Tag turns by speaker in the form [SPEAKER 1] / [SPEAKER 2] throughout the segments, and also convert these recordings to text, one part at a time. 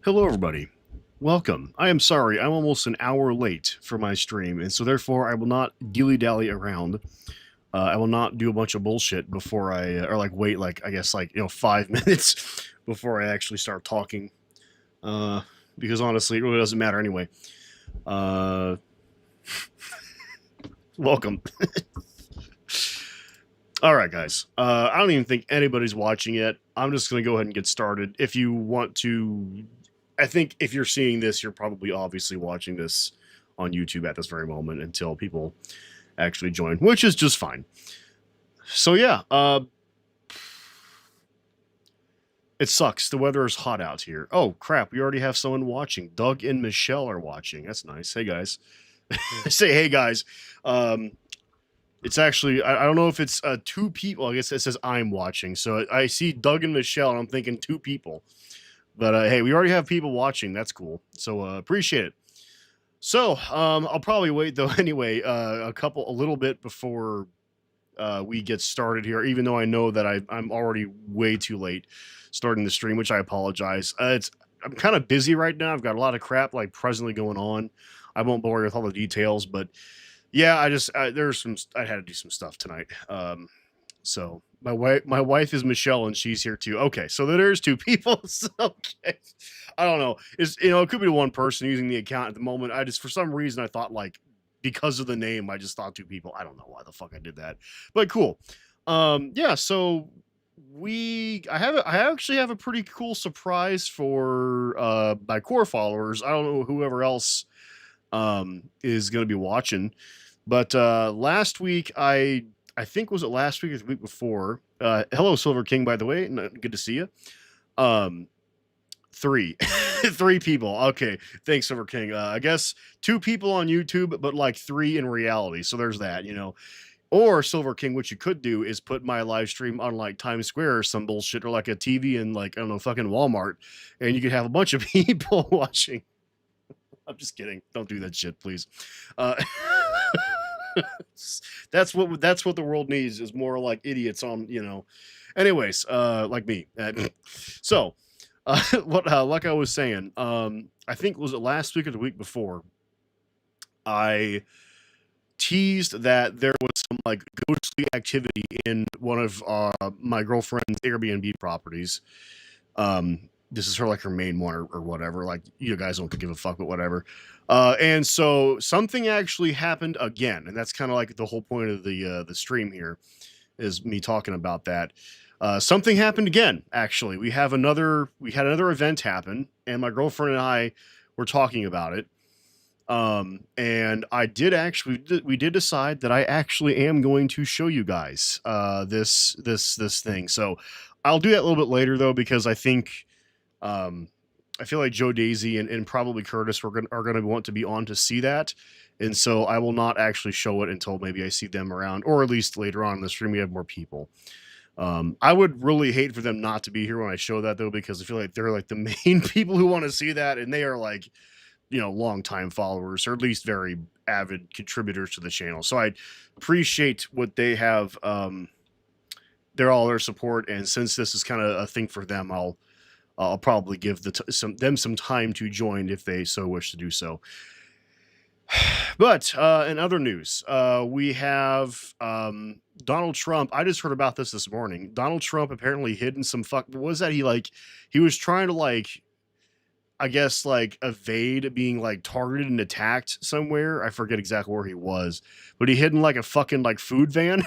[SPEAKER 1] Hello, everybody. Welcome. I am sorry, I'm almost an hour late for my stream, and so therefore I will not dilly dally around. I will not do a bunch of bullshit before or like wait, like I guess, 5 minutes before I actually start talking. Because honestly, it really doesn't matter anyway. Uh, Welcome. All right, guys. I don't even think anybody's watching yet. I'm just gonna go ahead and get started. If you want to, I think if you're seeing this, you're probably obviously watching this on YouTube at this very moment until people actually join, which is just fine. So yeah, it sucks. The weather is hot out here. Oh crap, we already have someone watching. Doug and Michelle are watching. That's nice. Hey guys. Say hey guys. Um, It's actually, I don't know if it's two people. I guess it says I'm watching. So I see Doug and Michelle, and I'm thinking two people. But hey, we already have people watching. That's cool. So appreciate it. So I'll probably wait though anyway, a little bit before we get started here, even though I know that I'm already way too late starting the stream, which I apologize. I'm kind of busy right now. I've got a lot of crap like presently going on. I won't bore you with all the details, but yeah, I had to do some stuff tonight. So my wife is Michelle and she's here too. Okay, so there's two people. So, okay, I don't know. It could be one person using the account at the moment. I just for some reason I thought like because of the name I just thought two people. I don't know why the fuck I did that, but cool. Yeah. So I actually have a pretty cool surprise for my core followers. I don't know whoever else is going to be watching. But last week, I think was it last week or the week before? Hello, Silver King. By the way, good to see you. Um, three, three people. Okay, thanks, Silver King. I guess two people on YouTube, but like three in reality. So there's that, you know. Or Silver King, what you could do is put my live stream on like Times Square or some bullshit, or like a TV in like I don't know, fucking Walmart, and you could have a bunch of people watching. I'm just kidding. Don't do that shit, please. Uh, that's what the world needs is more like idiots on anyways like me. So what like I was saying, I think was it last week or the week before I teased that there was some like ghostly activity in one of my girlfriend's Airbnb properties. This is her main one or whatever. Like you guys don't give a fuck, but whatever. And so something actually happened again, and that's kind of like the whole point of the stream here is me talking about that. Something happened again. Actually, we had another event happen, and my girlfriend and I were talking about it. And we did decide that I actually am going to show you guys this thing. So I'll do that a little bit later though, because um, I feel like Joe Daisy and probably Curtis are gonna want to be on to see that, and so I will not actually show it until maybe I see them around, or at least later on in the stream we have more people. I would really hate for them not to be here when I show that though, because I feel like they're like the main people who want to see that, and they are like long-time followers or at least very avid contributors to the channel. So I appreciate what they have. Their support, and since this is kind of a thing for them, I'll probably give some time to join if they so wish to do so. But in other news, we have Donald Trump. I just heard about this morning. Donald Trump apparently hidden some What was that? He was trying to I guess evade being targeted and attacked somewhere. I forget exactly where he was, but he hid in a fucking food van.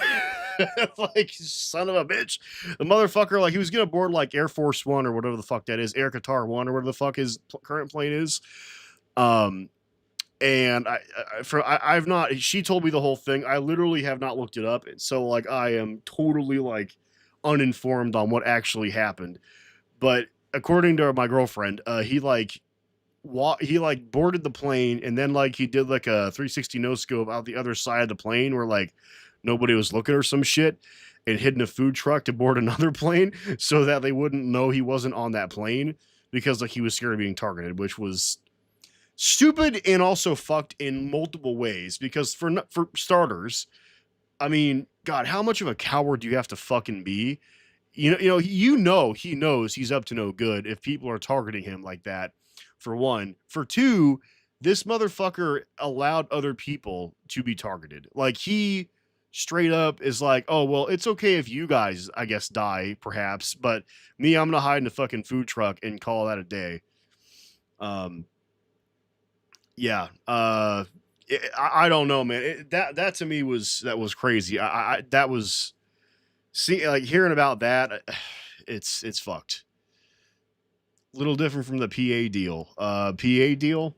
[SPEAKER 1] Like son of a bitch, the motherfucker. Like he was gonna board Air Force One or whatever the fuck that is, Air Qatar One or whatever the fuck his current plane is. Um, and I've not. She told me the whole thing. I literally have not looked it up, so I am totally uninformed on what actually happened. But according to my girlfriend, he boarded the plane and then he did a 360 no scope out the other side of the plane where nobody was looking or some shit, and hid in a food truck to board another plane so that they wouldn't know he wasn't on that plane because he was scared of being targeted, which was stupid and also fucked in multiple ways. Because for starters, I mean, God, how much of a coward do you have to fucking be? He knows he's up to no good if people are targeting him like that. for one. For two, this motherfucker allowed other people to be targeted. Like, he straight up is like, oh, well, it's okay if you guys, I guess, die, perhaps, but me, I'm gonna hide in a fucking food truck and call that a day. Yeah. I don't know, man. That to me was crazy. That was see, like, hearing about that, it's fucked. Little different from the PA deal. PA deal.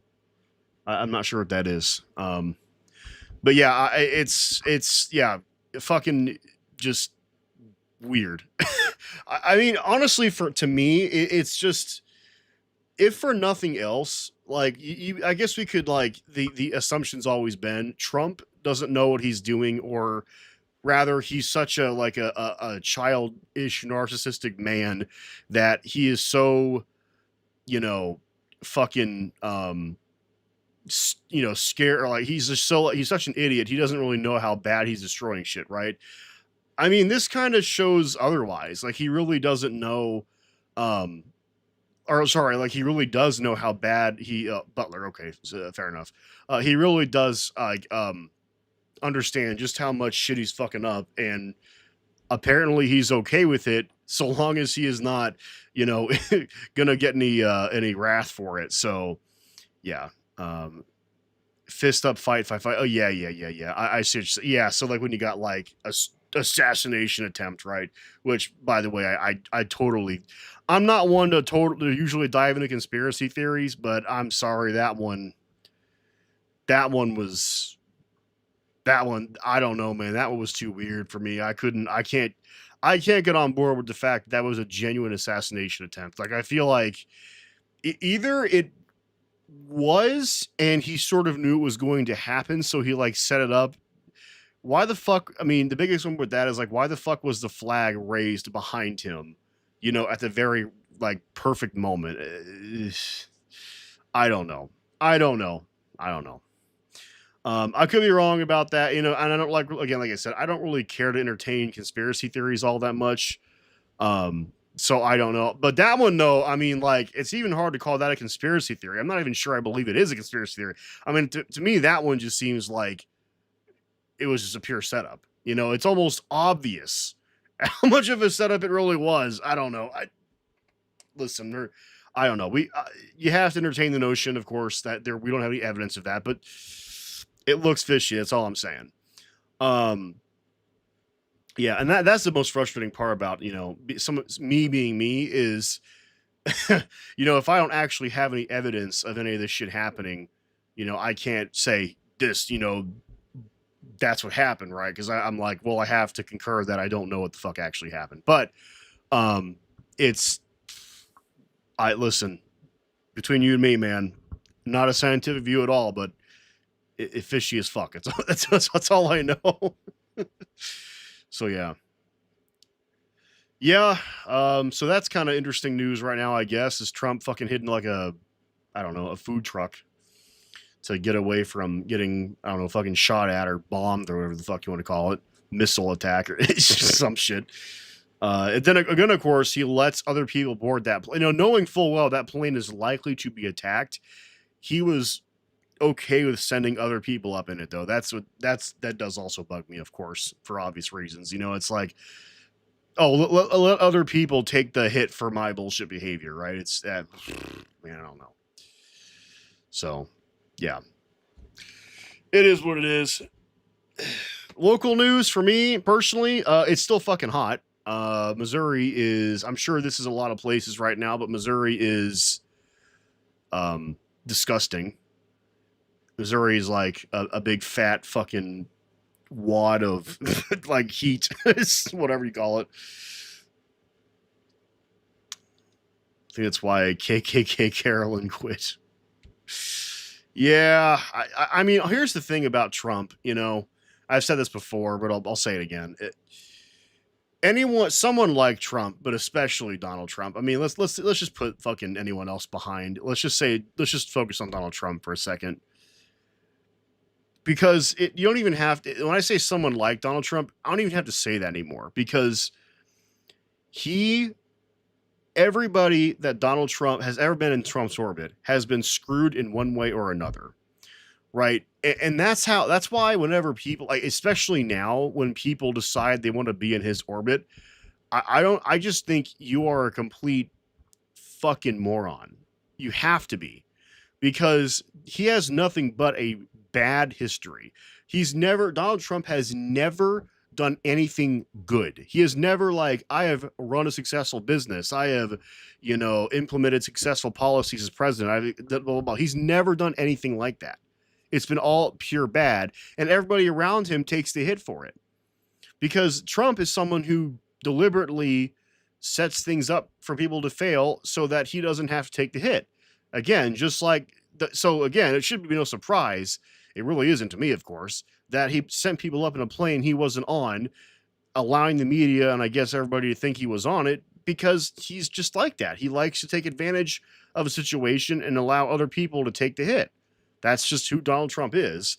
[SPEAKER 1] I'm not sure what that is. But yeah, it's yeah, fucking just weird. I mean, honestly, to me, it's just, if for nothing else, like, I guess we could, like, the assumption's always been Trump doesn't know what he's doing, or rather, he's such a, like, a childish, narcissistic man that he is so, you know, fucking scared, or like, he's just so, he's such an idiot. He doesn't really know how bad he's destroying shit, right? I mean, this kind of shows otherwise. Like, he really doesn't know, um, or sorry, like, he really does know how bad he Butler. Okay, so, fair enough. He really does understand just how much shit he's fucking up, and apparently he's okay with it so long as he is not, you know, gonna get any wrath for it. So yeah, fist up, fight. Oh yeah. I see. Yeah, so like when you got like a assassination attempt, right? Which, by the way, I totally, I'm not one to usually dive into conspiracy theories, but I'm sorry, that one was, that one, I don't know, man. That one was too weird for me. I can't get on board with the fact that was a genuine assassination attempt. Like, I feel like either it was, and he sort of knew it was going to happen, so he, like, set it up. Why the fuck? I mean, the biggest one with that is, like, why the fuck was the flag raised behind him, you know, at the very, like, perfect moment? I don't know. I don't know. I could be wrong about that, you know, and I don't, like, again, like I said, I don't really care to entertain conspiracy theories all that much. So I don't know. But that one, though, I mean, like, it's even hard to call that a conspiracy theory. I'm not even sure I believe it is a conspiracy theory. I mean, to me, that one just seems like it was just a pure setup. You know, it's almost obvious how much of a setup it really was. I don't know. Listen, I don't know. You have to entertain the notion, of course, that we don't have any evidence of that, but it looks fishy. That's all I'm saying. Yeah, and that's the most frustrating part about, you know, me being me is, you know, if I don't actually have any evidence of any of this shit happening, you know, I can't say this, you know, that's what happened, right? Because I'm like, well, I have to concur that I don't know what the fuck actually happened. But it's, I listen, between you and me, man, not a scientific view at all, but it fishy as fuck. That's all I know. So yeah. So that's kind of interesting news right now, I guess, is Trump fucking hitting like a, I don't know, a food truck to get away from getting, I don't know, fucking shot at or bombed or whatever the fuck you want to call it, missile attack or some shit. And then again, of course, he lets other people board that plane. You know, knowing full well that plane is likely to be attacked, he was okay with sending other people up in it, though. That does also bug me, of course, for obvious reasons. You know, it's like, oh, let other people take the hit for my bullshit behavior, right? It's that, man, I don't know. So, yeah, it is what it is. Local news for me personally, it's still fucking hot. Missouri is, I'm sure this is a lot of places right now, but Missouri is disgusting. Missouri is like a big fat fucking wad of like heat, whatever you call it. I think that's why KKK Carolyn quit. Yeah, I mean, here's the thing about Trump. You know, I've said this before, but I'll say it again. Someone like Trump, but especially Donald Trump. I mean, let's just put fucking anyone else behind. Let's just focus on Donald Trump for a second. Because you don't even have to, when I say someone like Donald Trump, I don't even have to say that anymore, because he everybody that Donald Trump has ever been in Trump's orbit has been screwed in one way or another, right? And that's why whenever people, like, especially now when people decide they want to be in his orbit, I just think you are a complete fucking moron. You have to be, because he has nothing but a bad history. Donald Trump has never done anything good. He has never, like, I have run a successful business. I have, implemented successful policies as president. Blah, blah, blah. He's never done anything like that. It's been all pure bad. And everybody around him takes the hit for it. Because Trump is someone who deliberately sets things up for people to fail so that he doesn't have to take the hit. Again, just like, so again, it should be no surprise, it really isn't to me, of course, that he sent people up in a plane he wasn't on, allowing the media and I guess everybody to think he was on it, because he's just like that. He likes to take advantage of a situation and allow other people to take the hit. That's just who Donald Trump is.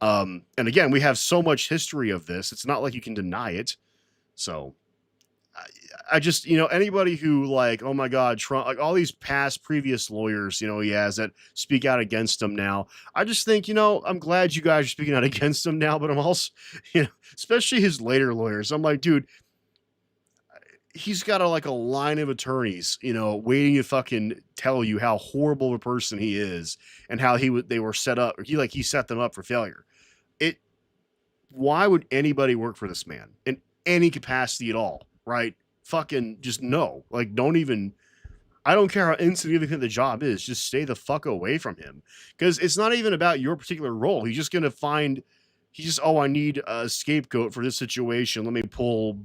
[SPEAKER 1] And again, we have so much history of this. It's not like you can deny it. So I just, anybody who, like, oh my God, Trump, like all these previous lawyers, he has that speak out against him now. I just think, I'm glad you guys are speaking out against him now, but I'm also, especially his later lawyers. I'm like, dude, he's got a line of attorneys, waiting to fucking tell you how horrible of a person he is and how they were set up, or he set them up for failure. Why would anybody work for this man in any capacity at all? Right? Fucking just no. Like, I don't care how insignificant the job is, just stay the fuck away from him. Because it's not even about your particular role. He's just gonna I need a scapegoat for this situation. Let me pull,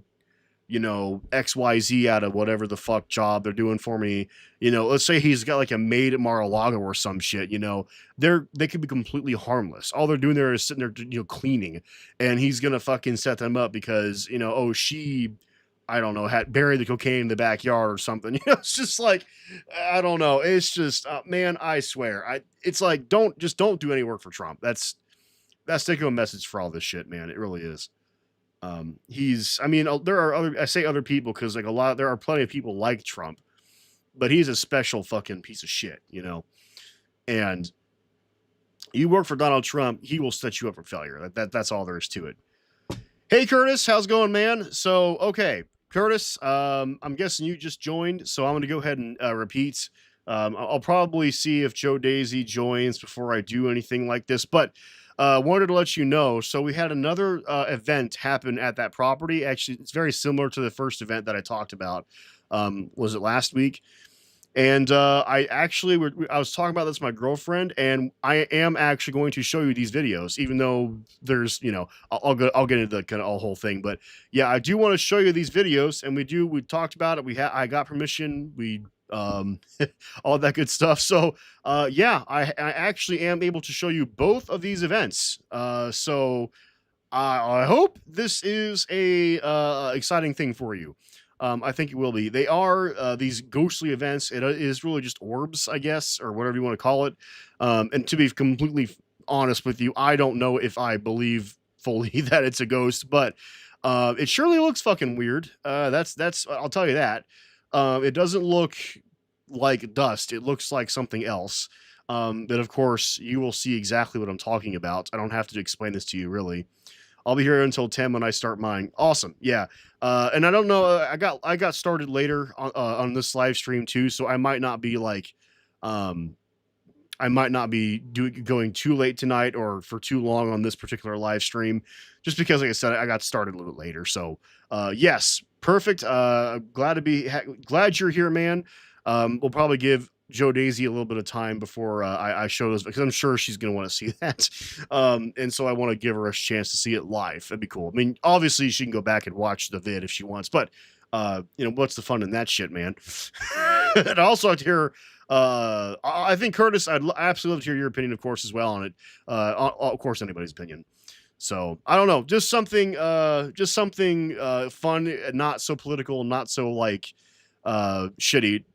[SPEAKER 1] XYZ out of whatever the fuck job they're doing for me. Let's say he's got like a maid at Mar-a-Lago or some shit, they could be completely harmless. All they're doing there is sitting there, cleaning, and he's gonna fucking set them up because, she, I don't know, had buried the cocaine in the backyard or something. It's just like, I don't know. It's just, man, I swear, it's like, don't do any work for Trump. That's take home message for all this shit, man. It really is. There are I say other people because there are plenty of people like Trump, but he's a special fucking piece of shit, and you work for Donald Trump, he will set you up for failure. That's all there is to it. Hey, Curtis, how's it going, man? So, okay, Curtis, I'm guessing you just joined, so I'm going to go ahead and repeat. I'll probably see if Joe Daisy joins before I do anything like this, but wanted to let you know. So we had another event happen at that property. Actually, it's very similar to the first event that I talked about. Was it last week? And I was talking about this with my girlfriend, and I am actually going to show you these videos, even though there's, I'll get into the kind of whole thing, but yeah, I do want to show you these videos, and we talked about it. I got permission. All that good stuff. So, yeah, I actually am able to show you both of these events. So I hope this is a exciting thing for you. I think it will be. They are these ghostly events. It is really just orbs, I guess, or whatever you want to call it. And to be completely honest with you, I don't know if I believe fully that it's a ghost, but it surely looks fucking weird. That's I'll tell you that. It doesn't look like dust. It looks like something else. But of course, you will see exactly what I'm talking about. I don't have to explain this to you, really. I'll be here until 10 when I start mine. Awesome. Yeah. And I don't know. I got started later on this live stream too, so I might not be going too late tonight or for too long on this particular live stream, just because, like I said, I got started a little bit later. So, yes, perfect. Glad you're here, man. We'll probably give Joe Daisy a little bit of time before I show this, because I'm sure she's going to want to see that. And so I want to give her a chance to see it live. That'd be cool. I mean, obviously she can go back and watch the vid if she wants, but what's the fun in that shit, man? And I also like to hear, I think, Curtis, I'd absolutely love to hear your opinion, of course, as well on it. Of course, anybody's opinion. So I don't know, just something fun, not so political, not so shitty.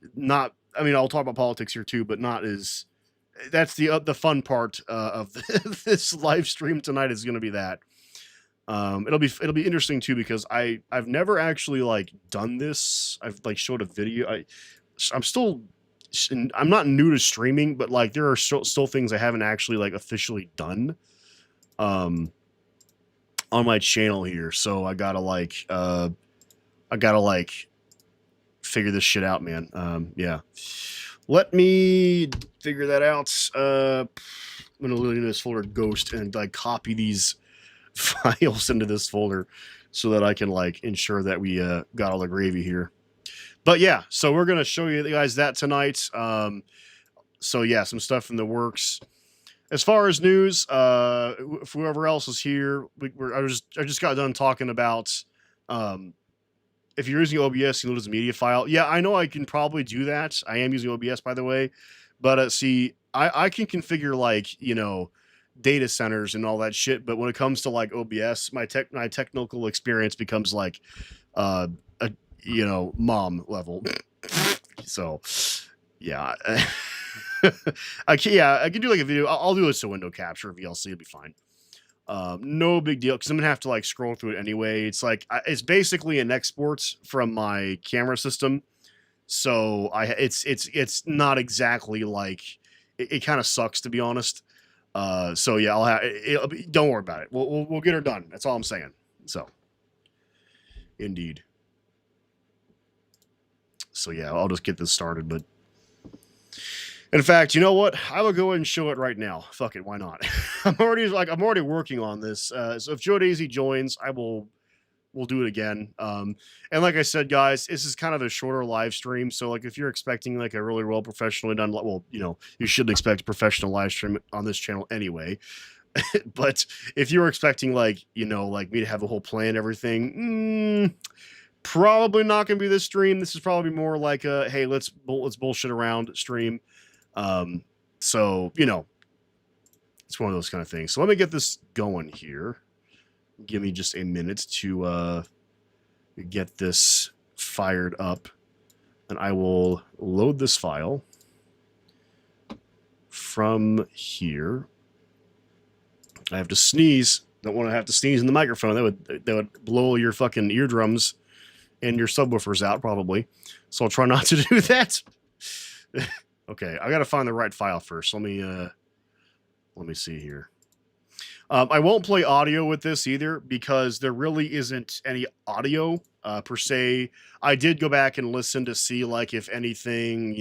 [SPEAKER 1] I'll talk about politics here too, but not as. That's the fun part of this live stream tonight is going to be that. It'll be interesting too because I've never actually like done this. I've like showed a video. I'm still I'm not new to streaming, but like there are still things I haven't actually like officially done on my channel here. So I gotta like figure this shit out, man. Yeah. Let me figure that out. I'm gonna look into this folder Ghost and like copy these files into this folder so that I can like ensure that we got all the gravy here. But yeah, so we're gonna show you guys that tonight. So yeah, some stuff in the works. As far as news, if whoever else is here, I just got done talking about if you're using OBS, you load as a media file. Yeah, I know I can probably do that. I am using OBS, by the way, but see, I can configure like data centers and all that shit. But when it comes to like OBS, my technical experience becomes like a mom level. So yeah. I can do like a video. I'll do this to window capture VLC. It'll be fine. No big deal because I'm gonna have to like scroll through it anyway. It's like it's basically an export from my camera system, so it's not exactly like it kind of sucks to be honest. So yeah, don't worry about it. We'll get her done. That's all I'm saying. So, indeed. So yeah, I'll just get this started. But in fact, you know what? I will go ahead and show it right now. Fuck it, why not? I'm already working on this. So if Joe Daisy joins, we'll do it again. And like I said, guys, this is kind of a shorter live stream. So like if you're expecting like a really well professionally done, well, you shouldn't expect a professional live stream on this channel anyway. But if you're expecting like like me to have a whole plan and everything, probably not gonna be this stream. This is probably more like a hey, let's bullshit around stream. So it's one of those kind of things. So let me get this going here. Give me just a minute to get this fired up, and I will load this file from here. I have to sneeze. Don't want to have to sneeze in the microphone. That would blow your fucking eardrums and your subwoofers out probably. So I'll try not to do that. Okay, I got to find the right file first. Let me see here. I won't play audio with this either because there really isn't any audio per se. I did go back and listen to see like if anything,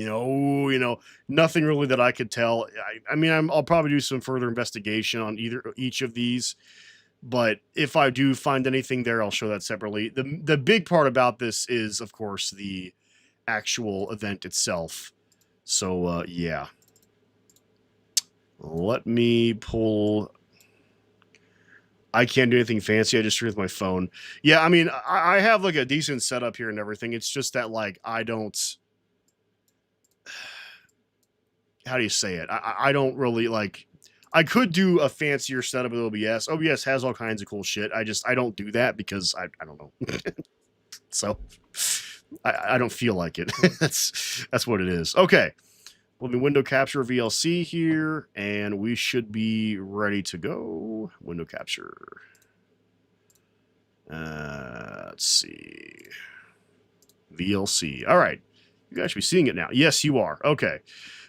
[SPEAKER 1] nothing really that I could tell. I mean, I'll probably do some further investigation on each of these. But if I do find anything there, I'll show that separately. The big part about this is, of course, the actual event itself. So, yeah. Let me pull... I can't do anything fancy. I just stream with my phone. Yeah, I mean, I have, like, a decent setup here and everything. It's just that, like, I don't... How do you say it? I don't really, like... I could do a fancier setup with OBS. OBS has all kinds of cool shit. I don't do that because I don't know. So I don't feel like it. That's what it is. Okay. Let me window capture VLC here, and we should be ready to go. Window capture. Let's see. VLC. All right. You guys should be seeing it now. Yes, you are. Okay.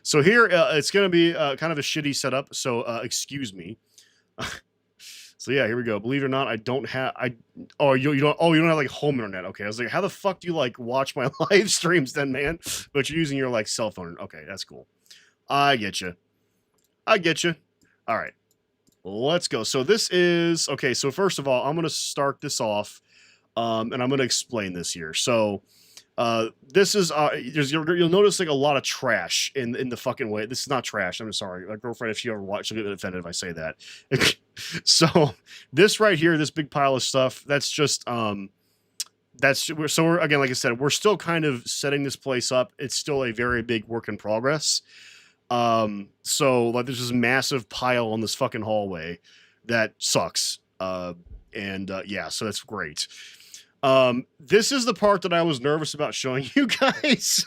[SPEAKER 1] So here, it's going to be kind of a shitty setup, so excuse me. So yeah, here we go. Believe it or not, I don't have... you don't have, like, home internet. Okay, I was like, how the fuck do you, like, watch my live streams then, man? But you're using your, like, cell phone. Okay, that's cool. I get you. All right. Let's go. So this is... Okay, so first of all, I'm going to start this off, and I'm going to explain this here. So... this is you'll notice like a lot of trash in the fucking way. This is not trash. I'm sorry, my girlfriend, if she ever watched, she'll get offended if I say that. So this right here, this big pile of stuff, that's just we're again, like I said, we're still kind of setting this place up. It's still a very big work in progress. So like there's this massive pile on this fucking hallway that sucks. Yeah, so that's great. This is the part that I was nervous about showing you guys.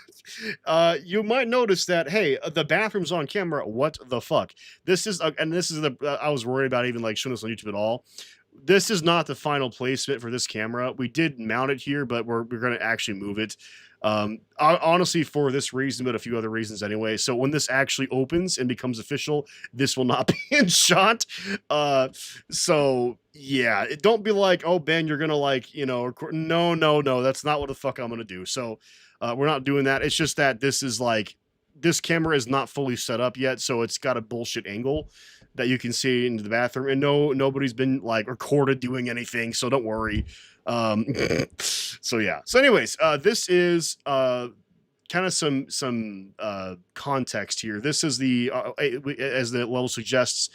[SPEAKER 1] You might notice that, hey, the bathroom's on camera. What the fuck? This is I was worried about even like showing this on YouTube at all. this is not the final placement for this camera. We did mount it here, but we're going to actually move it. Honestly, for this reason, but a few other reasons anyway. So when this actually opens and becomes official, this will not be in shot. So yeah, don't be like, oh, Ben, you're going to like, you know, record. No. That's not what the fuck I'm going to do. So we're not doing that. It's just that this is like, this camera is not fully set up yet. So it's got a bullshit angle that you can see into the bathroom, and nobody's been like recorded doing anything, so don't worry. So yeah. So anyways, this is kind of some context here. This is the as the level suggests,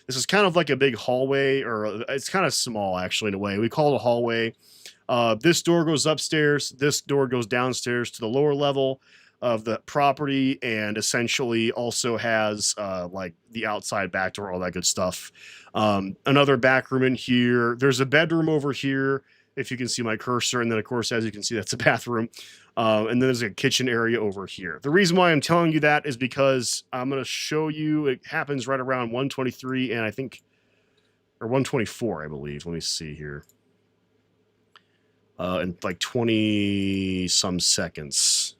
[SPEAKER 1] this is kind of like a big hallway, or it's kind of small actually in a way. We call it a hallway. This door goes upstairs. This door goes downstairs to the lower level of the property, and essentially also has like the outside back door, all that good stuff. Another back room in here. There's a bedroom over here, if you can see my cursor, and then of course, as you can see, that's a bathroom. And then there's a kitchen area over here. The reason why I'm telling you that is because I'm going to show you, it happens right around 123, and I think, or 124, I believe. Let me see here. In like 20 some seconds.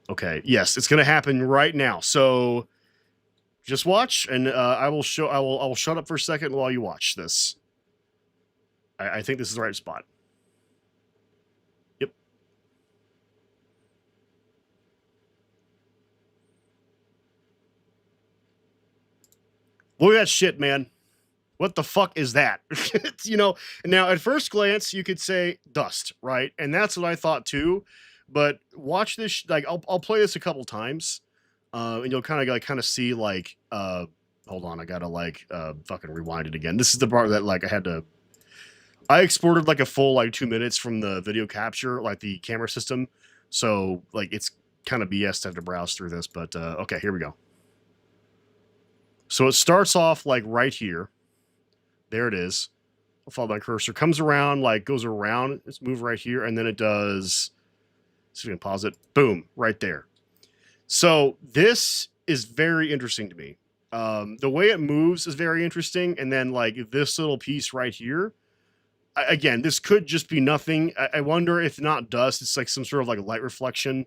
[SPEAKER 1] Okay, yes, it's gonna happen right now. So just watch, and I will shut up for a second while you watch this. I think this is the right spot. Yep. Look at that shit, man. What the fuck is that? You know, now at first glance, you could say dust, right? And that's what I thought too. But watch this, like I'll play this a couple times, and you'll kind of see like, hold on, I gotta like fucking rewind it again. This is the part that like I exported like a full like 2 minutes from the video capture, like the camera system. So like it's kind of BS to have to browse through this, but okay, here we go. So it starts off like right here. There it is. I'll follow my cursor. Comes around, like goes around. Let's move right here, and then it does. So we can pause it. Boom, right there. So this is very interesting to me. The way it moves is very interesting, and then like this little piece right here. Again, this could just be nothing. I wonder if not dust. It's like some sort of like light reflection,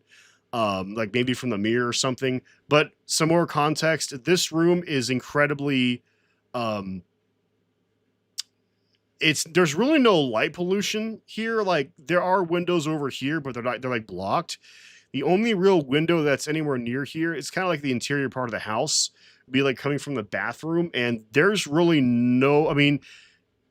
[SPEAKER 1] like maybe from the mirror or something. But some more context. This room is incredibly. There's really no light pollution here. Like there are windows over here, but they're like blocked. The only real window that's anywhere near here is kind of like the interior part of the house, be like coming from the bathroom, and there's really no, I mean,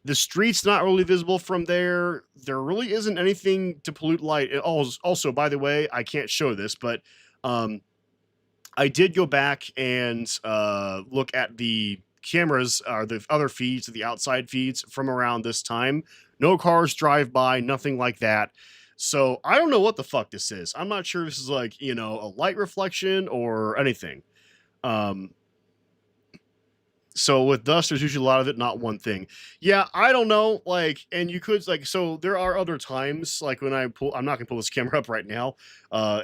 [SPEAKER 1] the street's not really visible from there. There really isn't anything to pollute light. Also, by the way, I can't show this, but I did go back and look at the cameras, or the other feeds, the outside feeds from around this time. No cars drive by, nothing like that. So I don't know what the fuck this is. I'm not sure if this is like, you know, a light reflection or anything. So with dust, there's usually a lot of it, not one thing. Yeah, I don't know. Like, and you could like, so there are other times, like when I'm not gonna pull this camera up right now,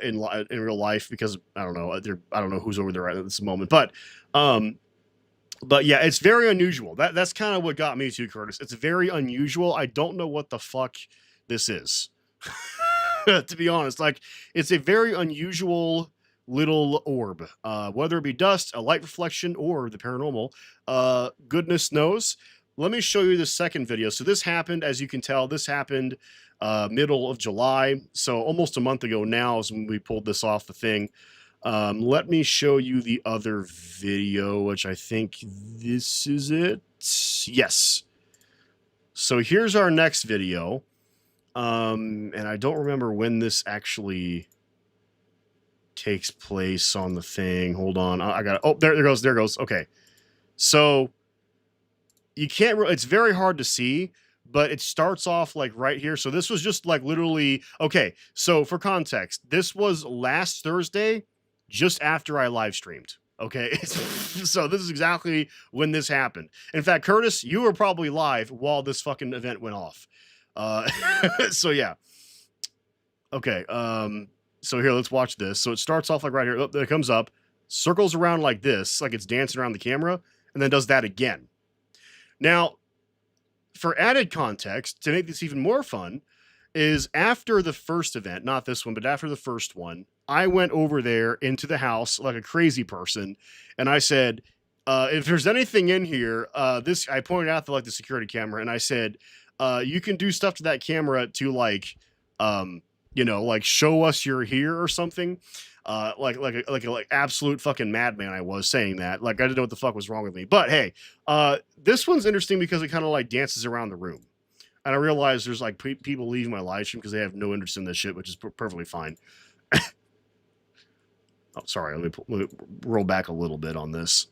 [SPEAKER 1] in real life, because I don't know, I don't know who's over there right at this moment, but yeah, it's very unusual. That's kind of what got me too, Curtis. It's very unusual. I don't know what the fuck this is. To be honest, like it's a very unusual little orb. Whether it be dust, a light reflection, or the paranormal, goodness knows. Let me show you the second video. So this happened, as you can tell, this happened middle of July. So almost a month ago now is when we pulled this off the thing. Let me show you the other video, which I think this is it. Yes. So here's our next video. And I don't remember when this actually takes place on the thing. Hold on. I got it. Oh, there goes. Okay. So you can't it's very hard to see, but it starts off like right here. So this was just like literally, okay. So for context, this was last Thursday, just after I live streamed. Okay. So this is exactly when this happened. In fact, Curtis, you were probably live while this fucking event went off. So yeah. Okay. So here, let's watch this. So it starts off like right here. Oh, it comes up, circles around like this, like it's dancing around the camera, and then does that again. Now, for added context, to make this even more fun, is after the first event, not this one, but after the first one, I went over there into the house like a crazy person, and I said, if there's anything in here, this I pointed out the security camera, and I said, you can do stuff to that camera to like show us you're here or something. Like absolute fucking madman I was saying that. Like I didn't know what the fuck was wrong with me. But hey, this one's interesting because it kind of like dances around the room. And I realize there's like people leaving my live stream because they have no interest in this shit, which is perfectly fine. Oh, sorry. Let me roll back a little bit on this.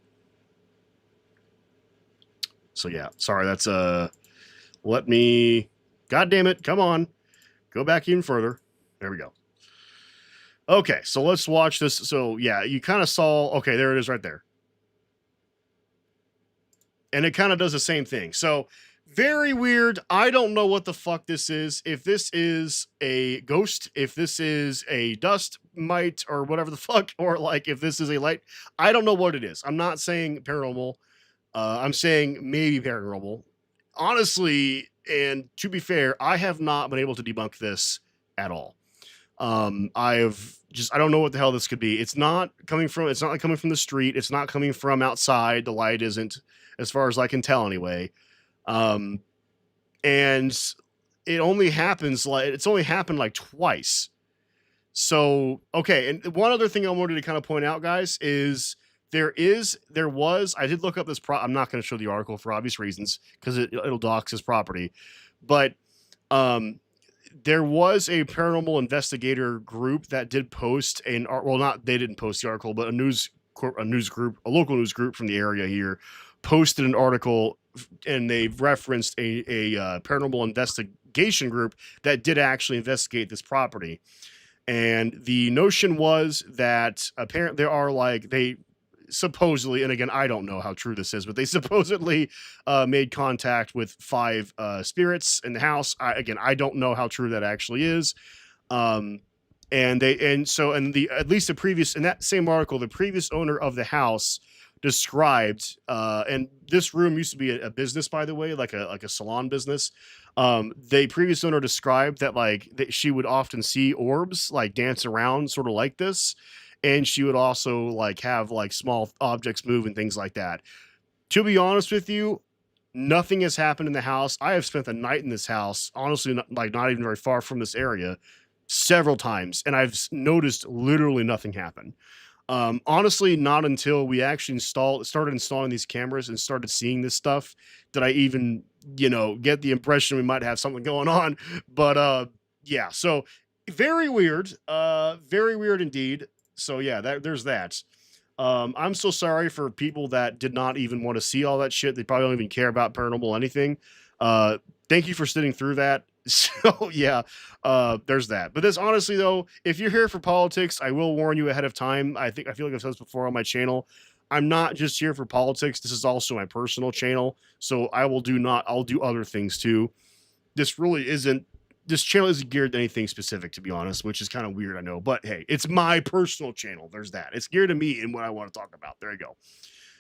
[SPEAKER 1] So yeah, sorry. That's let me. God damn it! Come on, go back even further. There we go. Okay, so let's watch this. So yeah, you kind of saw. Okay, there it is right there. And it kind of does the same thing. So very weird. I don't know what the fuck this is. If this is a ghost, if this is a dust mite or whatever the fuck, or like if this is a light, I don't know what it is. I'm not saying paranormal. I'm saying maybe paranormal. Honestly, and to be fair, I have not been able to debunk this at all. I don't know what the hell this could be. It's not like coming from the street. It's not coming from outside. The light isn't, as far as I can tell anyway. And it's only happened like twice. So, okay. And one other thing I wanted to kind of point out, guys, is I did look up this I'm not going to show the article for obvious reasons because it'll dox his property, but, there was a paranormal investigator group that did post they didn't post the article, but a local news group from the area here posted an article, and they've referenced a paranormal investigation group that did actually investigate this property. And the notion was that apparently they supposedly, and again, I don't know how true this is, but they supposedly made contact with 5 spirits in the house. I don't know how true that actually is. In that same article, the previous owner of the house described, and this room used to be a business, by the way, like a salon business. The previous owner described that she would often see orbs like dance around, sort of like this. And she would also have small objects move and things like that. To be honest with you, nothing has happened in the house. I have spent the night in this house, honestly, not even very far from this area, several times, and I've noticed literally nothing happen. Honestly, not until we actually started installing these cameras and started seeing this stuff did I even, get the impression we might have something going on. But yeah, so very weird indeed. So yeah, there's that. I'm so sorry for people that did not even want to see all that shit. They probably don't even care about paranormal anything. Thank you for sitting through that. So yeah, there's that. But this, honestly though, if you're here for politics, I will warn you ahead of time. I feel like I've said this before on my channel. I'm not just here for politics. This is also my personal channel. So I'll do other things too. This channel isn't geared to anything specific, to be honest, which is kind of weird, I know. But hey, it's my personal channel. There's that. It's geared to me and what I want to talk about. There you go.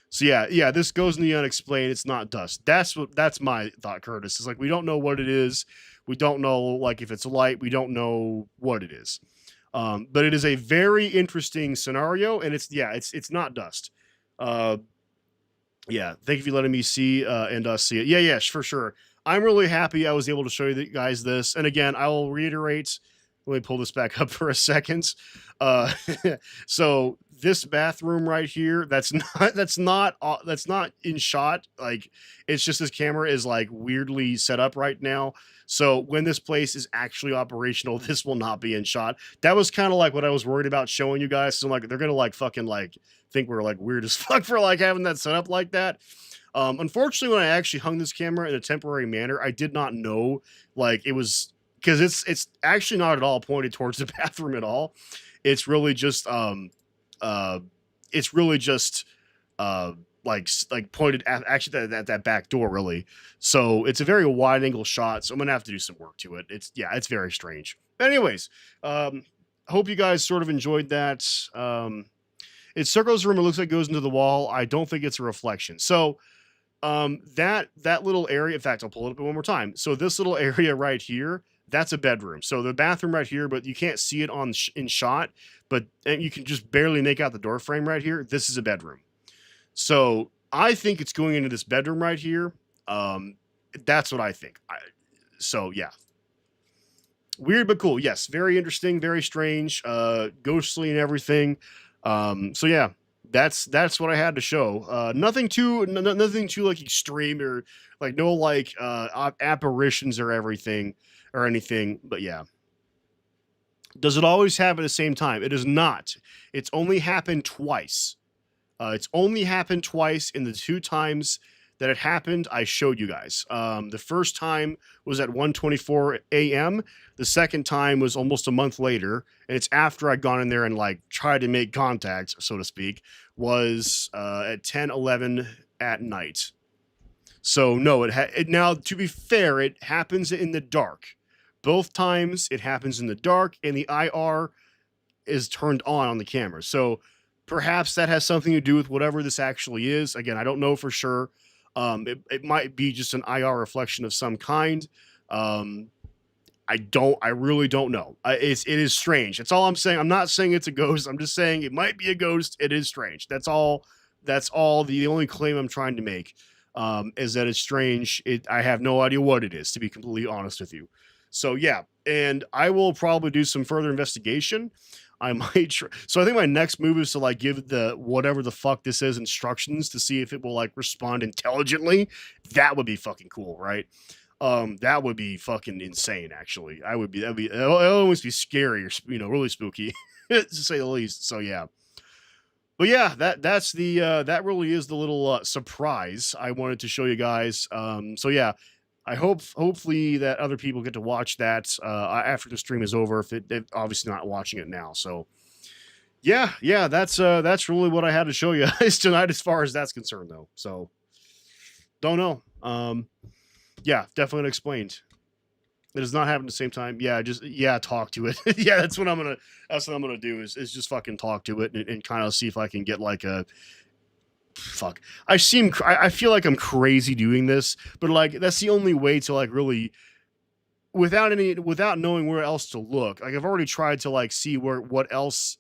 [SPEAKER 1] So yeah, this goes in the unexplained. It's not dust. That's my thought, Curtis. It's like we don't know what it is. We don't know if it's light. We don't know what it is. But it is a very interesting scenario, and it's not dust. Thank you for letting me see and see it. Yeah, for sure. I'm really happy I was able to show you guys this. And again, I will reiterate, let me pull this back up for a second. So this bathroom right here, that's not in shot. It's just this camera is weirdly set up right now. So when this place is actually operational, this will not be in shot. That was kind of what I was worried about showing you guys. So they're going to think we're weird as fuck for having that set up like that. Unfortunately, when I actually hung this camera in a temporary manner, I did not know it was, because it's actually not at all pointed towards the bathroom at all. It's really just pointed at that back door, really. So it's a very wide angle shot. So I'm gonna have to do some work to it. It's very strange. Anyways, hope you guys sort of enjoyed that. It circles the room. It looks like it goes into the wall. I don't think it's a reflection. So That little area, in fact, I'll pull it up one more time. So this little area right here, that's a bedroom. So the bathroom right here, but you can't see it on in shot, but and you can just barely make out the door frame right here. This is a bedroom. So I think it's going into this bedroom right here. That's what I think. So yeah, weird but cool. Yes, very interesting, very strange, ghostly and everything. So yeah, that's what I had to show. Nothing too like extreme or like no like apparitions or everything or anything. But yeah, does it always happen at the same time? It does not. It's only happened twice. It's only happened twice in the 2 times that it happened. I showed you guys. The first time was at 1:24 a.m. The second time was almost a month later, and it's after I'd gone in there and like tried to make contact, so to speak. Was at 10:11 at night. So no, now to be fair, it happens in the dark. Both times it happens in the dark, and the IR is turned on the camera. So perhaps that has something to do with whatever this actually is. Again, I don't know for sure. It might be just an IR reflection of some kind. I really don't know. It is strange. That's all I'm saying. I'm not saying it's a ghost. I'm just saying it might be a ghost. It is strange. That's all. That's all. The only claim I'm trying to make is that it's strange. I have no idea what it is, to be completely honest with you. So yeah, and I will probably do some further investigation. I might so I think my next move is to like give the whatever the fuck this is instructions to see if it will like respond intelligently. That would be fucking cool, right? That would be fucking insane. Actually, it'll always be scary or really spooky to say the least. So yeah, but yeah, that's the that really is the little surprise I wanted to show you guys. So yeah, I hopefully that other people get to watch that after the stream is over. If they're obviously not watching it now, so yeah, that's really what I had to show you guys tonight as far as that's concerned, though. So don't know. Yeah, definitely explained. It does not happen at the same time. Yeah, just talk to it. Yeah, that's what I'm gonna do is just fucking talk to it and kind of see if I can get like a fuck. I feel like I'm crazy doing this, but like that's the only way to like really without knowing where else to look. Like I've already tried to like see what else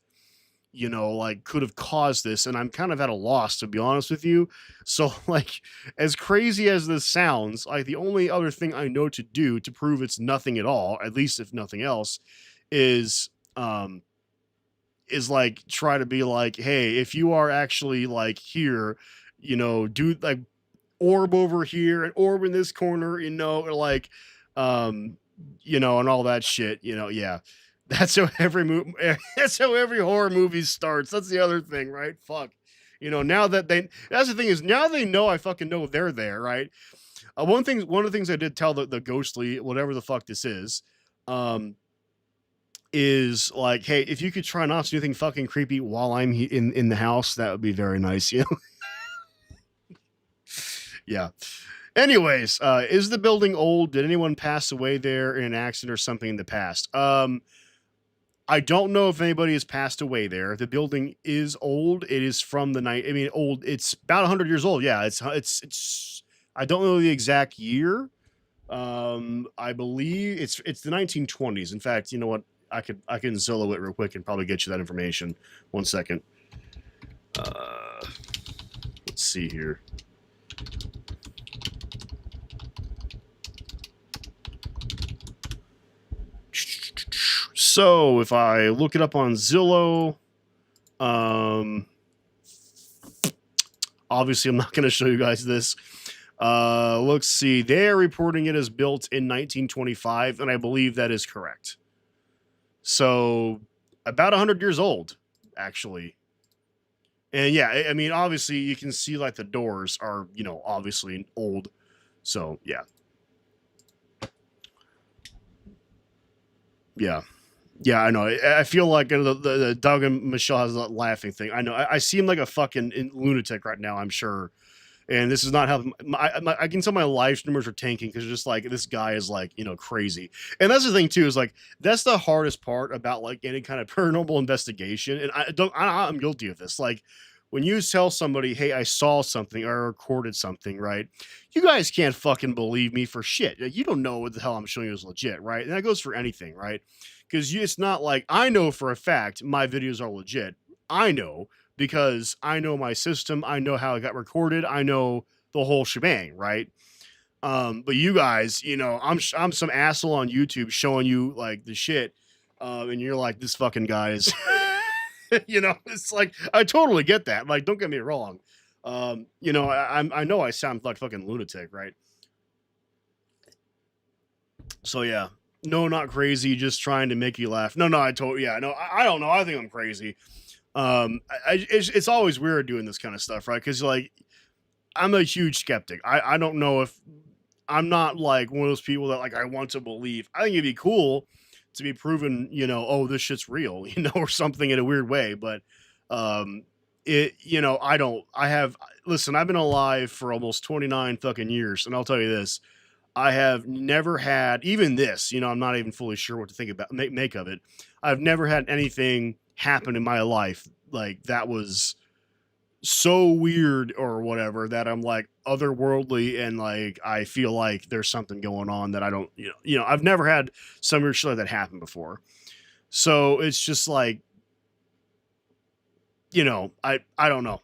[SPEAKER 1] like could have caused this, and I'm kind of at a loss, to be honest with you. So like as crazy as this sounds, like the only other thing I know to do to prove it's nothing at all, at least if nothing else, is like try to be like, hey, if you are actually like here, do like orb over here and orb in this corner, or like and all that shit, yeah. That's how every movie that's how every horror movie starts. That's the other thing, right? Fuck. Now that that's the thing is now they know I fucking know they're there, right? One of the things I did tell the ghostly, whatever the fuck this is like, hey, if you could try not to do anything fucking creepy while I'm in the house, that would be very nice, Yeah. Anyways, is the building old? Did anyone pass away there in an accident or something in the past? I don't know if anybody has passed away there. The building is old. It is from the night. I mean, old. It's about 100 years old. Yeah, it's. I don't know the exact year. I believe it's the 1920s. In fact, you know what? I can Zillow it real quick and probably get you that information. 1 second. Let's see here. So if I look it up on Zillow, obviously I'm not going to show you guys this. Let's see. They're reporting it as built in 1925, and I believe that is correct. So about 100 years old, actually. And yeah, I mean, obviously you can see like the doors are, obviously old. So yeah. Yeah. Yeah, I know. I feel like the Doug and Michelle has that laughing thing. I know. I seem like a fucking lunatic right now, I'm sure. And this is not how I can tell my live numbers are tanking because just like this guy is like, crazy. And that's the thing too, is like that's the hardest part about like any kind of paranormal investigation. And I'm guilty of this. Like when you tell somebody, hey, I saw something or I recorded something, right? You guys can't fucking believe me for shit. You don't know what the hell I'm showing you is legit, right? And that goes for anything, right? Because it's not like I know for a fact my videos are legit. I know because I know my system. I know how it got recorded. I know the whole shebang, right? But you guys, I'm some asshole on YouTube showing you like the shit, and you're like, this fucking guy is, it's like I totally get that. Like, don't get me wrong. I know I sound like fucking lunatic, right? So yeah, no, not crazy, just trying to make you laugh. No, I told, yeah, no, I don't know. I think I'm crazy. It's always weird doing this kind of stuff, right? Because like I'm a huge skeptic. I don't know if I'm not like one of those people that like I want to believe. I think it'd be cool to be proven, oh, this shit's real, or something in a weird way. But um I don't I have listen, I've been alive for almost 29 fucking years, and I'll tell you this. I have never had even this, I'm not even fully sure what to think about make of it. I've never had anything happen in my life like that was so weird or whatever that I'm like otherworldly and like I feel like there's something going on that I don't, I've never had some weird shit like that happen before. So it's just like, I don't know.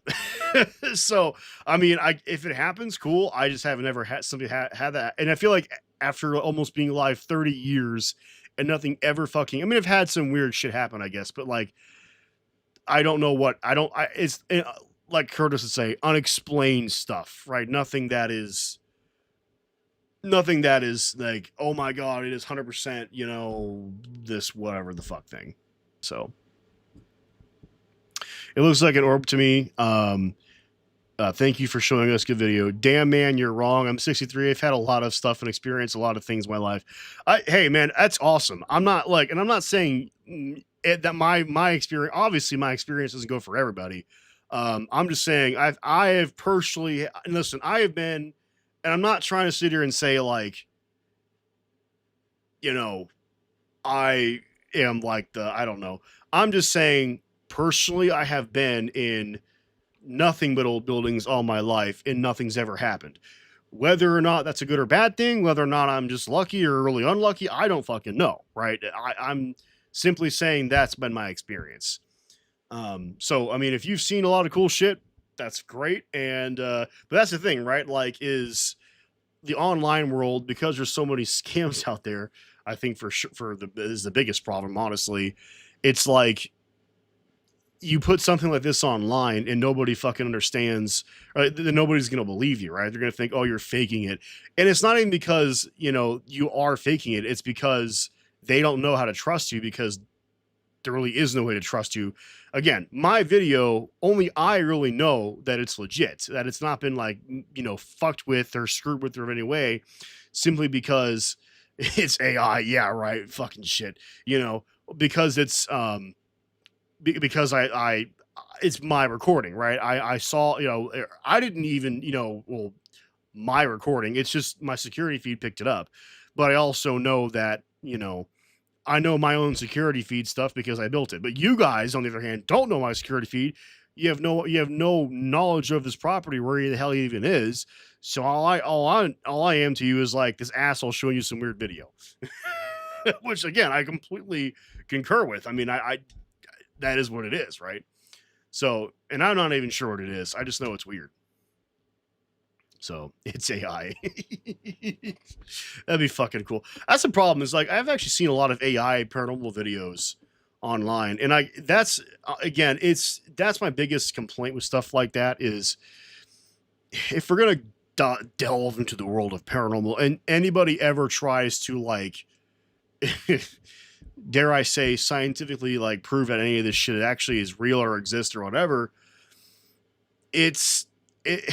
[SPEAKER 1] So I mean, I if it happens, cool. I just haven't ever had somebody had that, and I feel like after almost being alive 30 years and nothing ever fucking. I mean, I've had some weird shit happen, I guess, but like I don't know what I don't. It's like Curtis would say, unexplained stuff, right? Nothing that is like, oh my god, it is 100%, this whatever the fuck thing. So it looks like an orb to me. Thank you for showing us good video. Damn man, you're wrong. I'm 63. I've had a lot of stuff and experienced a lot of things in my life. Hey man, that's awesome. I'm not like, and I'm not saying that my experience. Obviously, my experience doesn't go for everybody. I'm just saying I have personally, and listen, I have been, and I'm not trying to sit here and say like, you know, I am like I don't know. I'm just saying personally, I have been in nothing but old buildings all my life and nothing's ever happened. Whether or not that's a good or bad thing, whether or not I'm just lucky or really unlucky, I don't fucking know, right? I'm simply saying that's been my experience. So I mean, if you've seen a lot of cool shit, that's great. And but that's the thing, right? Like, is the online world, because there's so many scams out there. I think for sure for the is the biggest problem. Honestly, it's like you put something like this online and nobody fucking understands, right? Then nobody's going to believe you, right? They're going to think, oh, you're faking it. And it's not even because, you are faking it. It's because they don't know how to trust you, because there really is no way to trust you. Again, my video, only I really know that it's legit, that it's not been like, fucked with or screwed with or in any way, simply because it's AI. Yeah, right. Fucking shit. Because it's, because I it's my recording, right? I saw, I didn't even, well, my recording, it's just my security feed picked it up. But I also know that, I know my own security feed stuff because I built it. But you guys, on the other hand, don't know my security feed. You have no knowledge of this property, where the hell it even is. So all I am to you is like this asshole showing you some weird video. Which again, I completely concur with. I mean, I that is what it is, right? So, and I'm not even sure what it is. I just know it's weird. So it's AI. That'd be fucking cool. That's the problem. Is like I've actually seen a lot of AI paranormal videos online, and that's again, that's my biggest complaint with stuff like that is if we're gonna delve into the world of paranormal, and anybody ever tries to like dare I say, scientifically like prove that any of this shit actually is real or exists or whatever, it's it,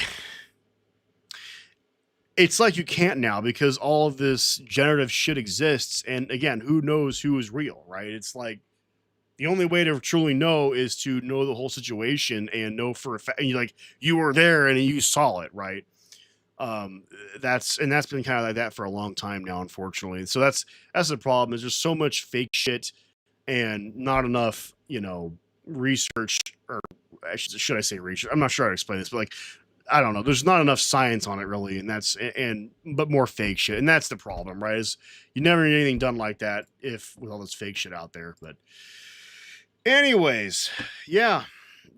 [SPEAKER 1] it's like you can't now, because all of this generative shit exists, and again, who knows who is real, right? It's like the only way to truly know is to know the whole situation and know for a fact, like you were there and you saw it, right? That's been kind of like that for a long time now, unfortunately. So that's the problem, is there's so much fake shit and not enough, research or should I say research? I'm not sure how to explain this, but like, I don't know. There's not enough science on it really, but more fake shit, and that's the problem, right? Is you never get anything done like that if with all this fake shit out there. But anyways, yeah.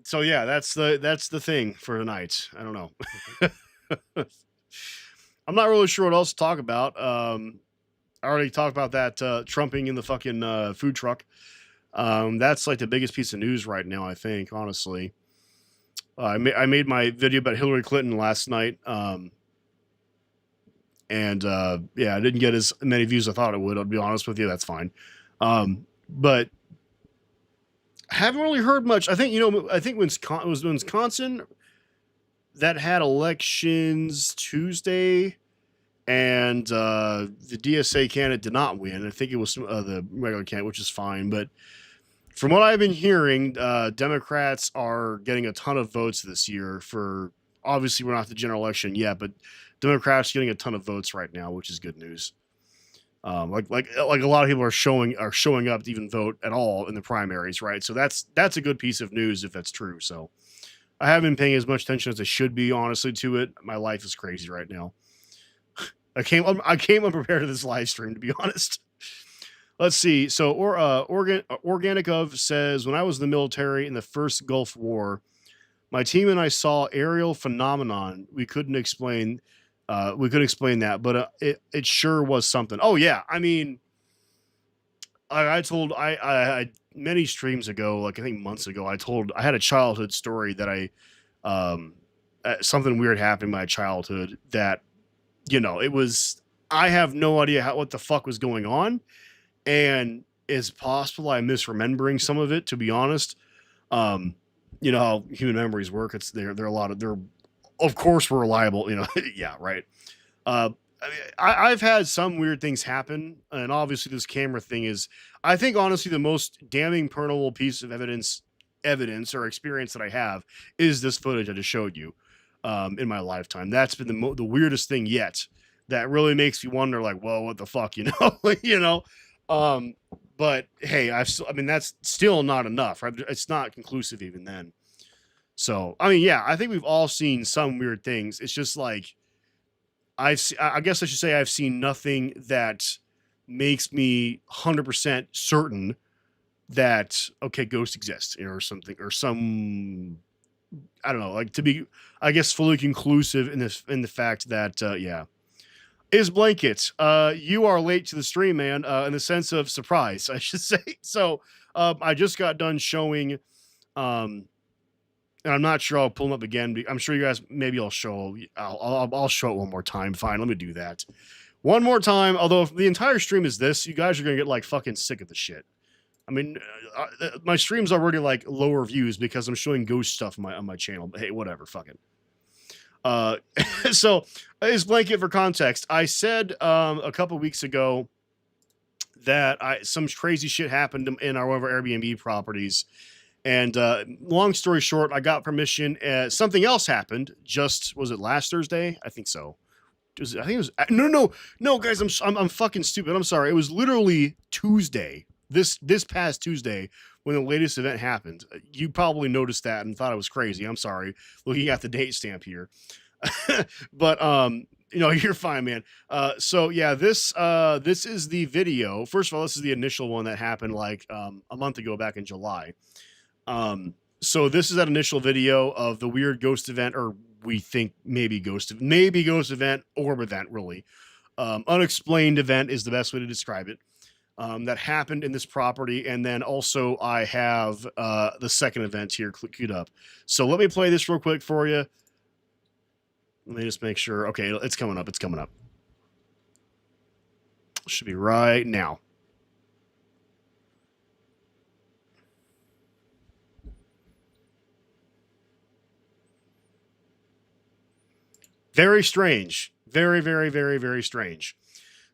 [SPEAKER 1] So yeah, that's the thing for tonight. I don't know. I'm not really sure what else to talk about. I already talked about that trumping in the fucking food truck. That's like the biggest piece of news right now, I think, honestly. I made my video about Hillary Clinton last night. Yeah, I didn't get as many views as I thought it would. I'll be honest with you. That's fine. But I haven't really heard much. I think, I think it was Wisconsin that had elections Tuesday, and the DSA candidate did not win. I think it was the regular candidate, which is fine. But from what I've been hearing, Democrats are getting a ton of votes this year for, obviously we're not the general election yet, but Democrats are getting a ton of votes right now, which is good news. Like a lot of people are showing up to even vote at all in the primaries, right? So that's a good piece of news if that's true. So I haven't been paying as much attention as I should be, honestly, to it. My life is crazy right now. I came unprepared to this live stream, to be honest. Let's see. So, Organic of says, when I was in the military in the first Gulf War, my team and I saw aerial phenomenon. We couldn't explain that, but it sure was something. Oh yeah, I mean, I told I many streams ago, like I think months ago, I had a childhood story that something weird happened in my childhood that, it was, I have no idea what the fuck was going on. And it's possible I'm misremembering some of it, to be honest. You know how human memories work. They're of course we're reliable, yeah, right. I've had some weird things happen, and obviously this camera thing is, I think, honestly, the most damning paranormal piece of evidence or experience that I have is this footage I just showed you in my lifetime. That's been the weirdest thing yet. That really makes me wonder, like, well, what the fuck, But hey, that's still not enough, right? It's not conclusive even then. So, I mean, yeah, I think we've all seen some weird things. It's just like, I guess I should say I've seen nothing that makes me 100% certain that, okay, ghosts exist, or something, or some, I don't know, like, to be, I guess, fully conclusive in the fact that, yeah. Is Blanket, you are late to the stream, man, in the sense of surprise, I should say. So, I just got done showing, and I'm not sure I'll pull them up again. I'm sure you guys, maybe I'll show it one more time. Fine, let me do that one more time. Although if the entire stream is this, you guys are going to get like fucking sick of the shit. I mean, my stream's already like lower views because I'm showing ghost stuff on my channel, but hey, whatever, fuck it. So is Blanket, for context, I said a couple weeks ago that some crazy shit happened in one of our Airbnb properties, and long story short, I got permission. Something else happened. Was it last Thursday? I think so. I think it was no, guys. I'm fucking stupid. I'm sorry. It was literally Tuesday. This past Tuesday, when the latest event happened. You probably noticed that and thought it was crazy. I'm sorry, looking at the date stamp here. But you're fine, man. So yeah, this is the video. First of all, this is the initial one that happened like a month ago, back in July. So this is that initial video of the weird ghost event, or we think maybe ghost event, orb event, really. Unexplained event is the best way to describe it. That happened in this property. And then also I have the second event here queued up. So let me play this real quick for you. Let me just make sure. Okay, it's coming up. Should be right now. Very strange. Very, very, very, very strange.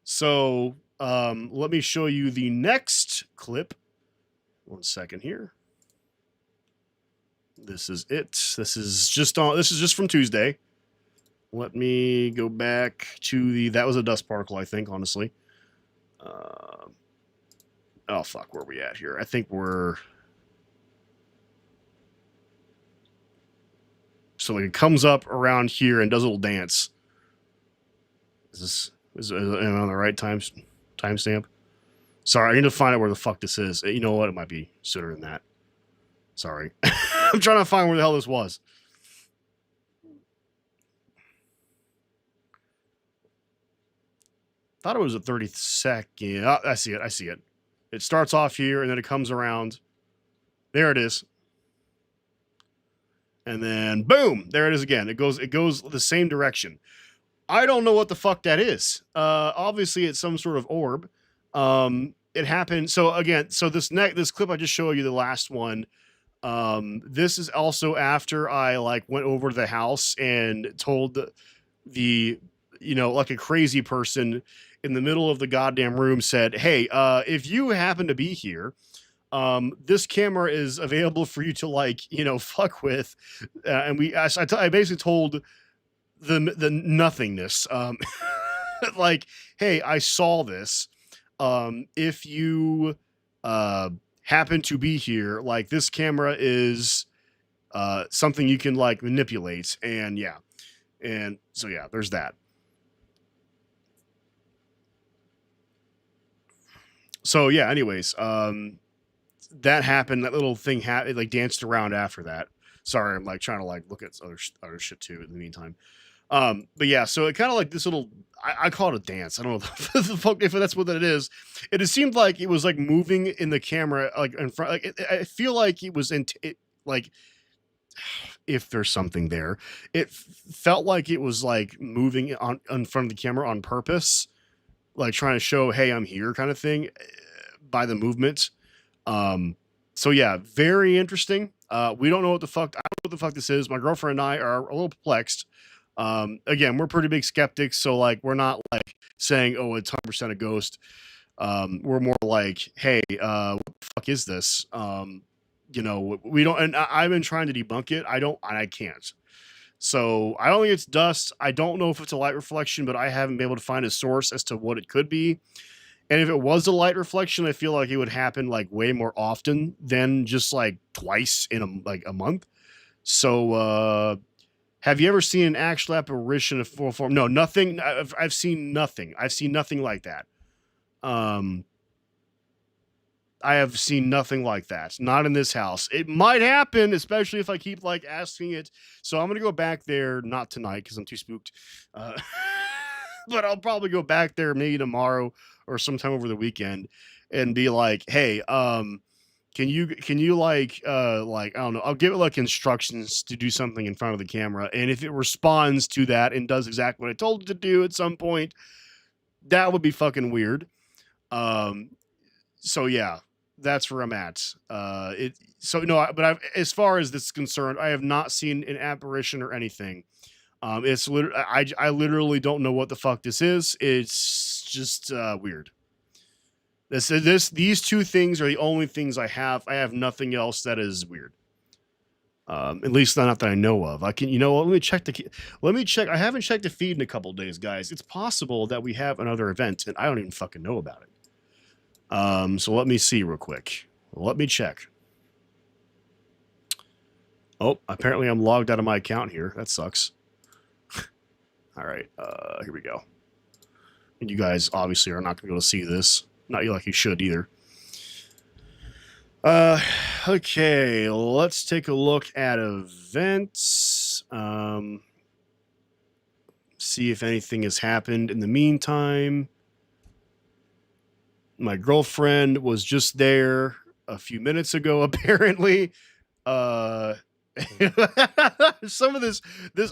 [SPEAKER 1] So let me show you the next clip. 1 second here. This is it. This is just from Tuesday. Let me go back to that was a dust particle, I think, honestly. Oh fuck, where are we at here? I think we're So like it comes up around here and does a little dance. Is am I on the right timestamp? Sorry, I need to find out where the fuck this is. You know what? It might be sooner than that. Sorry. I'm trying to find where the hell this was. Thought it was a 30-second. Oh, I see it. It starts off here and then it comes around. There it is. And then boom, there it is again. It goes the same direction. I don't know what the fuck that is. Obviously it's some sort of orb. It happened. So again, so this clip I just showed you, the last one. This is also after I like went over to the house and told the like a crazy person in the middle of the goddamn room said, "Hey, if you happen to be here, this camera is available for you to like, fuck with." And I basically told the nothingness, like, "Hey, I saw this. If you happen to be here, like this camera is something you can like manipulate." And yeah. And so yeah, there's that. So yeah, anyways, that happened. That little thing it like danced around after that. Sorry, I'm like trying to like look at other shit too in the meantime. But yeah, so it kind of like this little, I call it a dance. I don't know the fuck if that's what it is. It seemed like it was like moving in the camera, like in front. Like I feel like it was like, if there's something there, it felt like it was like moving on in front of the camera on purpose, like trying to show, hey, I'm here, kind of thing, by the movement. So yeah, very interesting. We don't know what the fuck. I don't know what the fuck this is. My girlfriend and I are a little perplexed. Again, we're pretty big skeptics, so like we're not like saying, oh, it's 100% a ghost. We're more like, hey, what the fuck is this? We don't, and I've been trying to debunk it. I can't. So I don't think it's dust. I don't know if it's a light reflection, but I haven't been able to find a source as to what it could be. And if it was a light reflection, I feel like it would happen like way more often than just like twice in a month. So, have you ever seen an actual apparition of full form? No, nothing. I've seen nothing. I've seen nothing like that. I have seen nothing like that. Not in this house. It might happen, especially if I keep like asking it. So I'm gonna go back there, not tonight because I'm too spooked. But I'll probably go back there maybe tomorrow or sometime over the weekend and be like, hey, can you like I don't know, I'll give it like instructions to do something in front of the camera, and if it responds to that and does exactly what I told it to do at some point, that would be fucking weird. So yeah, that's where I'm at. But as far as this is concerned, I have not seen an apparition or anything. It's literally, I literally don't know what the fuck this is. It's just weird. These two things are the only things I have. I have nothing else that is weird. At least not that I know of. I can, let me check. I haven't checked the feed in a couple days, guys. It's possible that we have another event and I don't even fucking know about it. So let me see real quick. Let me check. Oh, apparently I'm logged out of my account here. That sucks. All right, here we go. And you guys obviously are not going to be able to see this. Not like you should either. Okay, let's take a look at events. See if anything has happened in the meantime. My girlfriend was just there a few minutes ago, apparently. Some of this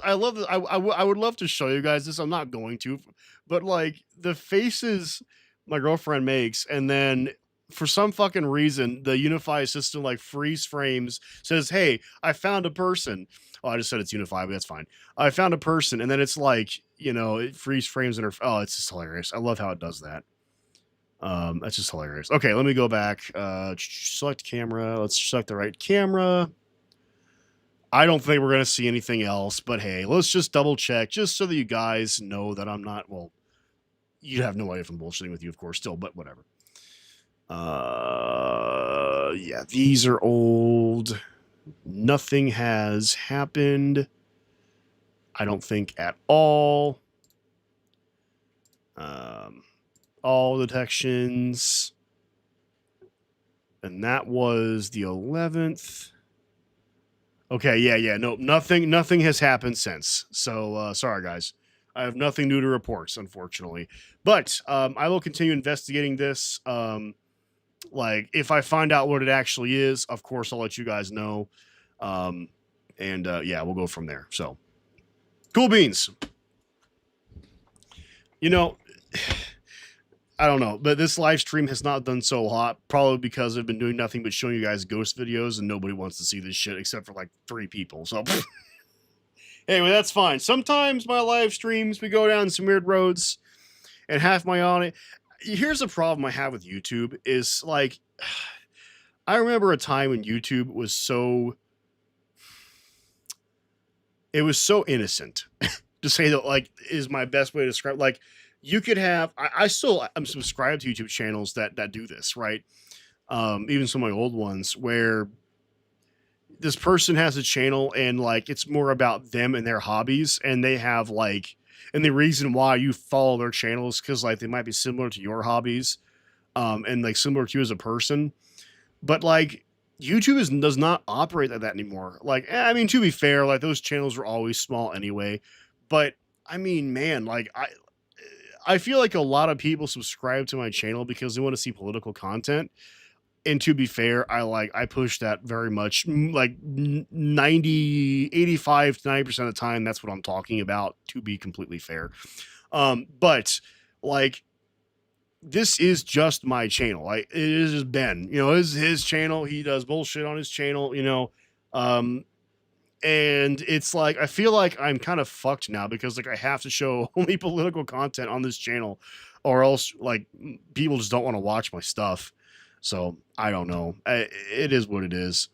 [SPEAKER 1] I love this. I would love to show you guys this. I'm not going to, but like the faces my girlfriend makes, and then for some fucking reason the Unify system like freeze frames, says, hey, I found a person. Oh, I just said it's Unify, but that's fine. I found a person, and then it's like, it freeze frames in her. Oh, it's just hilarious. I love how it does that. That's just hilarious. Okay, let me go back. Select camera. Let's select the right camera. I don't think we're going to see anything else, but hey, let's just double check just so that you guys know that I'm not, well, you have no idea if I'm bullshitting with you, of course, still, but whatever. Yeah, these are old. Nothing has happened. I don't think at all. All detections. And that was the 11th. Okay, yeah. No, nothing has happened since. So, sorry, guys. I have nothing new to report, unfortunately. But I will continue investigating this. Like, if I find out what it actually is, of course, I'll let you guys know. And yeah, we'll go from there. So, cool beans. You know, I don't know, but this live stream has not done so hot, probably because I've been doing nothing but showing you guys ghost videos, and nobody wants to see this shit except for like 3 people. So, anyway, that's fine. Sometimes my live streams, we go down some weird roads, and half my audience. Here's the problem I have with YouTube is like, I remember a time when YouTube was so. It was so innocent, to say that, like, is my best way to describe. Like, you could have. I'm subscribed to YouTube channels that do this, right? Even some of my old ones where this person has a channel and like it's more about them and their hobbies, and they have like, and the reason why you follow their channels because like they might be similar to your hobbies, and like similar to you as a person, but like does not operate like that anymore. Like, I mean, to be fair, like those channels were always small anyway, but I mean, man, like I feel like a lot of people subscribe to my channel because they want to see political content. And to be fair, I push that very much, like 85 to 90% of the time. That's what I'm talking about, to be completely fair. But like, this is just my channel. Like, it is just Ben, is his channel. He does bullshit on his channel. And it's like, I feel like I'm kind of fucked now because like I have to show only political content on this channel, or else like people just don't want to watch my stuff. So I don't know. It is what it is.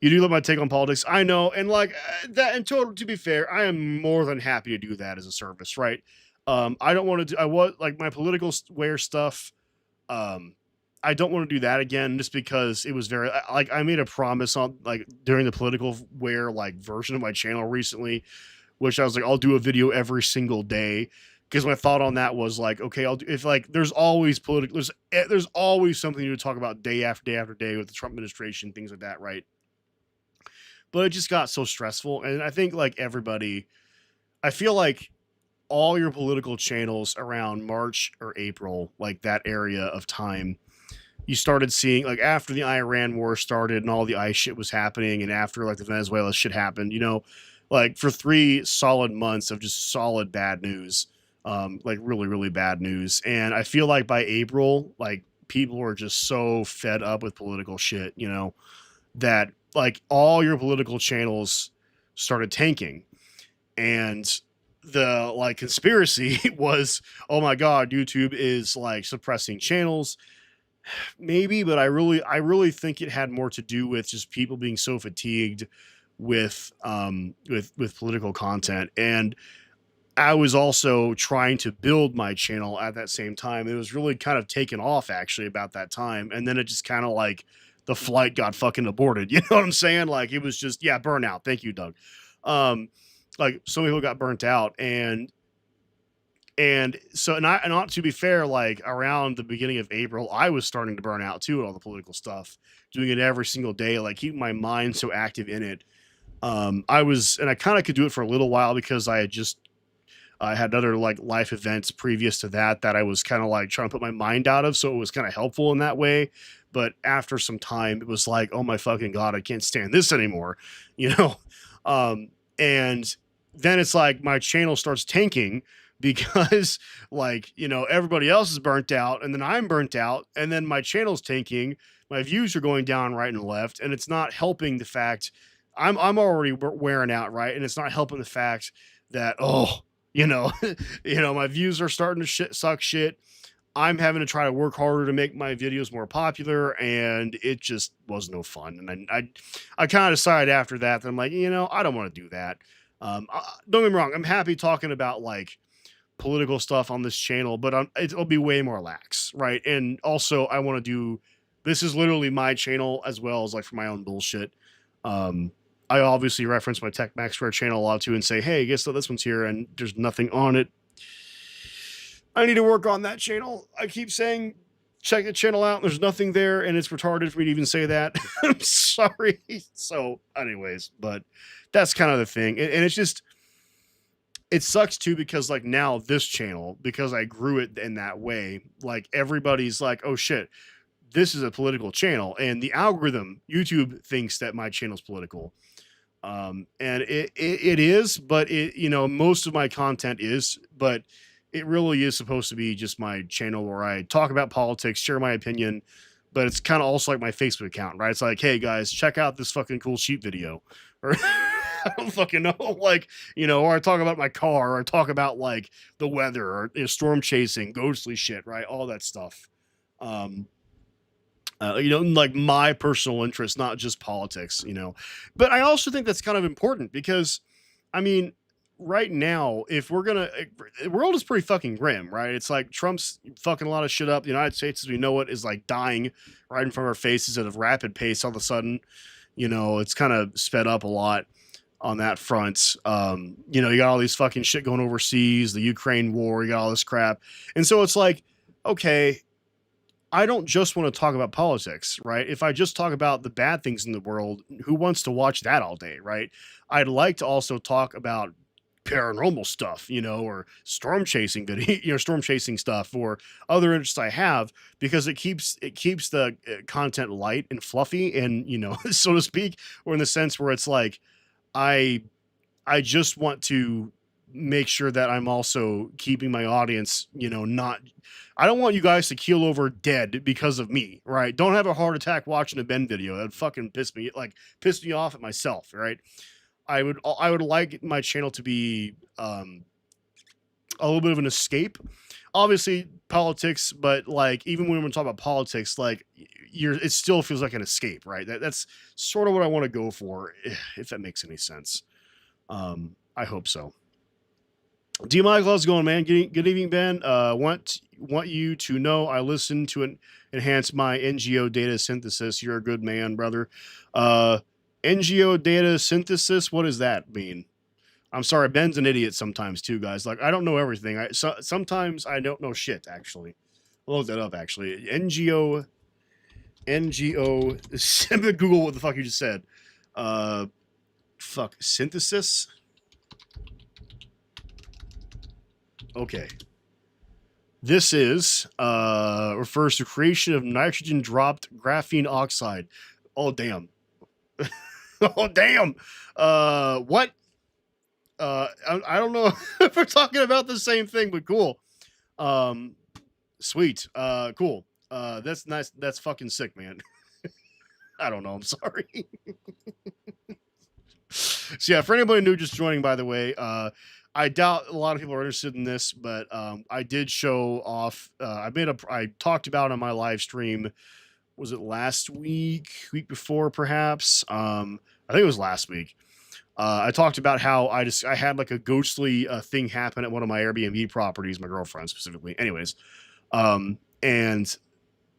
[SPEAKER 1] You do love my take on politics, I know, and like that. And to be fair, I am more than happy to do that as a service, right? I don't want to do. I was like my political wear stuff. I don't want to do that again, just because it was very like I made a promise on like during the political wear like version of my channel recently, which I was like I'll do a video every single day, because my thought on that was like, okay, I'll do, if like there's always political, there's always something to talk about day after day after day with the Trump administration, things like that, right? But it just got so stressful, and I think like everybody, I feel like all your political channels around March or April, like that area of time, you started seeing like after the Iran war started and all the ICE shit was happening, and after like the Venezuela shit happened, like for 3 solid months of just solid bad news. Like really, really bad news. And I feel like by April, like people were just so fed up with political shit, that like all your political channels started tanking. And the like conspiracy was, oh my God, YouTube is like suppressing channels. Maybe, but I really think it had more to do with just people being so fatigued with political content. And I was also trying to build my channel at that same time. It was really kind of taken off actually about that time. And then it just kind of like the flight got fucking aborted. You know what I'm saying? Like it was just, yeah, burnout. Thank you, Doug. Like some people got burnt out, and so, and not to be fair, like around the beginning of April, I was starting to burn out too with all the political stuff, doing it every single day, like keeping my mind so active in it. And I kind of could do it for a little while because I had other like life events previous to that I was kind of like trying to put my mind out of. So it was kind of helpful in that way. But after some time, it was like, oh my fucking God, I can't stand this anymore, and then it's like my channel starts tanking because like, everybody else is burnt out, and then I'm burnt out, and then my channel's tanking. My views are going down right and left, and it's not helping the fact I'm already wearing out, right? And it's not helping the fact that, my views are starting to suck shit. I'm having to try to work harder to make my videos more popular, and it just was no fun. And I kind of decided after that I'm like, I don't want to do that. Don't get me wrong, I'm happy talking about like political stuff on this channel, but it'll be way more lax, right? And also, I want to do this is literally my channel as well as like for my own bullshit. I obviously reference my Tech Max Square channel a lot too and say, hey, guess what, this one's here and there's nothing on it. I need to work on that channel. I keep saying check the channel out and there's nothing there, and it's retarded for me to even say that. I'm sorry. So anyways, but that's kind of the thing. And it's just, it sucks too, because like now this channel, because I grew it in that way, like everybody's like, oh shit, this is a political channel, and the algorithm, YouTube thinks that my channel's political. And it is, but it, you know, most of my content is, but it really is supposed to be just my channel where I talk about politics, share my opinion, but it's kind of also like my Facebook account, right? It's like, hey guys, check out this fucking cool sheep video, or I don't fucking know, like, you know, or I talk about my car, or I talk about like the weather, or you know, storm chasing, ghostly shit, right? All that stuff. Um, you know, like my personal interest, not just politics, you know. But I also think that's kind of important because, I mean, right now, if we're gonna, the world is pretty fucking grim, right? It's like Trump's fucking a lot of shit up. The United States, as we know it, is like dying right in front of our faces at a rapid pace all of a sudden. You know, it's kind of sped up a lot on that front. You know, you got all these fucking shit going overseas, the Ukraine war, you got all this crap. And so it's like, okay, I don't just want to talk about politics, right? If I just talk about the bad things in the world, who wants to watch that all day, right? I'd like to also talk about paranormal stuff, you know, or storm chasing video, you know, storm chasing stuff, or other interests I have, because it keeps the content light and fluffy, and you know, so to speak, or in the sense where it's like I I just want to make sure that I'm also keeping my audience, you know, not. I don't want you guys to keel over dead because of me, right? Don't have a heart attack watching a Ben video. That'd fucking piss me off at myself, right? I would like my channel to be a little bit of an escape. Obviously politics, but like even when we're talking about politics, like it still feels like an escape, right? That's sort of what I want to go for, if that makes any sense. I hope so. D. Michael, how's it going, man? Good evening, Ben. Want you to know I listen to enhance my NGO data synthesis. You're a good man, brother. NGO data synthesis. What does that mean? I'm sorry, Ben's an idiot sometimes too, guys. Like I don't know everything. Sometimes I don't know shit. Actually, I'll look that up. Actually, NGO. Google what the fuck you just said. Fuck synthesis. Okay. This is refers to creation of nitrogen dropped graphene oxide. Oh damn. Oh damn. What? I don't know if we're talking about the same thing, but cool. Sweet. Cool. That's nice. That's fucking sick, man. I don't know. I'm sorry. So yeah, for anybody new just joining, by the way, I doubt a lot of people are interested in this, but I did show off. I talked about on my live stream. Was it last week? Week before, perhaps? I think it was last week. I talked about how I had like a ghostly thing happen at one of my Airbnb properties, my girlfriend specifically. Anyways, and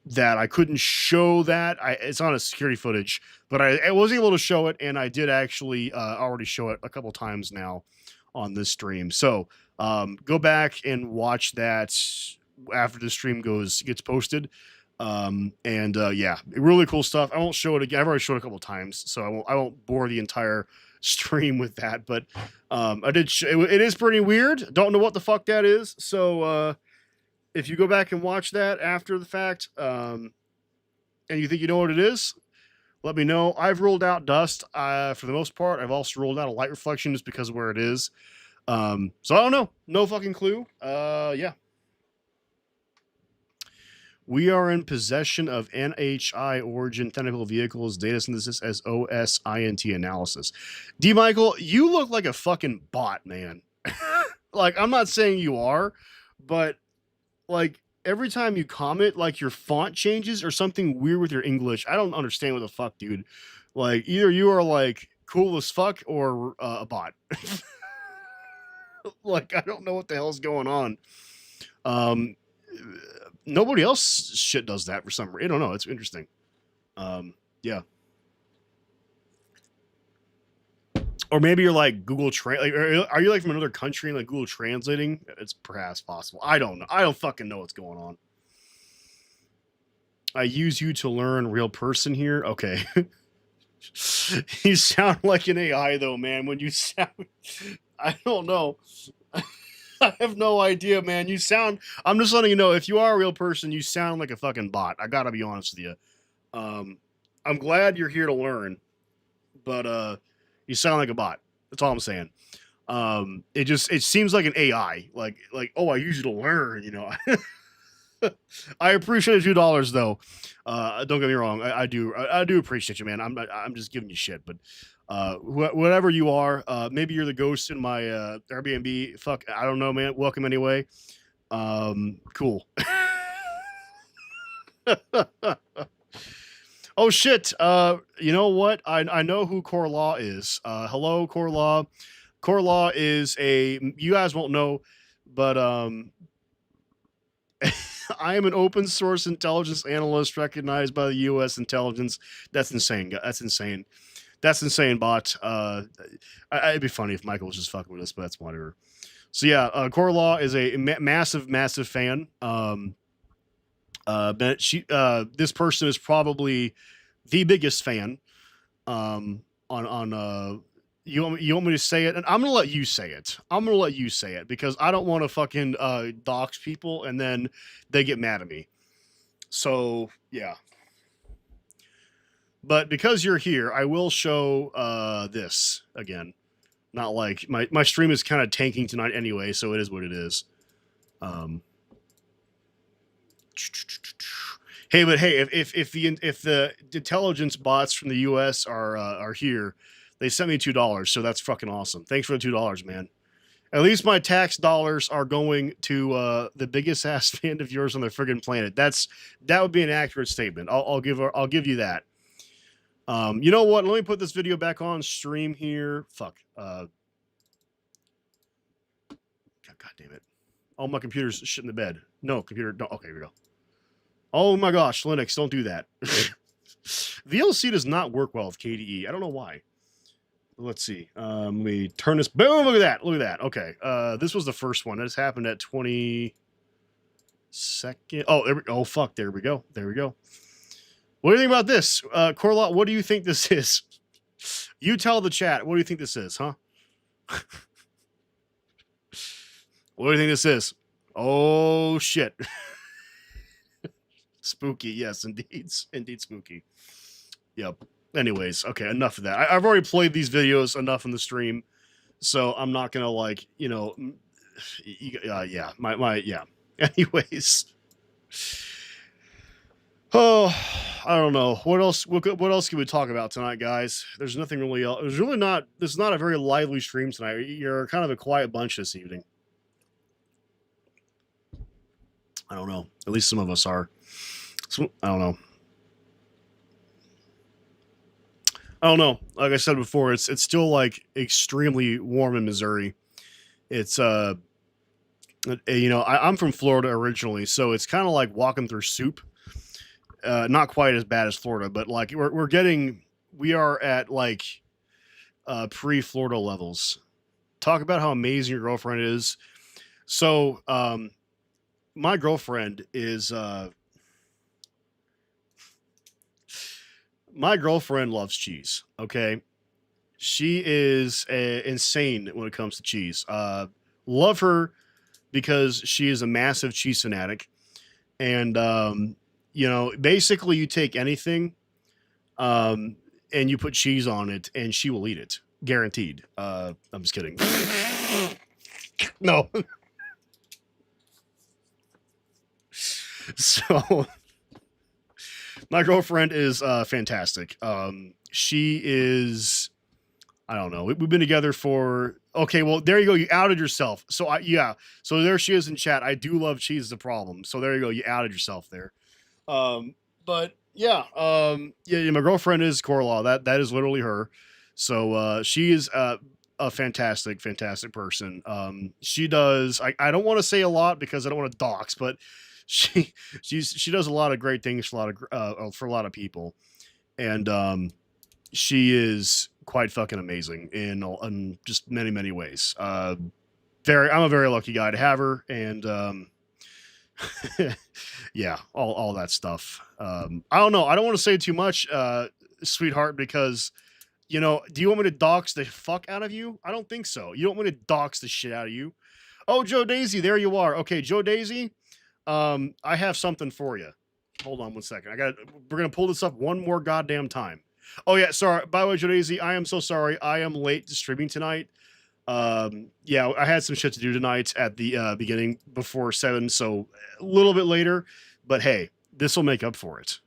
[SPEAKER 1] that I couldn't show that. It's on a security footage, but I was able to show it, and I did actually already show it a couple times now on this stream. So go back and watch that after the stream gets posted. Yeah, really cool stuff. I won't show it again. I've already showed it a couple times, so I won't bore the entire stream with that. But I did. It is pretty weird. Don't know what the fuck that is. So if you go back and watch that after the fact, and you think you know what it is, let me know. I've ruled out dust for the most part. I've also ruled out a light reflection just because of where it is. So I don't know. No fucking clue. Yeah. We are in possession of NHI origin technical vehicles data synthesis as OSINT analysis. D. Michael, you look like a fucking bot, man. Like, I'm not saying you are, but like every time you comment, like your font changes or something weird with your English. I don't understand what the fuck, dude. Like either you are like cool as fuck or a bot. Like I don't know what the hell's going on. Nobody else shit does that for some reason. I don't know. It's interesting. Yeah. Or maybe you're like Google Like, are you like from another country and like Google translating? It's perhaps possible. I don't know. I don't fucking know what's going on. I use you to learn real person here. Okay. You sound like an AI though, man. When you sound, I don't know. I have no idea, man. You sound. I'm just letting you know. If you are a real person, you sound like a fucking bot. I gotta be honest with you. I'm glad you're here to learn, but you sound like a bot. That's all I'm saying. It seems like an AI. Like oh, I use you to learn. You know. I appreciate $2 though. Don't get me wrong. I do appreciate you, man. I'm just giving you shit, but whatever you are, maybe you're the ghost in my Airbnb. Fuck, I don't know, man. Welcome anyway. Cool. Oh shit. You know what? I know who Core Law is. Hello, Core Law. Core Law is you guys won't know, but I am an open source intelligence analyst recognized by the U.S. intelligence. That's insane. That's insane. That's insane, bot. It'd be funny if Michael was just fucking with us, but that's whatever. So yeah, Core Law is a massive fan. But this person is probably the biggest fan. On you want me to say it? And I'm gonna let you say it. I'm gonna let you say it because I don't want to fucking dox people and then they get mad at me. So yeah. But because you're here, I will show this again. Not like my stream is kind of tanking tonight anyway, so it is what it is. Hey, but hey, if the intelligence bots from the U.S. are here, they sent me $2, so that's fucking awesome. Thanks for the $2, man. At least my tax dollars are going to the biggest ass fan of yours on the friggin' planet. That would be an accurate statement. I'll give you that. You know what? Let me put this video back on stream here. Fuck. God damn it. Oh, my computer's shit in the bed. No, computer. No. Okay, here we go. Oh my gosh, Linux, don't do that. VLC does not work well with KDE. I don't know why. Let's see. Let me turn this. Boom! Look at that. Look at that. Okay. This was the first one. This happened at 22nd. Oh, oh fuck. There we go. There we go. What do you think about this, Corlot? What do you think this is? You tell the chat. What do you think this is, huh? What do you think this is? Oh shit. Spooky. Yes, indeed. Indeed spooky. Yep. Anyways, okay, enough of that. I've already played these videos enough in the stream, so I'm not gonna like, you know, yeah, yeah. Anyways, oh, I don't know what else. What else can we talk about tonight, guys? There's nothing really else. There's really not. This is not a very lively stream tonight. You're kind of a quiet bunch this evening. I don't know. At least some of us are. So, I don't know. I don't know. Like I said before, it's still like extremely warm in Missouri. It's you know, I'm from Florida originally, so it's kind of like walking through soup. Not quite as bad as Florida, but like we are at like pre-Florida levels. Talk about how amazing your girlfriend is. So my girlfriend is my girlfriend loves cheese. Okay, she is insane when it comes to cheese. Love her because she is a massive cheese fanatic, and you know, basically, you take anything, and you put cheese on it, and she will eat it, guaranteed. I'm just kidding. No. So. My girlfriend is fantastic. She is, I don't know. We've been together for, okay, well, there you go. You outed yourself. So, yeah. So there she is in chat. I do love cheese is a problem. So there you go. You outed yourself there. But yeah, yeah, my girlfriend is Corlaw. That is literally her. So she is a fantastic person. She does, I don't want to say a lot because I don't want to dox, but she does a lot of great things for a lot of people, and she is quite fucking amazing in just many, many ways. I'm a very lucky guy to have her, and yeah, all that stuff. I don't know. I don't want to say too much, sweetheart, because do you want me to dox the fuck out of you? I don't think so. You don't want me to dox the shit out of you. Oh, Joe Daisy, there you are. Okay, Joe Daisy, I have something for you. Hold on one second. We're gonna pull this up one more goddamn time. Oh yeah, sorry. By the way, Joe Daisy, I am so sorry. I am late to streaming tonight. Yeah, I had some shit to do tonight at the beginning before 7, so a little bit later. But hey, this will make up for it.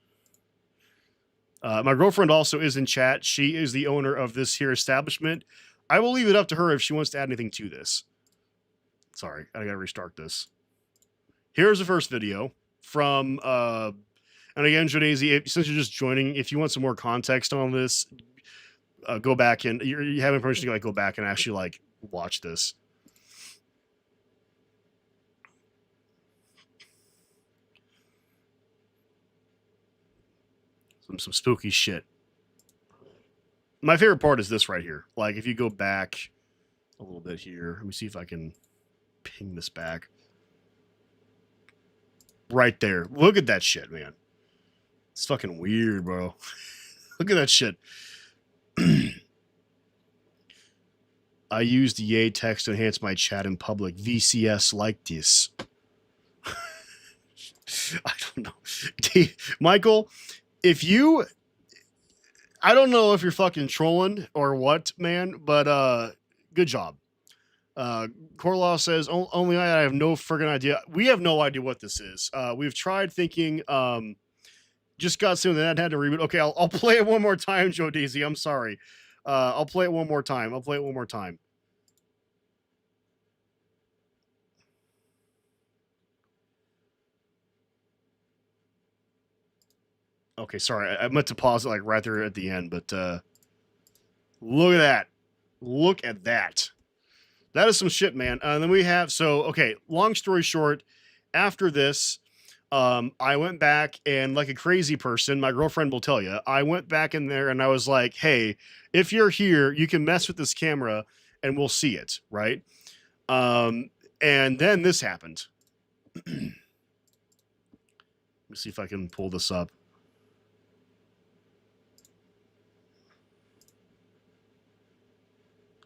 [SPEAKER 1] My girlfriend also is in chat. She is the owner of this here establishment. I will leave it up to her if she wants to add anything to this. Sorry, I gotta restart this. Here's the first video from, and again, Jodaisy, since you're just joining, if you want some more context on this, go back and you have permission to go back and actually watch this. Some spooky shit. My favorite part is this right here. Like, if you go back a little bit here, let me see if I can ping this back. Right there. Look at that shit, man. It's fucking weird, bro. Look at that shit. I used yay text to enhance my chat in public. VCS like this. I don't know. Michael, I don't know if you're fucking trolling or what, man, but good job. Corlaw says, only I have no friggin' idea. We have no idea what this is. We've tried thinking, just got soon, then I had to reboot. Okay, I'll play it one more time, Joe Daisy. I'm sorry. I'll play it one more time. Okay, sorry. I meant to pause it right there at the end, but look at that. Look at that. That is some shit, man. And then we have, okay, long story short, after this, I went back and, like a crazy person, my girlfriend will tell you, I went back in there and I was like, hey, if you're here, you can mess with this camera and we'll see it, right? And then this happened. Let me see if I can pull this up.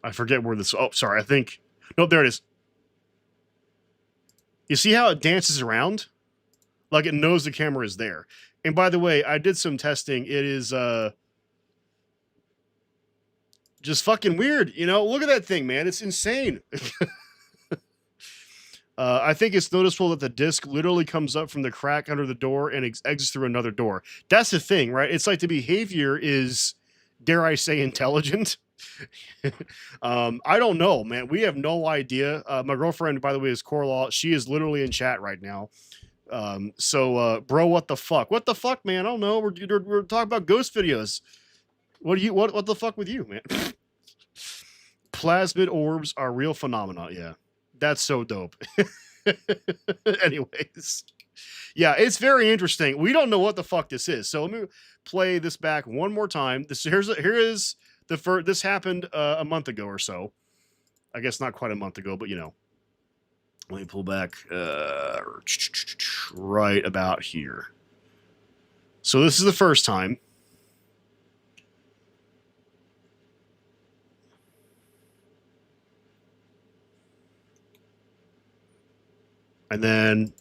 [SPEAKER 1] I forget where this... Oh, sorry. I think... Nope, there it is. You see how it dances around? Like it knows the camera is there. And by the way, I did some testing. It is just fucking weird. Look at that thing, man. It's insane. I think it's noticeable that the disc literally comes up from the crack under the door and exits through another door. That's the thing, right? It's like the behavior is, dare I say, intelligent. I don't know, man. We have no idea. My girlfriend, by the way, is Corlaw. She is literally in chat right now. Bro, what the fuck? What the fuck, man? I don't know. We're talking about ghost videos. What the fuck with you, man? Plasmid orbs are real phenomena. Yeah, that's so dope. Anyways, yeah, it's very interesting. We don't know what the fuck this is. So let me play this back one more time. Here is the first. This happened a month ago or so. I guess not quite a month ago, but let me pull back right about here. So this is the first time. And then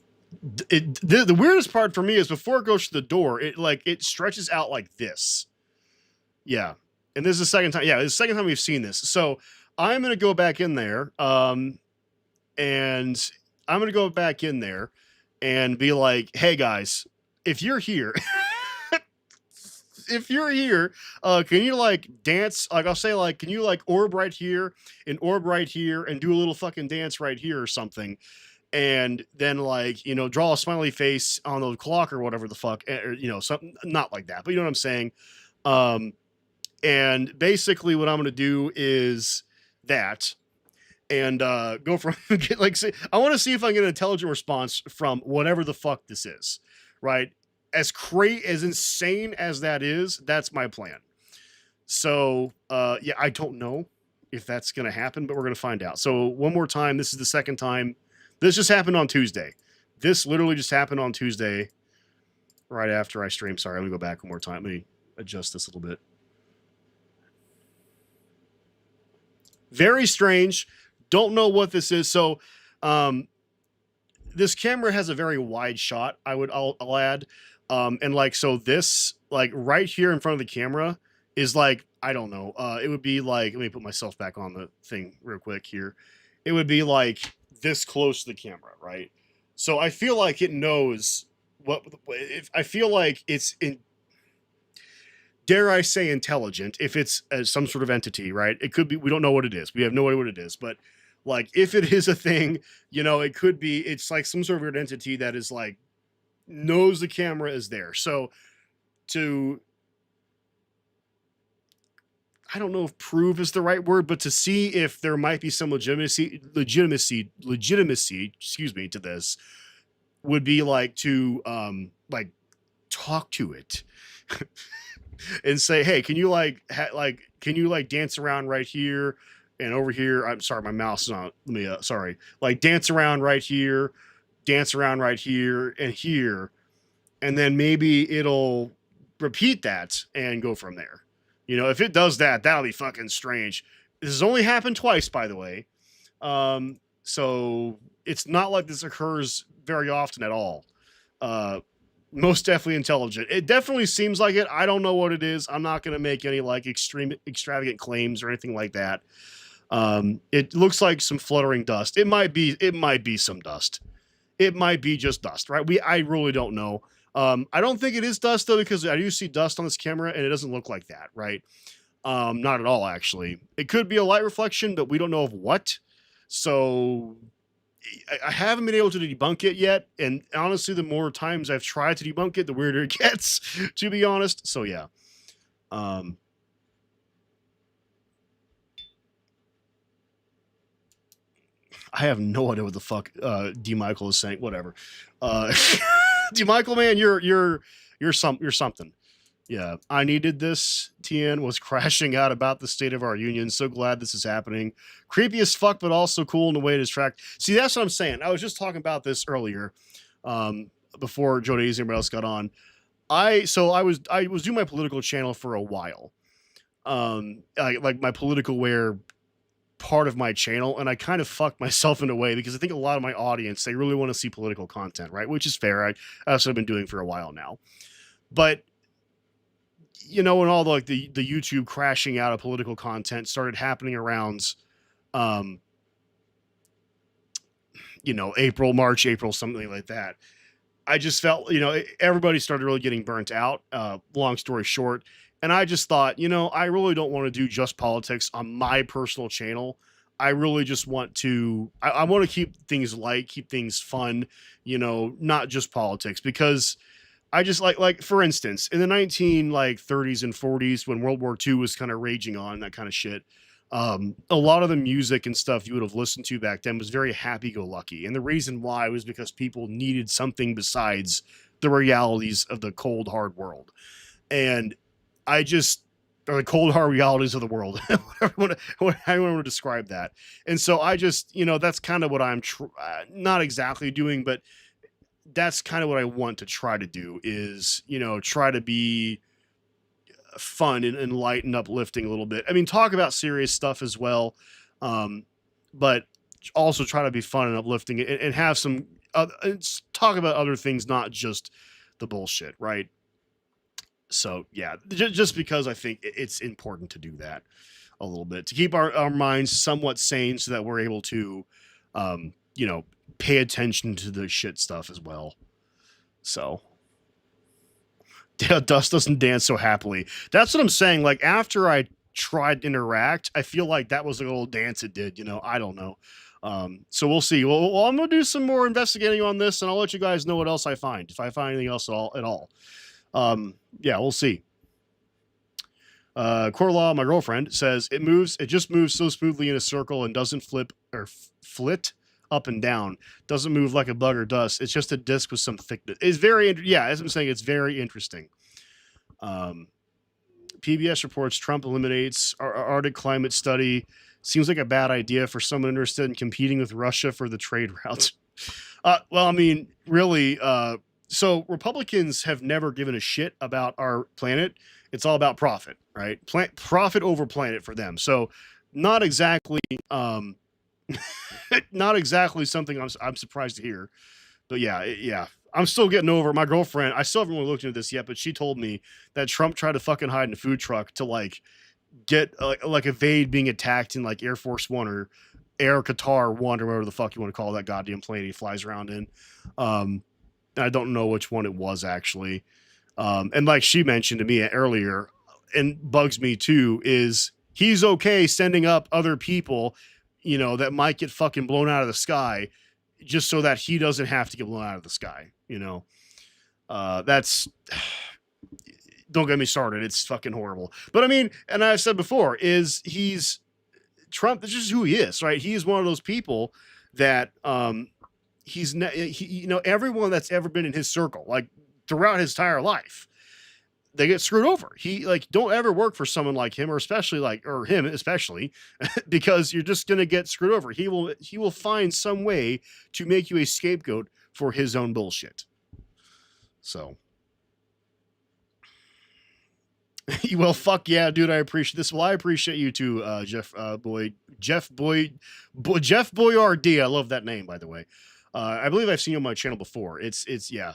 [SPEAKER 1] the weirdest part for me is before it goes to the door, it stretches out like this. Yeah. And this is the second time. Yeah, it's the second time we've seen this. So I'm going to go back in there. And I'm going to go back in there and be like, hey guys, if you're here, can you dance? I'll say can you orb right here and orb right here and do a little fucking dance right here or something. And then draw a smiley face on the clock or whatever the fuck, or, something not like that, but you know what I'm saying? And basically what I'm going to do is that, and go from I want to see if I can get an intelligent response from whatever the fuck this is, right? As insane as that is, that's my plan. So, yeah, I don't know if that's going to happen, but we're going to find out. So, one more time, this is the second time. This just happened on Tuesday. This literally just happened on Tuesday, right after I streamed. Sorry, let me go back one more time. Let me adjust this a little bit. Very strange. Don't know what this is. So, this camera has a very wide shot. I'll add, and like so this like right here in front of the camera is like I don't know. It would be like let me put myself back on the thing real quick here. It would be like this close to the camera, right? So I feel like it knows what. If I feel like it's in, dare I say, intelligent. If it's some sort of entity, right? It could be. We don't know what it is. We have no idea what it is, but like if it is a thing, you know, it could be. It's like some sort of weird entity that is like knows the camera is there. So to I don't know if prove is the right word, but to see if there might be some legitimacy, excuse me, to this would be like talk to it and say, hey, can you can you like dance around right here and over here? I'm sorry, my mouse is on. Let me sorry, like dance around right here, dance around right here and here, and then maybe it'll repeat that and go from there. You know, if it does that, that'll be fucking strange. This has only happened twice, by the way. So it's not like this occurs very often at all. Uh, Most definitely intelligent. It definitely seems like it. I don't know what it is. I'm not going to make any like extravagant claims or anything like that. It looks like some fluttering dust. It might be some dust. It might be just dust, right? I really don't know. I don't think it is dust though, because I do see dust on this camera and it doesn't look like that, right? Not at all, actually. It could be a light reflection, but we don't know of what. So I haven't been able to debunk it yet. And honestly, the more times I've tried to debunk it, the weirder it gets, to be honest. So yeah. I have no idea what the fuck D Michael is saying. Whatever. D Michael, man, you're something. Yeah, I needed this. TN was crashing out about the state of our union. So glad this is happening. Creepy as fuck, but also cool in the way it is tracked. See, that's what I'm saying. I was just talking about this earlier, before Joe Daisy and everybody else got on. I was doing my political channel for a while. Like my political wear part of my channel, and I kind of fucked myself in a way because I think a lot of my audience, they really want to see political content, right? Which is fair. That's what I've been doing for a while now. But you know, when all the YouTube crashing out of political content started happening around, you know, March, April, something like that. I just felt, you know, everybody started really getting burnt out. Long story short, and I just thought, you know, I really don't want to do just politics on my personal channel. I really just want to, I want to keep things light, keep things fun, you know, not just politics, because I just like for instance, in the 30s and 40s when World War II was kind of raging on, that kind of shit. A lot of the music and stuff you would have listened to back then was very happy-go-lucky, and the reason why was because people needed something besides the realities of the cold, hard world. And I just or the cold hard realities of the world, whatever I want to describe that. And so I just, you know, that's kind of what I'm not exactly doing, but that's kind of what I want to try to do is, you know, try to be fun and light and uplifting a little bit. I mean, talk about serious stuff as well, but also try to be fun and uplifting and have some talk about other things, not just the bullshit, right? So yeah, just because I think it's important to do that a little bit to keep our minds somewhat sane so that we're able to, you know, pay attention to the shit stuff as well. So Dust doesn't dance so happily. That's what I'm saying. Like after I tried to interact, I feel like that was a little dance it did, you know, I don't know. So we'll see. Well, I'm going to do some more investigating on this and I'll let you guys know what else I find. If I find anything else at all. Yeah, we'll see. Corlaw, my girlfriend, says it just moves so smoothly in a circle and doesn't flip or flit up and down. Doesn't move like a bug or dust. It's just a disc with some thickness. It's very, yeah, as I'm saying, it's very interesting. PBS reports Trump eliminates Arctic climate study. Seems like a bad idea for someone interested in competing with Russia for the trade route. Well, I mean, really, so Republicans have never given a shit about our planet. It's all about profit, right? Profit over planet for them. So not exactly not exactly something I'm surprised to hear. But yeah. I'm still getting over my girlfriend. I still haven't really looked into this yet, but she told me that Trump tried to fucking hide in a food truck to like get like evade being attacked in like Air Force One or Air Qatar One or whatever the fuck you want to call that goddamn plane he flies around in. I don't know which one it was actually. And like she mentioned to me earlier, and bugs me too, is he's okay sending up other people, you know, that might get fucking blown out of the sky just so that he doesn't have to get blown out of the sky, you know. That's don't get me started. It's fucking horrible. But I mean, and I've said before, he's Trump. This is who he is, right? He is one of those people that you know, everyone that's ever been in his circle, like throughout his entire life, they get screwed over. He like don't ever work for someone like him, or him especially, because you're just gonna get screwed over. He will find some way to make you a scapegoat for his own bullshit. So well, fuck yeah, dude. I appreciate this. Well, I appreciate you too, Jeff Boyardee. I love that name, by the way. I believe I've seen you on my channel before. It's yeah.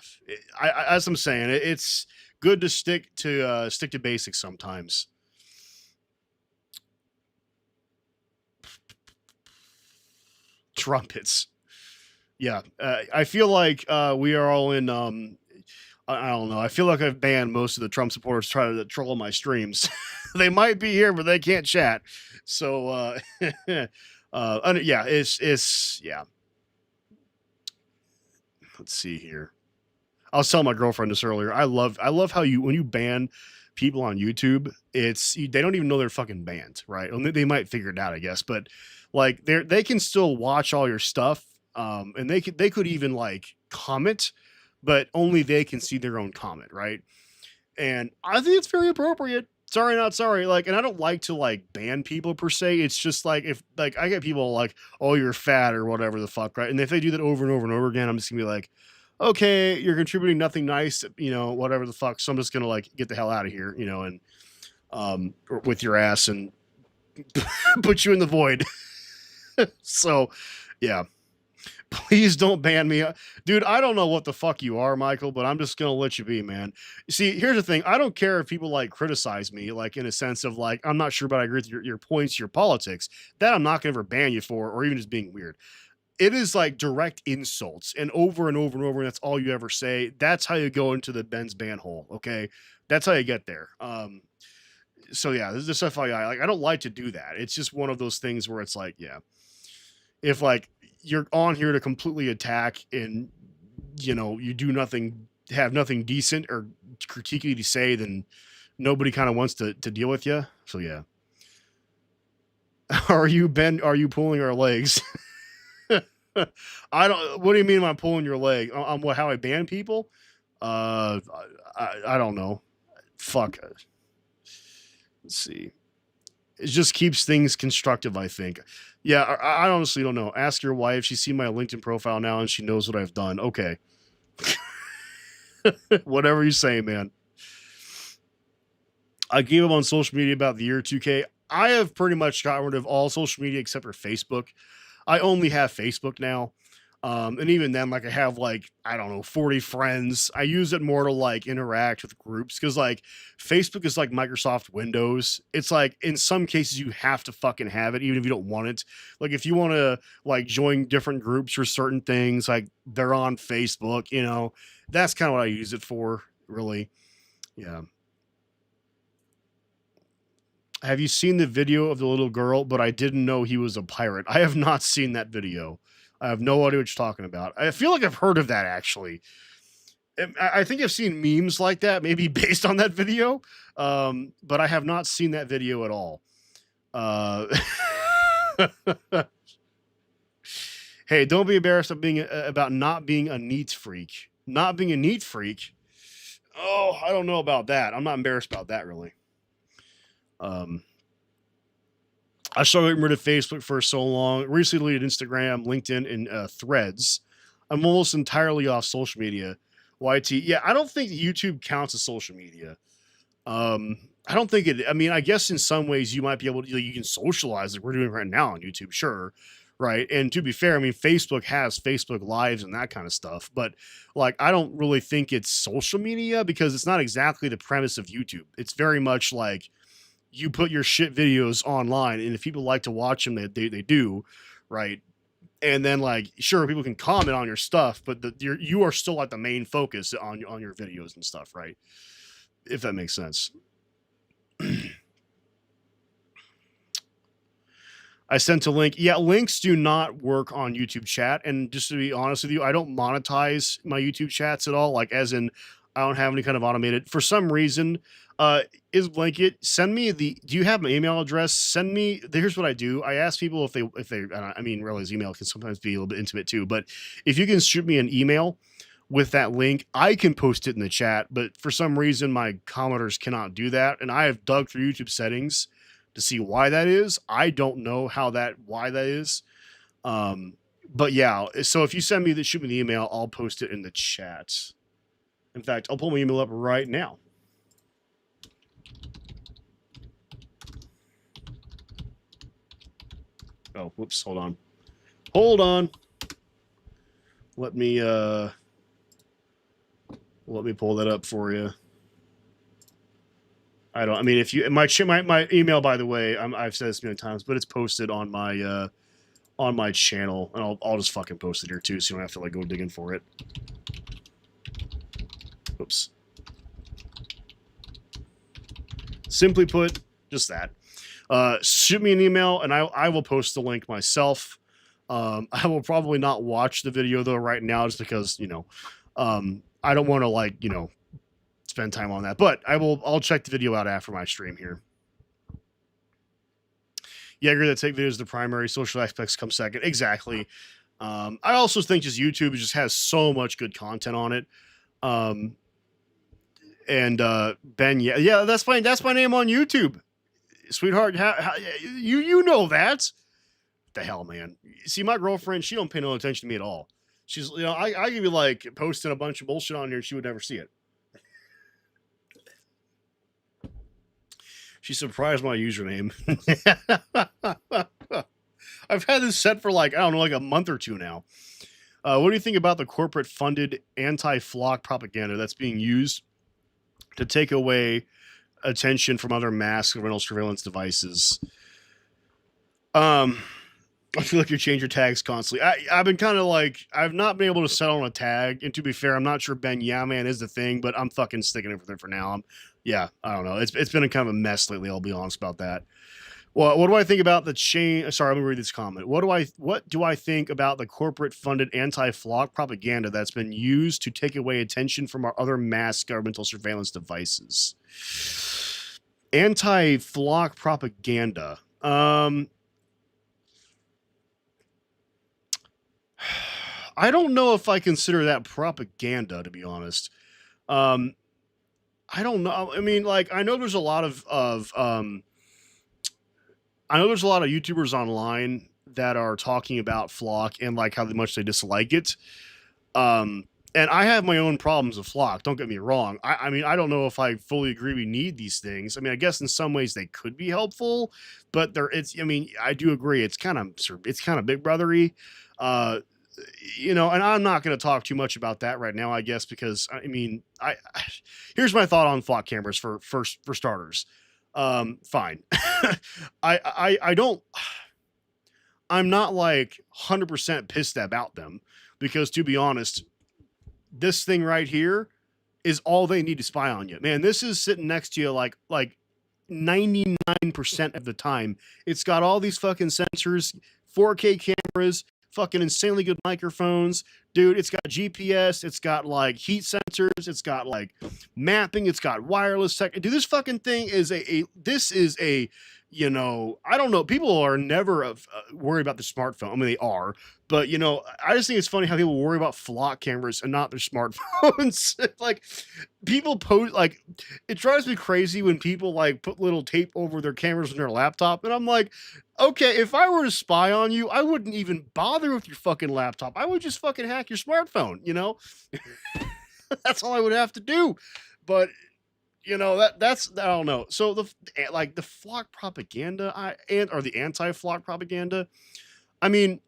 [SPEAKER 1] As I'm saying, it's good to stick to basics sometimes. Trumpets. Yeah, I feel like we are all in. I don't know. I feel like I've banned most of the Trump supporters trying to troll my streams. They might be here, but they can't chat. So yeah, it's yeah. Let's see here. I was telling my girlfriend this earlier. I love how when you ban people on YouTube, they don't even know they're fucking banned, right? They might figure it out, I guess, but like they can still watch all your stuff, and they could even like comment, but only they can see their own comment, right? And I think it's very appropriate. Sorry, not sorry. Like, and I don't like to like ban people per se. It's just like if like I get people like, oh, you're fat or whatever the fuck, right? And if they do that over and over and over again, I'm just gonna be like, okay, you're contributing nothing nice, you know, whatever the fuck. So I'm just gonna like get the hell out of here, you know, and with your ass and put you in the void. So, yeah. Please don't ban me. Dude, I don't know what the fuck you are, Michael, but I'm just going to let you be, man. See, here's the thing. I don't care if people like criticize me, like in a sense of like, I'm not sure, but I agree with your points, your politics. That I'm not going to ever ban you for, or even just being weird. It is like direct insults and over and over and over. And that's all you ever say. That's how you go into the Ben's ban hole. Okay. That's how you get there. So yeah, this is FYI. Like, I don't like to do that. It's just one of those things where it's like, yeah, if like, you're on here to completely attack and you know you do nothing, have nothing decent or critiquey to say, then nobody kind of wants to deal with you. So yeah. Are you pulling our legs? I don't, what do you mean I'm pulling your leg? On what, how I ban people? I don't know. Fuck. Let's see. It just keeps things constructive, I think. Yeah, I honestly don't know. Ask your wife. She's seen my LinkedIn profile now and she knows what I've done. Okay. Whatever you say, man. I gave up on social media about the year 2K. I have pretty much gotten rid of all social media except for Facebook. I only have Facebook now. And even then, like I have like, I don't know, 40 friends. I use it more to like interact with groups because like Facebook is like Microsoft Windows. It's like in some cases you have to fucking have it, even if you don't want it. Like if you want to like join different groups for certain things, like they're on Facebook, you know, that's kind of what I use it for, really. Yeah. Have you seen the video of the little girl? But I didn't know he was a pirate. I have not seen that video. I have no idea what you're talking about. I feel like I've heard of that, actually. I think I've seen memes like that, maybe based on that video, but I have not seen that video at all. Hey, don't be embarrassed about not being a neat freak. Not being a neat freak? Oh, I don't know about that. I'm not embarrassed about that, really. Um, I started getting rid of Facebook for so long. Recently, deleted Instagram, LinkedIn, and Threads. I'm almost entirely off social media. YT, yeah, I don't think YouTube counts as social media. I don't think it. I mean, I guess in some ways you might be able to. You can socialize like we're doing right now on YouTube, sure, right? And to be fair, I mean, Facebook has Facebook Lives and that kind of stuff, but like, I don't really think it's social media because it's not exactly the premise of YouTube. It's very much like you put your shit videos online, and if people like to watch them, they do, right? And then like, sure, people can comment on your stuff, but you are still like the main focus on your videos and stuff, right? If that makes sense. I sent a link. Yeah, links do not work on YouTube chat. And just to be honest with you, I don't monetize my YouTube chats at all. Like, as in, I don't have any kind of automated. For some reason, is Blanket send me the? Do you have my email address? Send me. Here's what I do. I ask people if they. I mean, realize email can sometimes be a little bit intimate too. But if you can shoot me an email with that link, I can post it in the chat. But for some reason, my commenters cannot do that, and I have dug through YouTube settings to see why that is. I don't know why that is. But yeah, so if you shoot me the email, I'll post it in the chat. In fact, I'll pull my email up right now. Oh, whoops, hold on. Let me pull that up for you. I mean, if you my email, by the way, I've said this many times, but it's posted on my channel, and I'll just fucking post it here too, so you don't have to like go digging for it. Oops. Simply put, just that. Shoot me an email, and I will post the link myself. I will probably not watch the video though right now, just because I don't want to like spend time on that. But I'll check the video out after my stream here. Yeah, I agree that take videos the primary, social aspects come second. Exactly. I also think just YouTube just has so much good content on it. And Ben, yeah, that's my name on YouTube, sweetheart. You know that? What the hell, man. See, my girlfriend, she don't pay no attention to me at all. She's I could be like posting a bunch of bullshit on here, she would never see it. She surprised my username. I've had this set for like, I don't know, like a month or two now. What do you think about the corporate funded anti-flock propaganda that's being used to take away attention from other mass governmental surveillance devices? I feel like you change your tags constantly. I've been kind of like, I've not been able to settle on a tag. And to be fair, I'm not sure Ben Yeah Man is the thing, but I'm fucking sticking it with it for now. I don't know. It's been a kind of a mess lately. I'll be honest about that. Well, what do I think about the chain? Sorry, I'm gonna read this comment. What do I think about the corporate funded anti-flock propaganda that's been used to take away attention from our other mass governmental surveillance devices? Anti-flock propaganda. I don't know if I consider that propaganda, to be honest. I don't know. I mean, like, I know there's a lot of YouTubers online that are talking about Flock and like how much they dislike it. And I have my own problems with Flock. Don't get me wrong. I mean, I don't know if I fully agree we need these things. I mean, I guess in some ways they could be helpful, but I mean, I do agree. It's kind of big brothery. And I'm not going to talk too much about that right now, I guess, because I mean, here's my thought on flock cameras for starters. Fine. I'm not like 100% pissed about them, because to be honest, this thing right here is all they need to spy on you, man. This is sitting next to you like 99% of the time. It's got all these fucking sensors, 4K cameras, fucking insanely good microphones, dude. It's got GPS, it's got like heat sensors, it's got like mapping, it's got wireless tech. Dude, this fucking thing is a you know, I don't know. People are never worried about their smartphone. I mean, they are, but you know, I just think it's funny how people worry about flock cameras and not their smartphones. Like, people post like, it drives me crazy when people like put little tape over their cameras on their laptop, and I'm like, okay, if I were to spy on you, I wouldn't even bother with your fucking laptop. I would just fucking hack your smartphone. You know, that's all I would have to do. But you know that's I don't know. So like the flock propaganda, or the anti-flock propaganda. I mean,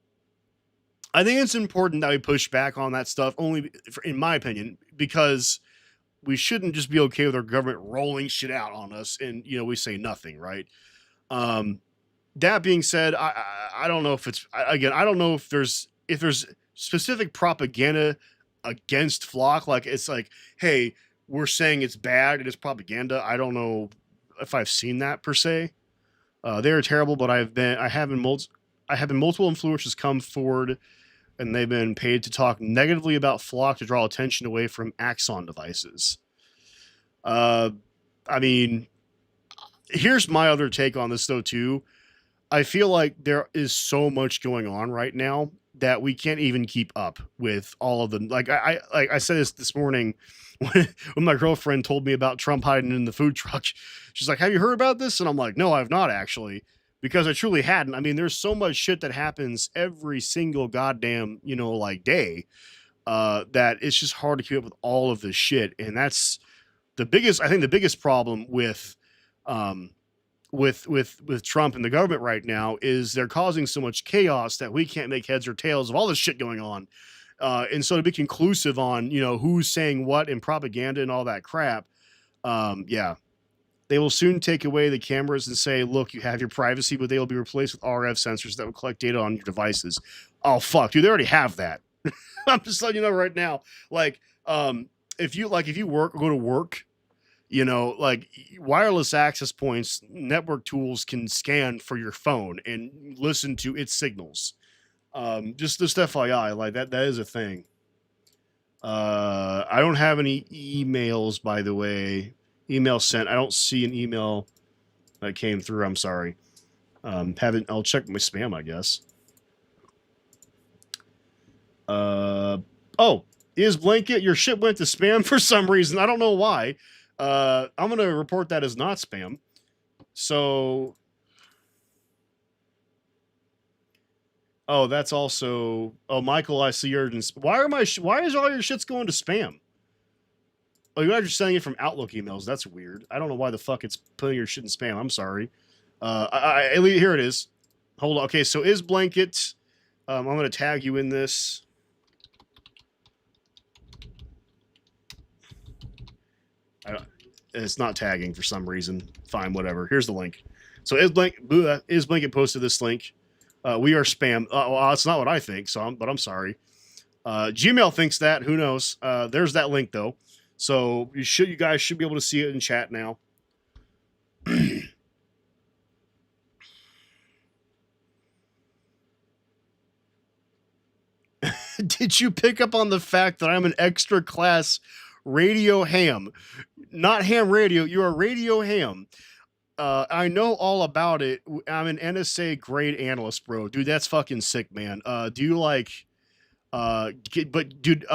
[SPEAKER 1] I think it's important that we push back on that stuff. Only, in my opinion, because we shouldn't just be okay with our government rolling shit out on us, and you know we say nothing, right? Um, that being said, I don't know if it's again I don't know if there's specific propaganda against flock. Like it's like, hey, we're saying it's bad and it's propaganda. I don't know if I've seen that per se. They're terrible, but I have been multiple influencers come forward and they've been paid to talk negatively about flock to draw attention away from Axon devices. Uh, I mean, here's my other take on this though too. I feel like there is so much going on right now that we can't even keep up with all of them. Like like I said this morning when my girlfriend told me about Trump hiding in the food truck. She's like, "Have you heard about this?" And I'm like, "No, I've not actually." Because I truly hadn't. I mean, there's so much shit that happens every single goddamn, you know, like day, that it's just hard to keep up with all of this shit. And that's I think the biggest problem um, with Trump and the government right now is they're causing so much chaos that we can't make heads or tails of all this shit going on. And so to be conclusive on, you know, who's saying what in propaganda and all that crap, yeah, they will soon take away the cameras and say, look, you have your privacy, but they will be replaced with RF sensors that will collect data on your devices. Oh fuck, dude, they already have that. I'm just letting you know right now. Like, if you go to work, you know, like wireless access points, network tools can scan for your phone and listen to its signals. Just FYI, like that is a thing. I don't have any emails, by the way. Email sent. I don't see an email that came through. I'm sorry. Haven't. I'll check my spam, I guess. Oh, is blanket your shit went to spam for some reason? I don't know why. I'm gonna report that as not spam. So, oh, that's also. Oh, Michael, I see yours. Why why is all your shits going to spam? Oh, you guys are sending it from Outlook emails. That's weird. I don't know why the fuck it's putting your shit in spam. I'm sorry. Here it is. Hold on. Okay, so is blanket. I'm gonna tag you in this. It's not tagging for some reason. Fine, whatever. Here's the link. So is blanket posted this link. We are spam. Well, that's not what I think. But I'm sorry. Gmail thinks that. Who knows? There's that link though. So you guys should be able to see it in chat now. Did you pick up on the fact that I'm an extra class radio ham? Not ham radio. You're a radio ham. I know all about it. I'm an NSA grade analyst, bro. Dude, that's fucking sick, man. Do you like but dude,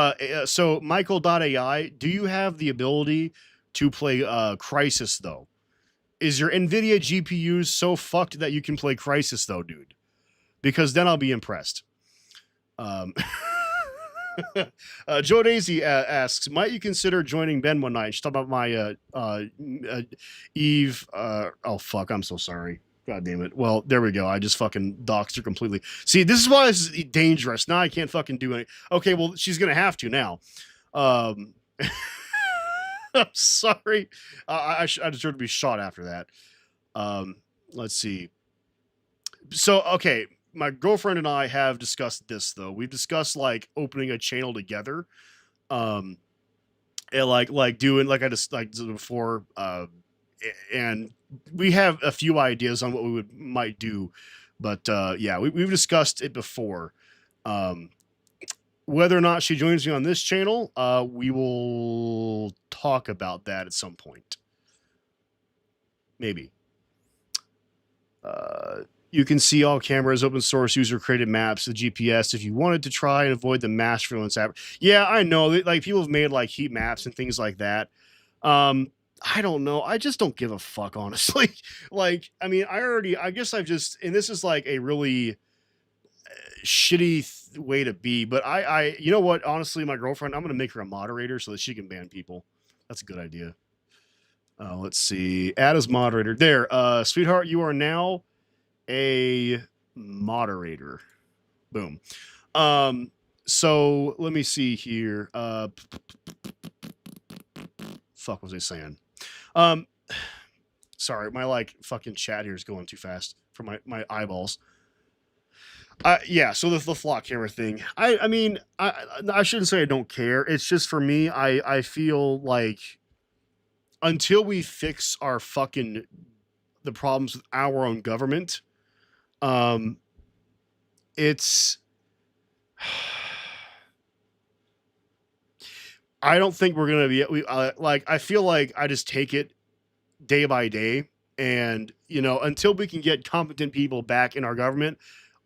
[SPEAKER 1] so Michael.ai, do you have the ability to play Crysis though? Is your NVIDIA GPUs so fucked that you can play Crysis though, dude? Because then I'll be impressed. Um, Joe Daisy asks, might you consider joining Ben one night? She's talking about my Eve. Oh fuck, I'm so sorry. God damn it. Well, there we go. I just fucking doxed her completely. See, this is why this is dangerous. Now I can't fucking do anything. Okay, well, she's gonna have to now. I'm sorry. I deserve to be shot after that. Let's see. So, okay, my girlfriend and I have discussed this though. We've discussed like opening a channel together. Um, and like doing like I just like did before. And we have a few ideas on what we might do, but yeah, we've discussed it before. Whether or not she joins me on this channel, we will talk about that at some point. Maybe. You can see all cameras, open source, user created maps, the GPS if you wanted to try and avoid the mass surveillance app. Yeah, I know. Like people have made like heat maps and things like that. I don't know. I just don't give a fuck, honestly. Like, I mean, I guess I've just, and this is like a really shitty way to be, but you know what? Honestly, my girlfriend, I'm gonna make her a moderator so that she can ban people. That's a good idea. Let's see. Add as moderator. There, sweetheart, you are now a moderator. Boom. So let me see here. Fuck was I saying? Sorry, my like fucking chat here is going too fast for my eyeballs. Yeah, so the flock camera thing. I mean, I shouldn't say I don't care. It's just for me, I feel like until we fix our fucking the problems with our own government, it's I don't think we're gonna be like I feel like I just take it day by day, and you know until we can get competent people back in our government,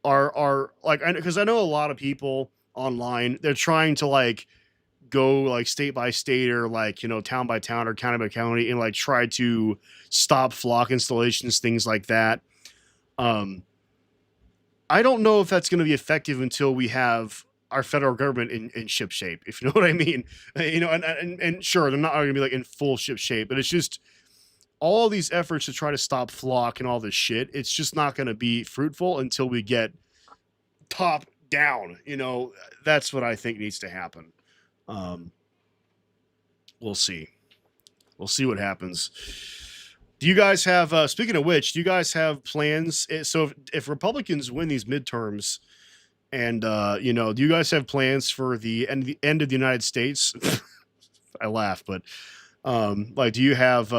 [SPEAKER 1] are like because I know a lot of people online they're trying to like go like state by state or like you know town by town or county by county and like try to stop flock installations, things like that. um I don't know if that's going to be effective until we have our federal government in ship shape, if you know what I mean. You know, and sure, they're not going to be like in full ship shape, but it's just all these efforts to try to stop flock and all this shit. It's just not going to be fruitful until we get top down. You know, that's what I think needs to happen. We'll see. We'll see what happens. Do you guys have, speaking of which, do you guys have plans? So if Republicans win these midterms and, you know, do you guys have plans for the end of the United States? I laugh, but, like, do you have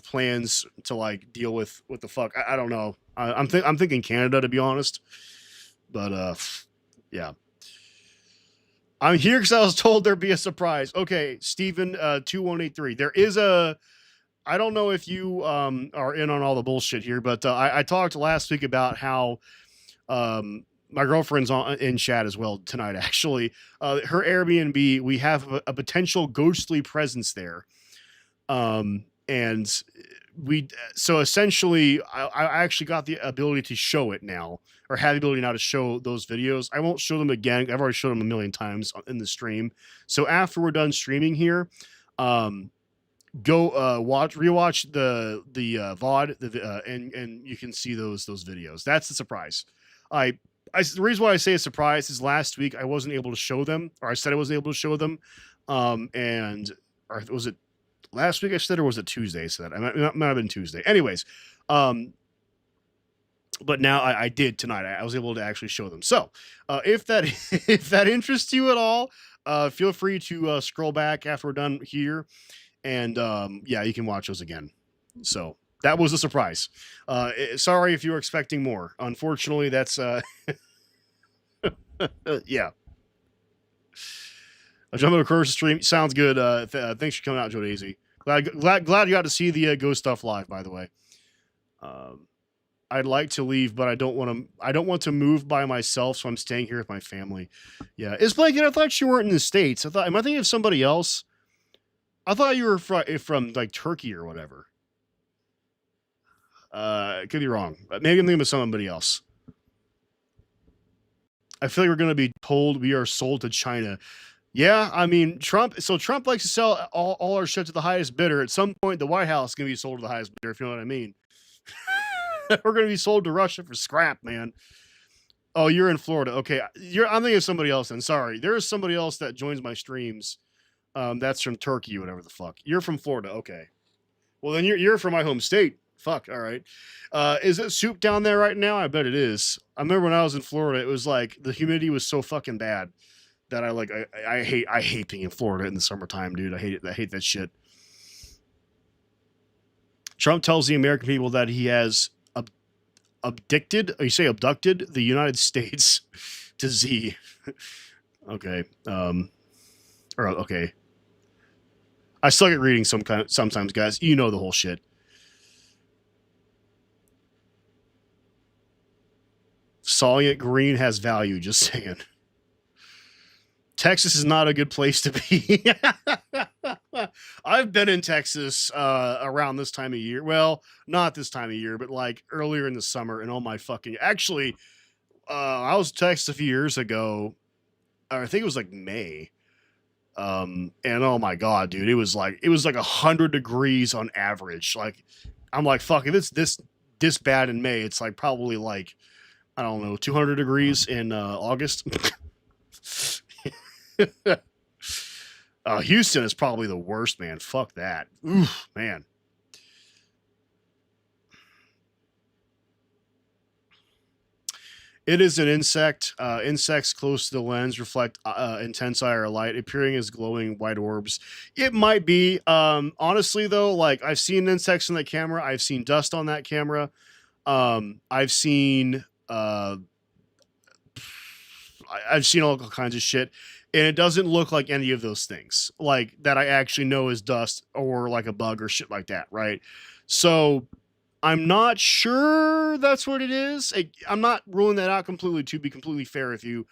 [SPEAKER 1] plans to like deal with what the fuck? I don't know. I'm thinking Canada, to be honest, but, yeah. I'm here because I was told there'd be a surprise. Okay, Steven, 2183. There is a, I don't know if you are in on all the bullshit here, but I talked last week about how my girlfriend's in chat as well tonight, actually. Her Airbnb, we have a potential ghostly presence there. And so essentially, I actually got the ability to show it now, or have the ability now to show those videos. I won't show them again. I've already showed them a million times in the stream. So after we're done streaming here, go rewatch the VOD, and you can see those videos. That's the surprise. The reason why I say a surprise is last week I wasn't able to show them, or I said I wasn't able to show them, or was it last week I said, or was it Tuesday I said? It might have been Tuesday. Anyways, but now I did tonight. I was able to actually show them. So if that if that interests you at all, feel free to scroll back after we're done here. And yeah, you can watch those again. So that was a surprise. Sorry if you were expecting more. Unfortunately, that's yeah. A jump across the stream sounds good. Thanks for coming out, Joe Daisy. Glad you got to see the Ghost stuff live. By the way, I'd like to leave, but I don't want to move by myself, so I'm staying here with my family. Yeah, it's Blanket. I thought you weren't in the States. Am I thinking of somebody else? I thought you were from like Turkey or whatever. Could be wrong. Maybe I'm thinking of somebody else. I feel like we're going to be told we are sold to China. Yeah, I mean, Trump likes to sell all our shit to the highest bidder. At some point, the White House is going to be sold to the highest bidder, if you know what I mean. We're going to be sold to Russia for scrap, man. Oh, you're in Florida. Okay, I'm thinking of somebody else then. Sorry. There is somebody else that joins my streams. That's from Turkey, whatever the fuck. You're from Florida. Okay. Well, then you're from my home state. Fuck. All right. Is it soup down there right now? I bet it is. I remember when I was in Florida, it was like the humidity was so fucking bad that I hate being in Florida in the summertime, dude. I hate it. I hate that shit. Trump tells the American people that he has abducted the United States to Z. Okay. Okay. I suck at reading sometimes, guys. You know the whole shit. Sawing it green has value. Just saying. Texas is not a good place to be. I've been in Texas around this time of year. Well, not this time of year, but like earlier in the summer. And oh my fucking, actually, I was in Texas a few years ago. I think it was like May. And oh my god, dude, it was like 100 degrees on average. Like, I'm like, fuck, if it's this bad in May, it's like probably like, I don't know, 200 degrees in August. Houston is probably the worst, man. Fuck that. Oof, man. It is an insect. Insects close to the lens reflect intense IR light, appearing as glowing white orbs. It might be. Honestly, though, like I've seen insects in that camera. I've seen dust on that camera. I've seen. I've seen all kinds of shit, and it doesn't look like any of those things, like that I actually know is dust or like a bug or shit like that, right? So I'm not sure that's what it is. I'm not ruling that out completely. To be completely fair with you,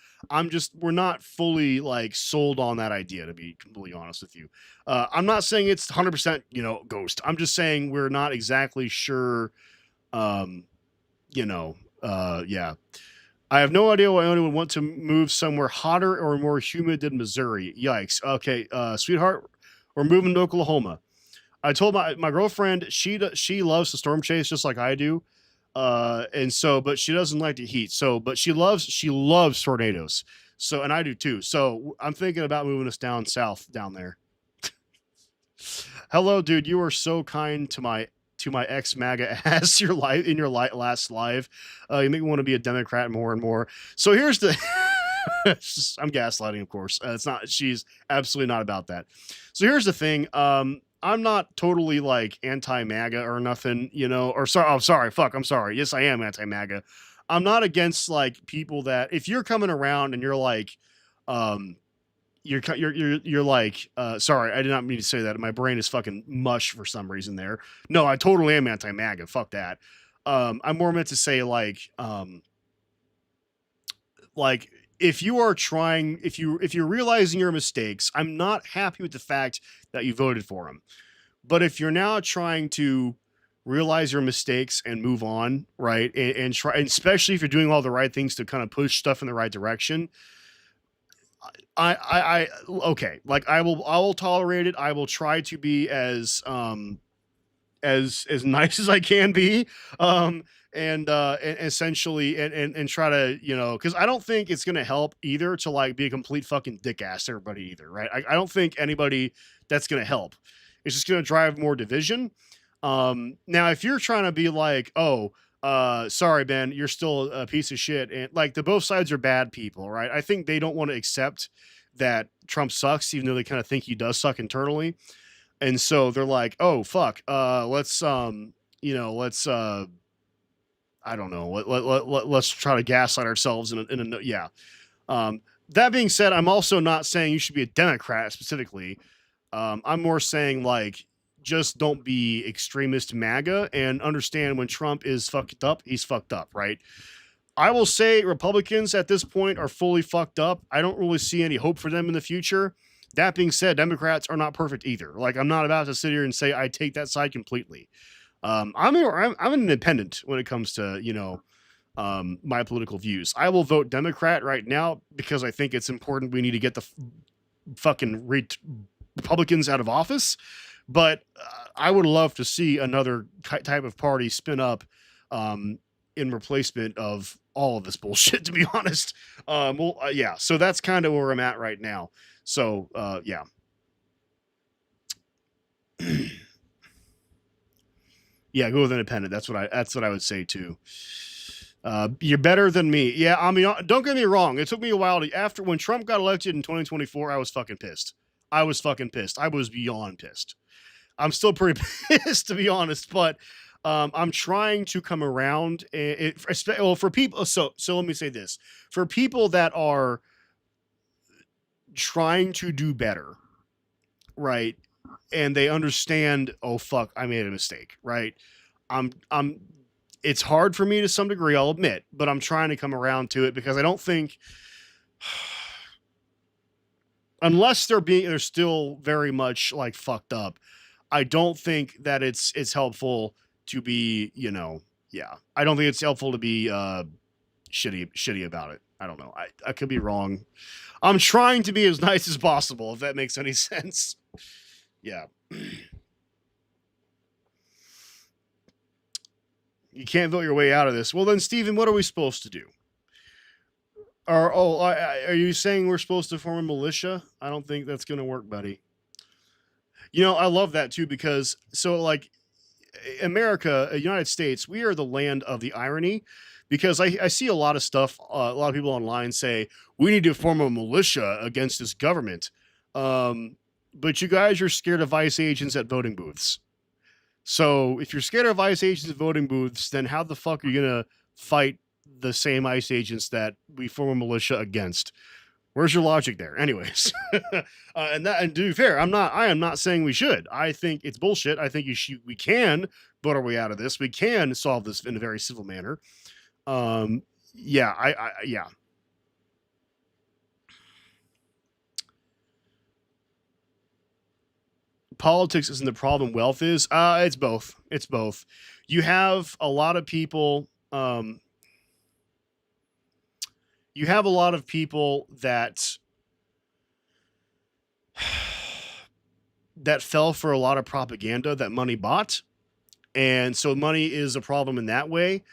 [SPEAKER 1] we're not fully like sold on that idea. To be completely honest with you, I'm not saying it's 100% ghost. I'm just saying we're not exactly sure. Um, yeah. I have no idea why anyone would want to move somewhere hotter or more humid than Missouri. Yikes. Okay, sweetheart, we're moving to Oklahoma. I told my girlfriend she loves the storm chase just like I do, and so but she doesn't like the heat. So but she loves tornadoes. So and I do too. So I'm thinking about moving us down south down there. Hello, dude. You are so kind to my ex MAGA ass your life in your last live. You make me want to be a Democrat more and more. So here's the. I'm gaslighting, of course. It's not. She's absolutely not about that. So here's the thing. I'm not totally like anti MAGA or nothing, or sorry. Oh, sorry. Fuck. I'm sorry. Yes, I am anti MAGA. I'm not against like people that if you're coming around and you're like, um, you're like sorry, I did not mean to say that. My brain is fucking mush for some reason there. No, I totally am anti MAGA. Fuck that. I'm more meant to say like if you're realizing your mistakes, I'm not happy with the fact that you voted for him. But if you're now trying to realize your mistakes and move on, right, and try, and especially if you're doing all the right things to kind of push stuff in the right direction, okay, like I will tolerate it. I will try to be as nice as I can be. And essentially and try to, because I don't think it's gonna help either to like be a complete fucking dick ass to everybody either, right? I don't think anybody that's gonna help. It's just gonna drive more division. Now if you're trying to be like, oh, sorry, Ben, you're still a piece of shit, and like the both sides are bad people, right? I think they don't want to accept that Trump sucks, even though they kind of think he does suck internally. And so they're like, oh fuck, let's I don't know, let's try to gaslight ourselves yeah. That being said, I'm also not saying you should be a Democrat specifically. I'm more saying like just don't be extremist MAGA and understand when Trump is fucked up, he's fucked up, right? I will say Republicans at this point are fully fucked up. I don't really see any hope for them in the future. That being said, Democrats are not perfect either. Like, I'm not about to sit here and say I take that side completely. I'm an independent when it comes to my political views. I will vote Democrat right now because I think it's important. We need to get the fucking Republicans out of office. But I would love to see another type of party spin up in replacement of all of this bullshit, to be honest. Yeah, so that's kind of where I'm at right now. So yeah. Yeah, go with independent. That's what I would say too. You're better than me. Yeah, I mean, don't get me wrong. It took me a while after when Trump got elected in 2024. I was fucking pissed. I was beyond pissed. I'm still pretty pissed, to be honest, but I'm trying to come around. For people. So let me say this: for people that are trying to do better, right, and they understand, oh fuck, I made a mistake, right? I'm it's hard for me to some degree, I'll admit, but I'm trying to come around to it because I don't think, unless they're still very much like fucked up, I don't think that it's helpful to be, yeah. I don't think it's helpful to be shitty about it. I don't know. I could be wrong. I'm trying to be as nice as possible, if that makes any sense. Yeah. You can't vote your way out of this. Well, then, Steven, what are we supposed to do? Are you saying we're supposed to form a militia? I don't think that's going to work, buddy. I love that too because like America, United States, we are the land of the irony because I see a lot of stuff. A lot of people online say we need to form a militia against this government. But you guys are scared of ICE agents at voting booths. So if you're scared of ICE agents at voting booths, then how the fuck are you going to fight the same ICE agents that we form a militia against? Where's your logic there? Anyways, and to be fair, I am not saying we should. I think it's bullshit. I think we can butt our way out of this. We can solve this in a very civil manner. Yeah. Politics isn't the problem. Wealth is. It's both. It's both. You have a lot of people. You have a lot of people that fell for a lot of propaganda that money bought. And so money is a problem in that way.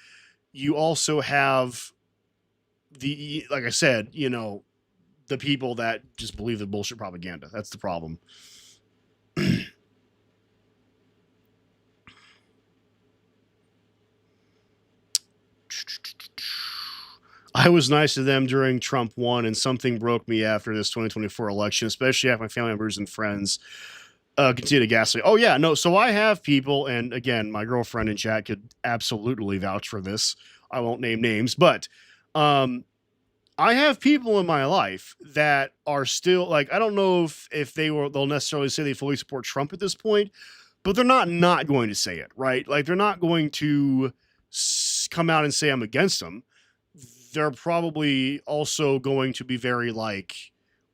[SPEAKER 1] You also have like I said, the people that just believe the bullshit propaganda. That's the problem. I was nice to them during Trump won, and something broke me after this 2024 election, especially after my family members and friends continue to gaslight. Oh, yeah, no, so I have people, and again, my girlfriend in chat could absolutely vouch for this. I won't name names, but I have people in my life that are still, like, I don't know if they'll necessarily say they fully support Trump at this point, but they're not going to say it, right? Like, they're not going to come out and say I'm against them. They're probably also going to be very like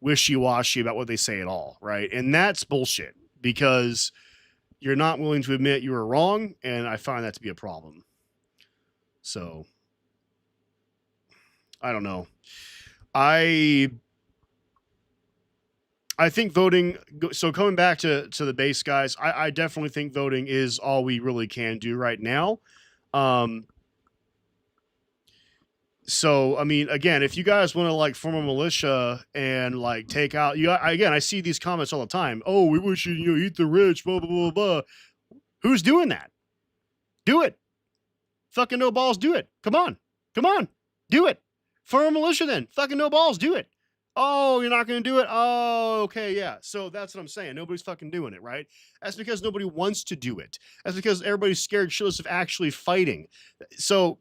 [SPEAKER 1] wishy-washy about what they say at all, right? And that's bullshit because you're not willing to admit you were wrong, and I find that to be a problem. So I don't know. I think voting, so coming back to the base, guys, I definitely think voting is all we really can do right now. So, I mean, again, if you guys want to like form a militia and like take out I see these comments all the time. Oh, we wish you eat the rich, blah, blah, blah, blah. Who's doing that? Do it. Fucking no balls, do it. Come on. Do it. Form a militia then. Fucking no balls, do it. Oh, you're not going to do it? Oh, okay, yeah. So that's what I'm saying. Nobody's fucking doing it, right? That's because nobody wants to do it. That's because everybody's scared shitless of actually fighting. So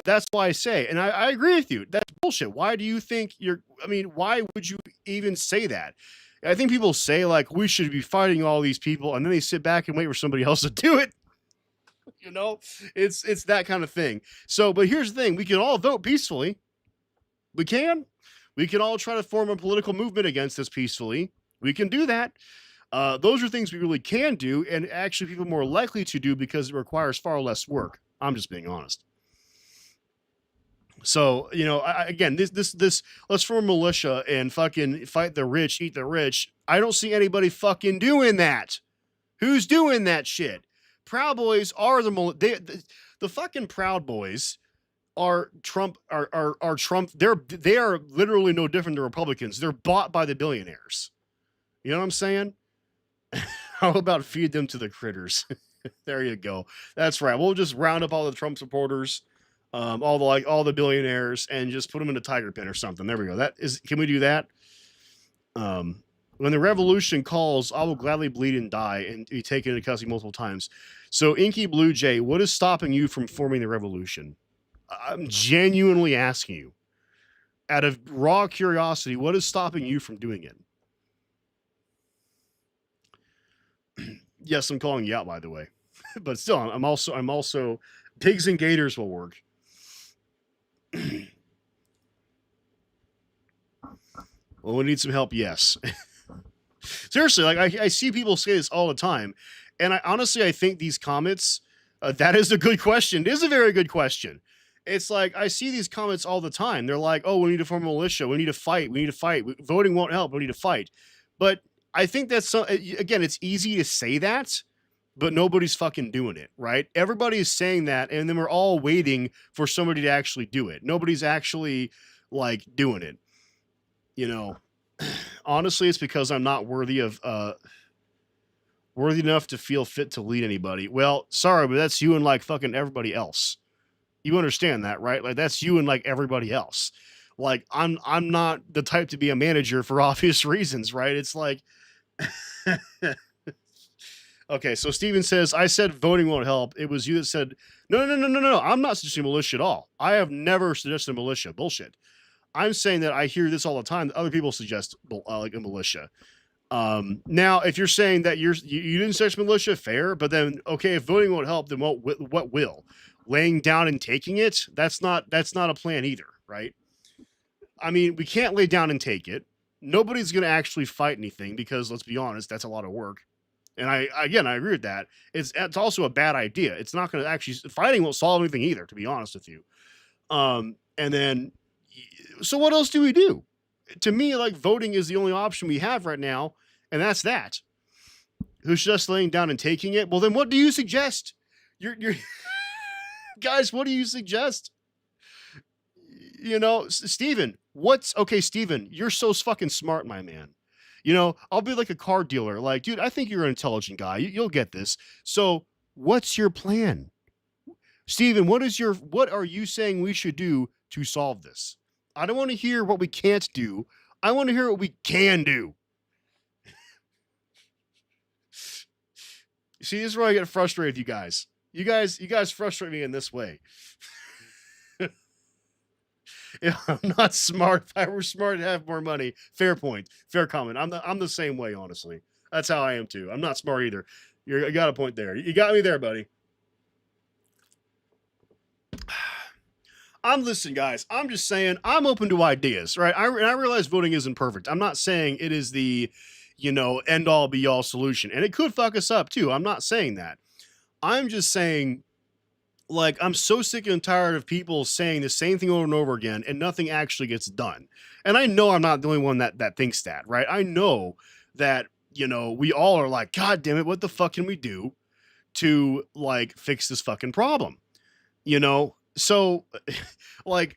[SPEAKER 1] that's why I say, and I agree with you, that's bullshit. Why do you think why would you even say that? I think people say like, we should be fighting all these people, and then they sit back and wait for somebody else to do it. It's that kind of thing. So, but here's the thing, we can all vote peacefully. We can all try to form a political movement against this peacefully. We can do that. Those are things we really can do, and actually people more likely to do because it requires far less work. I'm just being honest. So, again, this let's form a militia and fucking fight the rich, eat the rich. I don't see anybody fucking doing that. Who's doing that shit? Proud Boys are the fucking Proud Boys are Trump are Trump. They are literally no different than Republicans. They're bought by the billionaires. You know what I'm saying? How about feed them to the critters? There you go. That's right. We'll just round up all the Trump supporters. All the billionaires, and just put them in a tiger pen or something. There we go. Can we do that? When the revolution calls, I will gladly bleed and die and be taken into custody multiple times. So, Inky Blue Jay, what is stopping you from forming the revolution? I'm genuinely asking you, out of raw curiosity, what is stopping you from doing it? Yes, I'm calling you out, by the way, but still, I'm also Pigs and gators will work. Well, we need some help. Yes. Seriously, like I see people say this all the time, and I think these comments. That is a good question. It is a very good question. It's like I see these comments all the time. They're like, "Oh, we need to form a militia. We need to fight. We need to fight. Voting won't help. We need to fight." But I think that's again, it's easy to say that, but nobody's fucking doing it, right? Everybody is saying that, and then we're all waiting for somebody to actually do it. Nobody's actually like doing it. You know, honestly, it's because I'm not worthy enough to feel fit to lead anybody. Well, sorry, but that's you and like fucking everybody else. You understand that, right? Like that's you and like everybody else. Like I'm not the type to be a manager for obvious reasons, right? It's like okay, so Steven says, I said voting won't help. It was you that said, no. I'm not suggesting militia at all. I have never suggested a militia. Bullshit. I'm saying that I hear this all the time. That other people suggest like a militia. Now, if you're saying that you didn't suggest militia, fair. But then, okay, if voting won't help, then what will? Laying down and taking it? That's not a plan either, right? I mean, we can't lay down and take it. Nobody's going to actually fight anything because, let's be honest, that's a lot of work. And I agree with that. It's also a bad idea. It's not going to actually fighting won't solve anything either, to be honest with you. And then, so what else do we do? To me, like voting is the only option we have right now, and that's that. Who's just laying down and taking it? Well, then what do you suggest? You're guys, what do you suggest? You know, Steven, Steven, you're so fucking smart, my man. You know, I'll be like a car dealer. Like, dude, I think you're an intelligent guy. You'll get this. So, what's your plan? Steven, what are you saying we should do to solve this? I don't want to hear what we can't do. I want to hear what we can do. See, this is where I get frustrated with you guys. You guys frustrate me in this way. If I'm not smart, if I were smart, I'd have more money. Fair point. Fair comment. I'm the same way, honestly. That's how I am too. I'm not smart either. You got a point there. You got me there, buddy. I'm listening, guys. I'm just saying I'm open to ideas, right? I realize voting isn't perfect. I'm not saying it is the, end all be all solution, and it could fuck us up too. I'm not saying that. I'm just saying, like, I'm so sick and tired of people saying the same thing over and over again, and nothing actually gets done. And I know I'm not the only one that thinks that, right? I know that we all are like, God damn it, what the fuck can we do to like fix this fucking problem? So, like,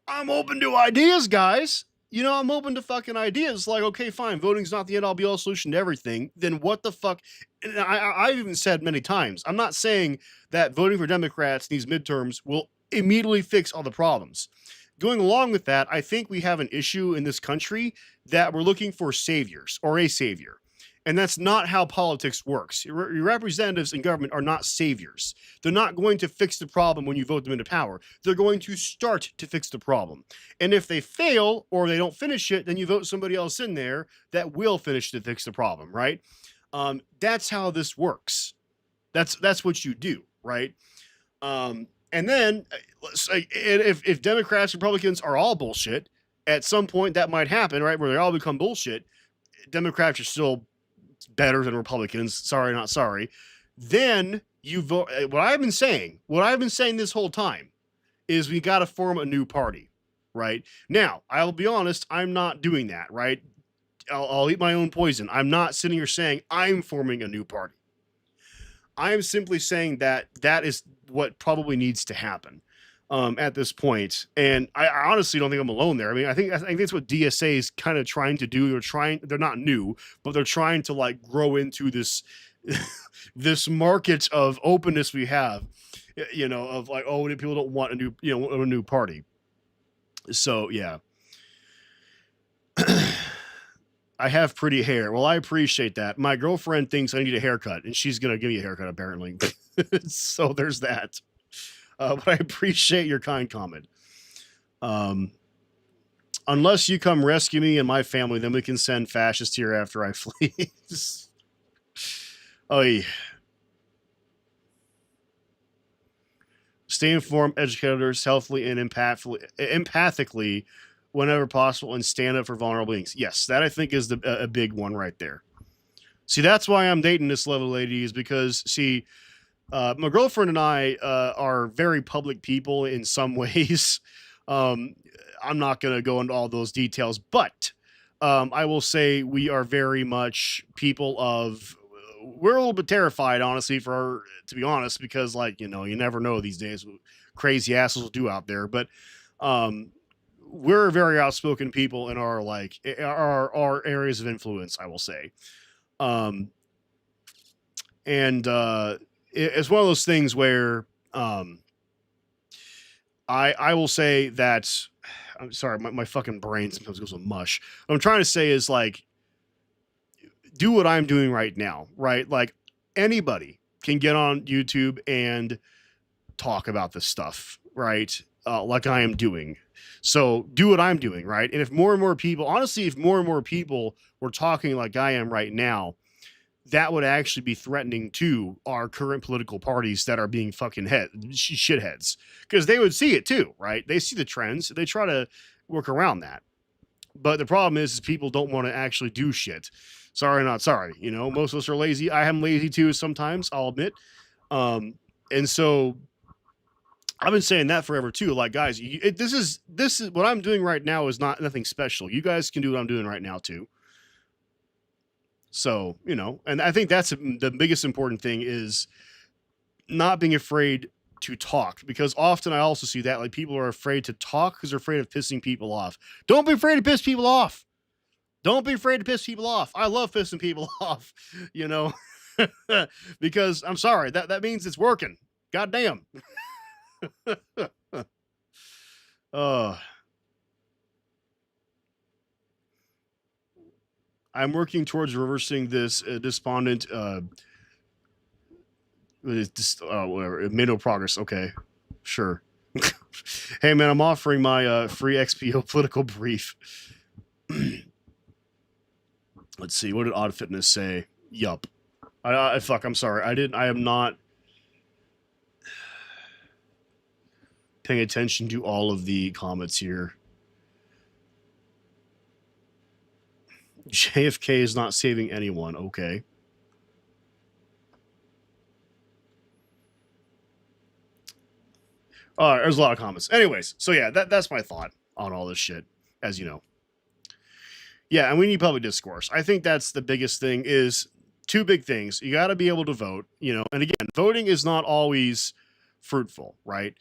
[SPEAKER 1] I'm open to ideas, guys. I'm open to fucking ideas. Like, okay, fine, voting's not the end all be all solution to everything. Then what the fuck? And I've even said many times, I'm not saying that voting for Democrats in these midterms will immediately fix all the problems. Going along with that, I think we have an issue in this country that we're looking for saviors or a savior. And that's not how politics works. Your representatives in government are not saviors. They're not going to fix the problem when you vote them into power. They're going to start to fix the problem. And if they fail or they don't finish it, then you vote somebody else in there that will finish to fix the problem, right? That's how this works. That's what you do, right? And then if Democrats, Republicans are all bullshit, at some point that might happen, right? Where they all become bullshit. Democrats are still better than Republicans. Sorry, not sorry. Then you vote. What I've been saying this whole time is we got to form a new party, right? Now, I'll be honest, I'm not doing that, right? I'll eat my own poison. I'm not sitting here saying I'm forming a new party. I'm simply saying that is what probably needs to happen at this point. And I honestly don't think I'm alone there. I mean, I think that's what DSA is kind of trying to do. They're not new, but they're trying to like grow into this this market of openness we have, of like, oh, people don't want a new party. So yeah. I have pretty hair. Well, I appreciate that. My girlfriend thinks I need a haircut, and she's going to give me a haircut, apparently. So there's that. But I appreciate your kind comment. Unless you come rescue me and my family, then we can send fascists here after I flee. Oh, yeah. Stay informed, educate others healthily and empathically whenever possible, and stand up for vulnerable beings. Yes, that I think is a big one right there. See, that's why I'm dating this level lady, is because, see, my girlfriend and I are very public people in some ways. Um, I'm not going to go into all those details, but I will say we are very much people of. We're a little bit terrified, honestly, to be honest, because, like, you never know these days what crazy assholes will do out there. But um, we're very outspoken people in our, like, our areas of influence, I will say. Um, and it's one of those things where um, I will say that. I'm sorry, my fucking brain sometimes goes to mush. What I'm trying to say is, like, do what I'm doing right now, right? Like, anybody can get on YouTube and talk about this stuff, right? Like I am doing. So do what I'm doing, right? And if more and more people, honestly, if more and more people were talking like I am right now, that would actually be threatening to our current political parties that are being fucking shitheads, because they would see it too, right? They see the trends, they try to work around that. But the problem is people don't want to actually do shit. Sorry, not sorry. Most of us are lazy. I am lazy too sometimes, I'll admit. Um, and so I've been saying that forever too. Like, guys, this is what I'm doing right now is not nothing special. You guys can do what I'm doing right now too. So, and I think that's the biggest important thing, is not being afraid to talk, because often I also see that, like, people are afraid to talk because they're afraid of pissing people off. Don't be afraid to piss people off. Don't be afraid to piss people off. I love pissing people off, you know, because I'm sorry, that means it's working. God damn. uh, I'm working towards reversing this despondent whatever, made no progress. Okay, sure. Hey man, I'm offering my free XPO political brief. Let's see, what did Odd Fitness say? Yup. Fuck, I'm sorry. I am not paying attention to all of the comments here. JFK is not saving anyone. Okay. There's a lot of comments. Anyways, so yeah, that's my thought on all this shit, as you know. Yeah, and we need public discourse. I think that's the biggest thing, is two big things. You got to be able to vote, and again, voting is not always fruitful, right?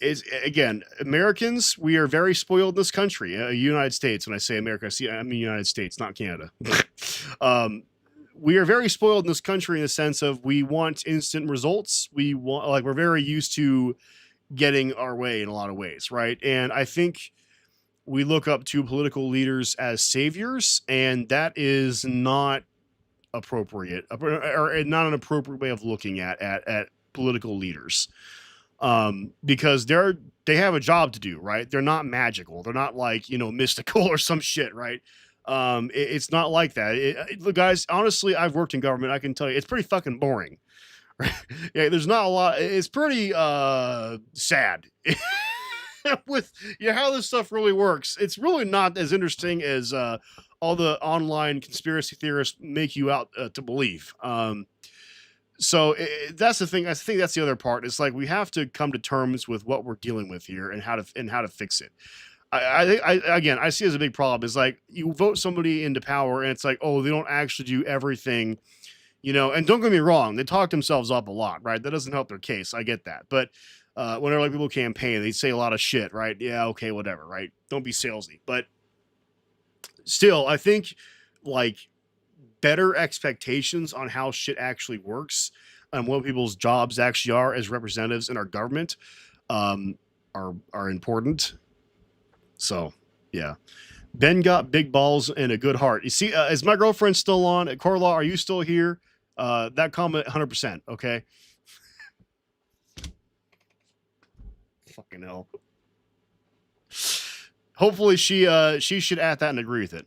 [SPEAKER 1] Is again, Americans, we are very spoiled in this country, United States. When I say America, I mean United States, not Canada. We are very spoiled in this country in the sense of we want instant results. We're very used to getting our way in a lot of ways, right? And I think we look up to political leaders as saviors, and that is not appropriate, or not an appropriate way of looking at political leaders, because they have a job to do, right? They're not magical. They're not like, mystical or some shit, right? It's not like that. Look, guys, honestly, I've worked in government. I can tell you, it's pretty fucking boring. Yeah, there's not a lot. It's pretty sad with how this stuff really works. It's really not as interesting as all the online conspiracy theorists make you out to believe. So that's the thing. I think that's the other part. It's like we have to come to terms with what we're dealing with here and how to fix it. I see it as a big problem. Is like you vote somebody into power and it's like, oh, they don't actually do everything, and don't get me wrong, they talk themselves up a lot, right? That doesn't help their case. I get that. But whenever like people campaign, they say a lot of shit, right? Yeah, okay, whatever, right? Don't be salesy. But still, I think like better expectations on how shit actually works and what people's jobs actually are as representatives in our government are important. So, yeah. Ben got big balls and a good heart. You see, is my girlfriend still on? Corlaw, are you still here? That comment 100%, okay? Fucking hell. Hopefully she should add that and agree with it.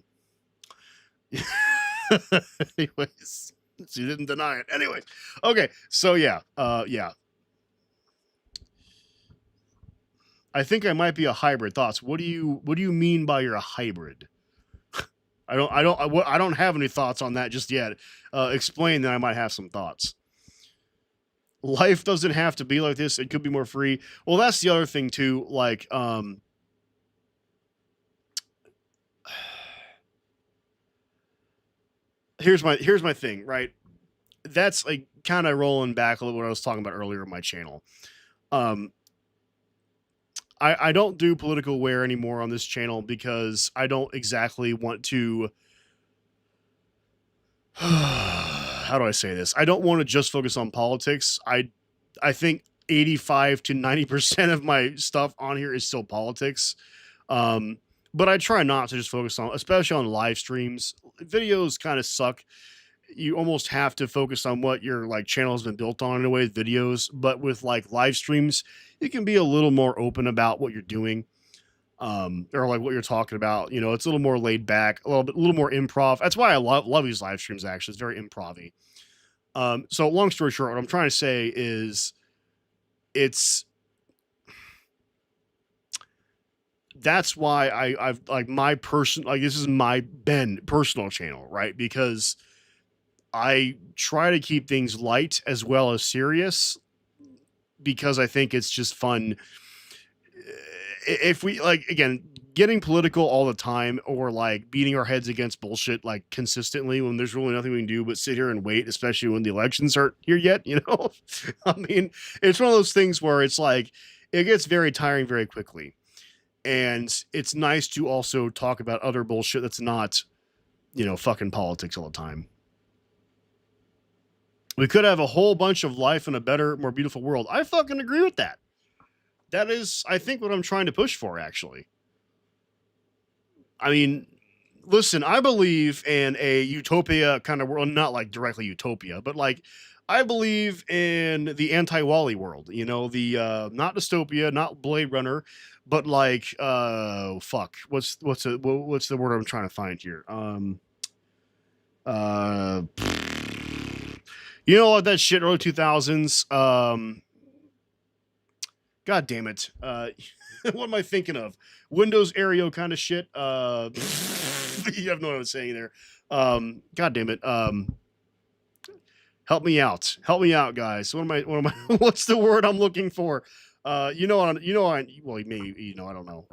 [SPEAKER 1] Anyways, she didn't deny it. Anyways, okay, so yeah, yeah. I think I might be a hybrid. Thoughts? What do you mean by you're a hybrid? I don't have any thoughts on that just yet. Explain, that I might have some thoughts. Life doesn't have to be like this. It could be more free. Well, that's the other thing too. Like, here's my thing, right? That's like kind of rolling back a little what I was talking about earlier in my channel. Um, I don't do political aware anymore on this channel because I don't exactly want to. How do I say this? I don't want to just focus on politics. I think 85 to 90% of my stuff on here is still politics. But I try not to just focus on, especially on live streams. Videos kind of suck. You almost have to focus on what your like channel has been built on in a way with videos. But with like live streams, you can be a little more open about what you're doing. Or like what you're talking about. You know, it's a little more laid back, a little more improv. That's why I love these live streams. Actually, it's very improv-y. So long story short, what I'm trying to say is, it's that's why I've like my person like this is my Ben personal channel, right? Because I try to keep things light as well as serious because I think it's just fun. If we like again getting political all the time or like beating our heads against bullshit like consistently when there's really nothing we can do but sit here and wait, especially when the elections aren't here yet, you know. I mean, it's one of those things where it's like it gets very tiring very quickly. And it's nice to also talk about other bullshit that's not, you know, fucking politics all the time. We could have a whole bunch of life in a better, more beautiful world. I fucking agree with that. That is, I think, what I'm trying to push for, actually. I mean, listen, I believe in a utopia kind of world, not like directly utopia, but like I believe in the anti-Wally world, you know, the not dystopia, not Blade Runner, but like fuck, what's the word I'm trying to find here? Uh you know what, that shit early 2000s, god damn it. What am I thinking of? Windows Aereo kind of shit. You have no what I was saying there. God damn it. Help me out. Help me out, guys. What am I what's the word I'm looking for? Well, maybe, you know, I don't know.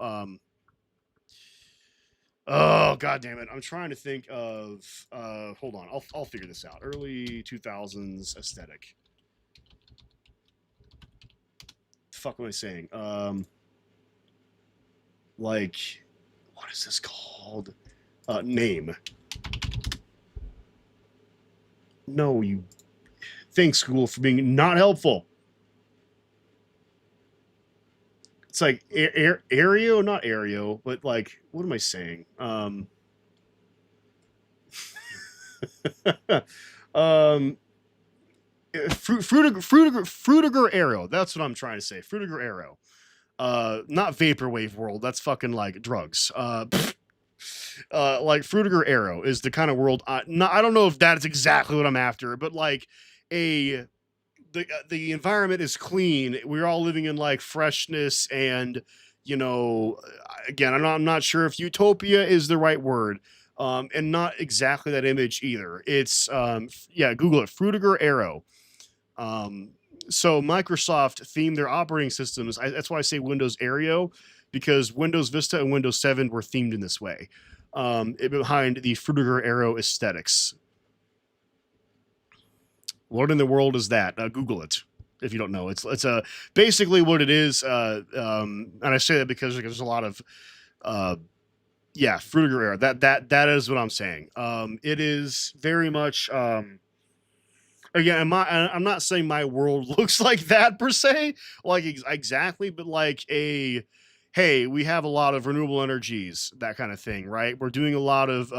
[SPEAKER 1] Oh god damn it. I'm trying to think of hold on. I'll figure this out. Early 2000s aesthetic. Fuck am I saying? Like, what is this called? Name. No, you. Thanks, Google, for being not helpful. It's like Aereo, not Aereo, but like, what am I saying? Um, Frutiger Aero. That's what I'm trying to say. Frutiger Aero. Not vaporwave world. That's fucking like drugs. Like Frutiger Aero is the kind of world. I don't know if that's exactly what I'm after, but like the environment is clean. We're all living in like freshness, and you know, again, I'm not sure if utopia is the right word. And not exactly that image either. It's yeah, Google it, Frutiger Aero. So Microsoft themed their operating systems. That's why I say Windows Aereo, because Windows Vista and Windows 7 were themed in this way. Behind the Frutiger Aero aesthetics. What in the world is that? Google it if you don't know. It's basically what it is. And I say that because there's a lot of yeah, Frutiger Aero. That is what I'm saying. It is very much again, I'm not saying my world looks like that per se, like exactly, but like hey, we have a lot of renewable energies, that kind of thing, right? We're doing a lot of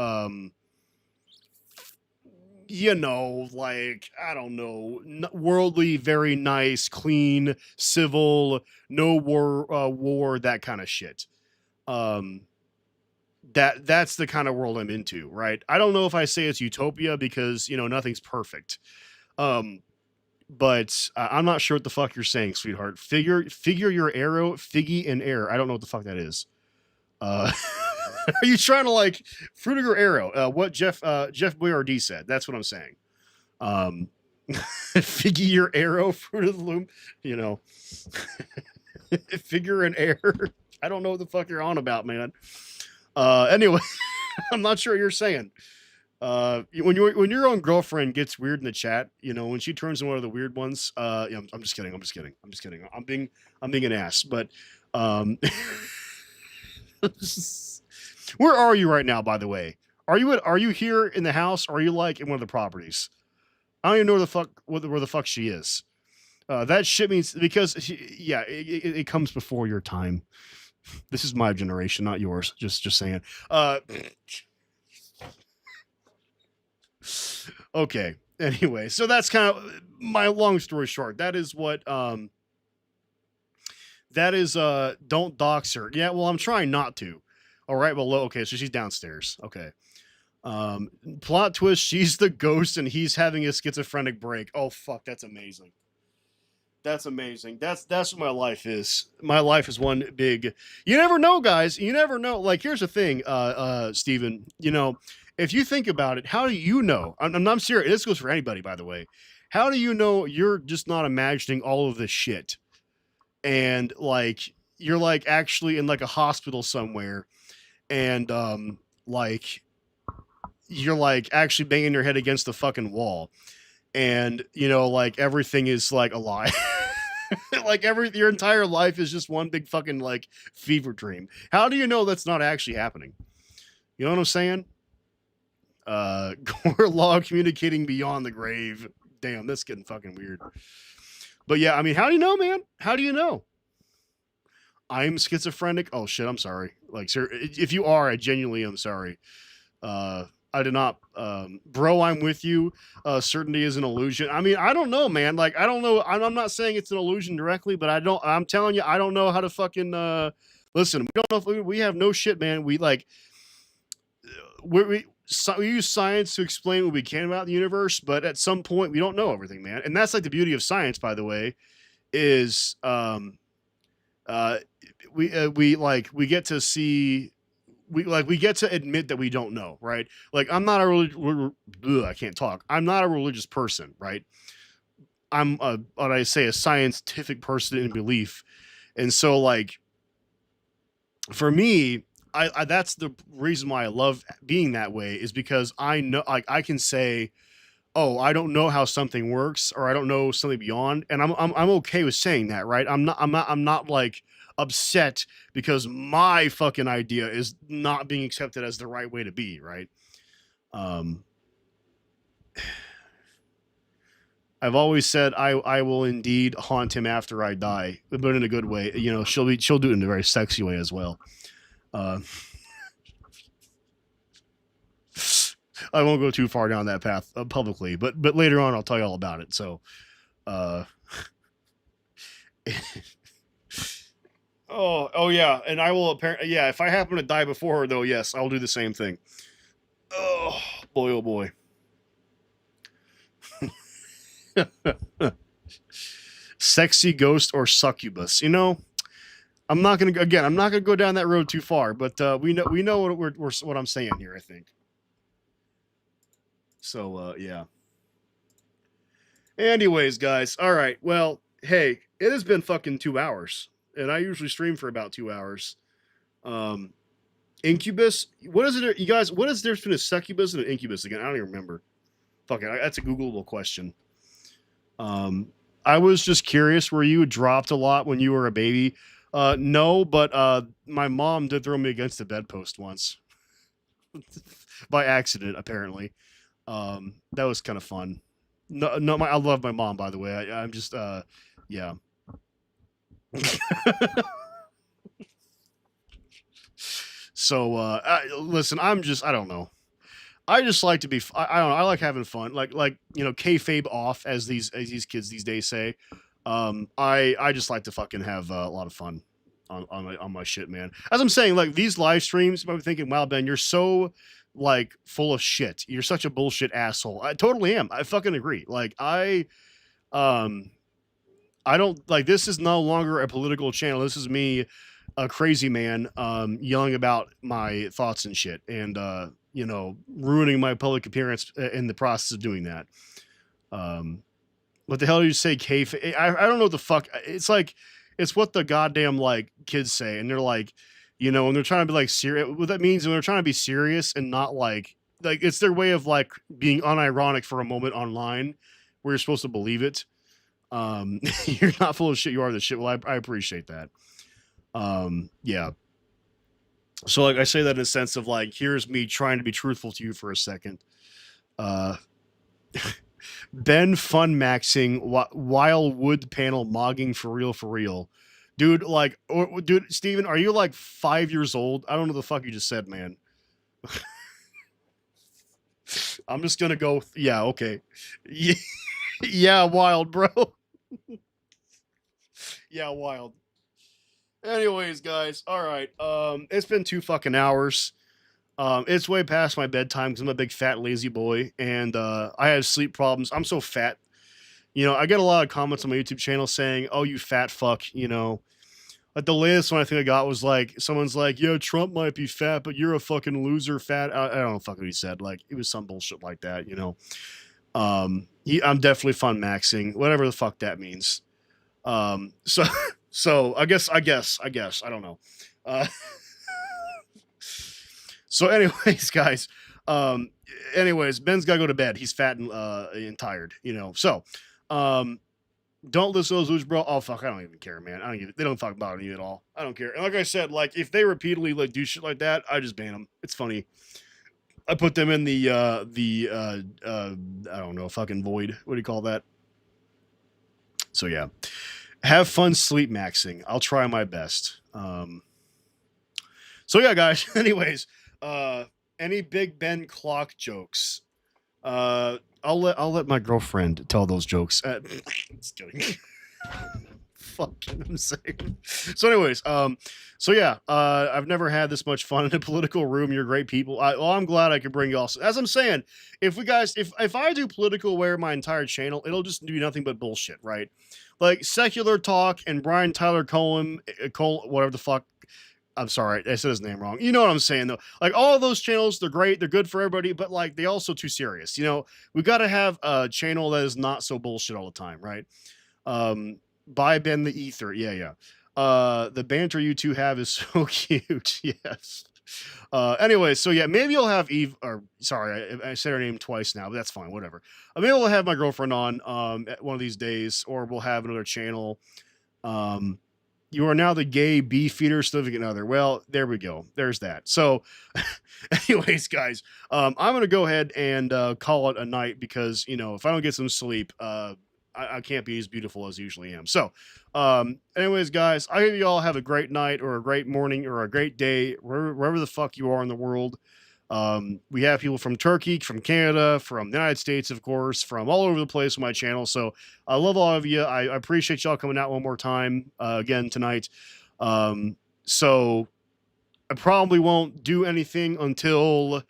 [SPEAKER 1] you know, like I don't know, worldly, very nice, clean, civil, no war, that kind of shit. Um, that's the kind of world I'm into, right? I don't know if I say it's utopia because you know nothing's perfect. Um, but I'm not sure what the fuck you're saying, sweetheart. Figure your arrow, figgy in air. I don't know what the fuck that is. Are you trying to like fruit of your arrow? What Jeff Boyardee said. That's what I'm saying. Figgy your arrow, fruit of the loom. You know, figure in air. I don't know what the fuck you're on about, man. Anyway, I'm not sure what you're saying. When your own girlfriend gets weird in the chat, you know, when she turns into one of the weird ones, yeah, I'm just kidding. I'm just kidding. I'm just kidding. I'm being an ass. But where are you right now, by the way? Are you here in the house, or are you like in one of the properties? I don't even know where the fuck she is. That shit means because it comes before your time. This is my generation, not yours. Just saying. Okay. Anyway, so that's kind of my long story short. That is what don't dox her. Yeah, well, I'm trying not to. All right, well, okay, so she's downstairs. Okay. Plot twist, she's the ghost and he's having a schizophrenic break. Oh fuck, that's amazing. That's amazing. That's what my life is. My life is one big. You never know, guys. You never know. Like, here's the thing, Steven. You know, if you think about it, how do you know? I'm serious. This goes for anybody, by the way. How do you know you're just not imagining all of this shit? And like you're like actually in like a hospital somewhere, and like you're like actually banging your head against the fucking wall, and you know like everything is like a lie. Like your entire life is just one big fucking like fever dream. How do you know that's not actually happening? You know what I'm saying? Gorlog communicating beyond the grave. Damn, that's getting fucking weird. But yeah, I mean, how do you know, man? How do you know? I'm schizophrenic. Oh shit, I'm sorry. Like, sir, if you are, I genuinely am sorry. I did not, bro. I'm with you. Certainty is an illusion. I mean, I don't know, man. Like, I don't know. I'm not saying it's an illusion directly, but I'm telling you, I don't know how to fucking listen. We don't know if we have no shit, man. We like we use science to explain what we can about the universe, but at some point we don't know everything, man. And that's like the beauty of science, by the way, is we get to see we get to admit that we don't know, right? Like I'm not a I can't talk. I'm not a religious person, right? I'm what I say a scientific person in belief, and so like for me, I that's the reason why I love being that way is because I know like I can say, oh, I don't know how something works or I don't know something beyond, and I'm okay with saying that, right? I'm not like upset because my fucking idea is not being accepted as the right way to be, right? I've always said I will indeed haunt him after I die, but in a good way. You know, she'll do it in a very sexy way as well. I won't go too far down that path publicly, but later on I'll tell you all about it. So, oh yeah, and I will apparently if I happen to die before her though, yes, I'll do the same thing. Oh boy. Sexy ghost or succubus. You know, I'm not gonna go down that road too far, but we know what I'm saying here, I think. So yeah. Anyways, guys, all right. Well, hey, it has been fucking 2 hours, and I usually stream for about 2 hours. Incubus. What is it, you guys? What is there between a succubus and an incubus again? I don't even remember. Fuck it, that's a Googleable question. I was just curious. Were you dropped a lot when you were a baby? No, but my mom did throw me against the bedpost once by accident, apparently. That was kind of fun. No, I love my mom, by the way. I'm just, yeah. So, listen, I don't know. I just like to be. I don't know. I like having fun. Like you know, kayfabe off, as these kids these days say. I just like to fucking have a lot of fun on my shit, man. As I'm saying, like these live streams, you might be thinking, "Wow, Ben, you're so like full of shit. You're such a bullshit asshole." I totally am. I fucking agree. Like Um, I don't like this is no longer a political channel. This is me, a crazy man, yelling about my thoughts and shit, and you know, ruining my public appearance in the process of doing that. Um, what the hell do you say, kayfabe? I don't know what the fuck. It's like, it's what the goddamn like kids say, and they're like, you know, when they're trying to be like serious. What that means when they're trying to be serious and not like it's their way of like being unironic for a moment online, where you're supposed to believe it. You're not full of shit. You are the shit. Well, I appreciate that. Yeah. So like I say that in a sense of like, here's me trying to be truthful to you for a second. Uh, Ben fun maxing while wood panel mogging for real, dude. Like, dude, Steven, are you like 5 years old? I don't know the fuck you just said, man. I'm just gonna go. Yeah, okay. Yeah, yeah, wild, bro. Yeah, wild. Anyways, guys, all right. It's been 2 fucking hours. It's way past my bedtime because I'm a big fat lazy boy, and I have sleep problems. I'm so fat. You know, I get a lot of comments on my YouTube channel saying, "Oh, you fat fuck," you know. Like the latest one I think I got was like, someone's like, "Yo, Trump might be fat, but you're a fucking loser, fat." I don't know fuck what he said. Like it was some bullshit like that, you know. I'm definitely fun maxing, whatever the fuck that means. So so I don't know. Uh, so anyways, guys. Um, anyways, Ben's gotta go to bed. He's fat and tired, you know. So, um, don't listen to those Luch bro. Oh fuck, I don't even care, man. I don't give. They don't talk about me at all. I don't care. And like I said, like if they repeatedly like do shit like that, I just ban them. It's funny. I put them in I don't know, fucking void. What do you call that? So yeah, have fun sleep maxing. I'll try my best. So yeah, guys. Anyways, any Big Ben clock jokes? I'll let my girlfriend tell those jokes. Just kidding. Fucking I'm saying. So, anyways, so yeah, I've never had this much fun in a political room. You're great people. I'm glad I could bring you all. As I'm saying, if I do political aware my entire channel, it'll just do nothing but bullshit, right? Like secular talk and Brian Tyler Cohen, whatever the fuck. I'm sorry, I said his name wrong. You know what I'm saying though. Like all of those channels, they're great, they're good for everybody, but like they also too serious. You know, we got to have a channel that is not so bullshit all the time, right? By Ben the Ether, yeah, yeah. The banter you two have is so cute. Yes. Anyway, so yeah, maybe I'll have Eve, or sorry, I said her name twice now, but that's fine, whatever. Maybe I'll have my girlfriend on at one of these days, or we'll have another channel. You are now the gay beefeater significant other. Well, there we go. There's that. So, anyways, guys, I'm gonna go ahead and call it a night because you know if I don't get some sleep, I can't be as beautiful as I usually am. So, anyways, guys, I hope you all have a great night or a great morning or a great day wherever the fuck you are in the world. We have people from Turkey, from Canada, from the United States, of course, from all over the place on my channel. So I love all of you. I appreciate y'all coming out one more time again tonight. So I probably won't do anything until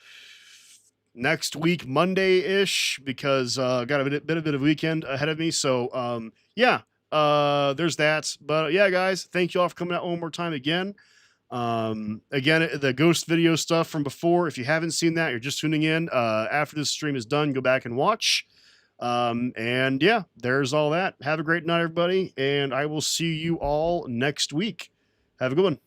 [SPEAKER 1] next week, Monday-ish, because I got a bit of a weekend ahead of me. So yeah, there's that. But yeah, guys, thank you all for coming out one more time again. Again, the ghost video stuff from before, if you haven't seen that, you're just tuning in. After this stream is done, go back and watch. And yeah, there's all that. Have a great night, everybody, and I will see you all next week. Have a good one.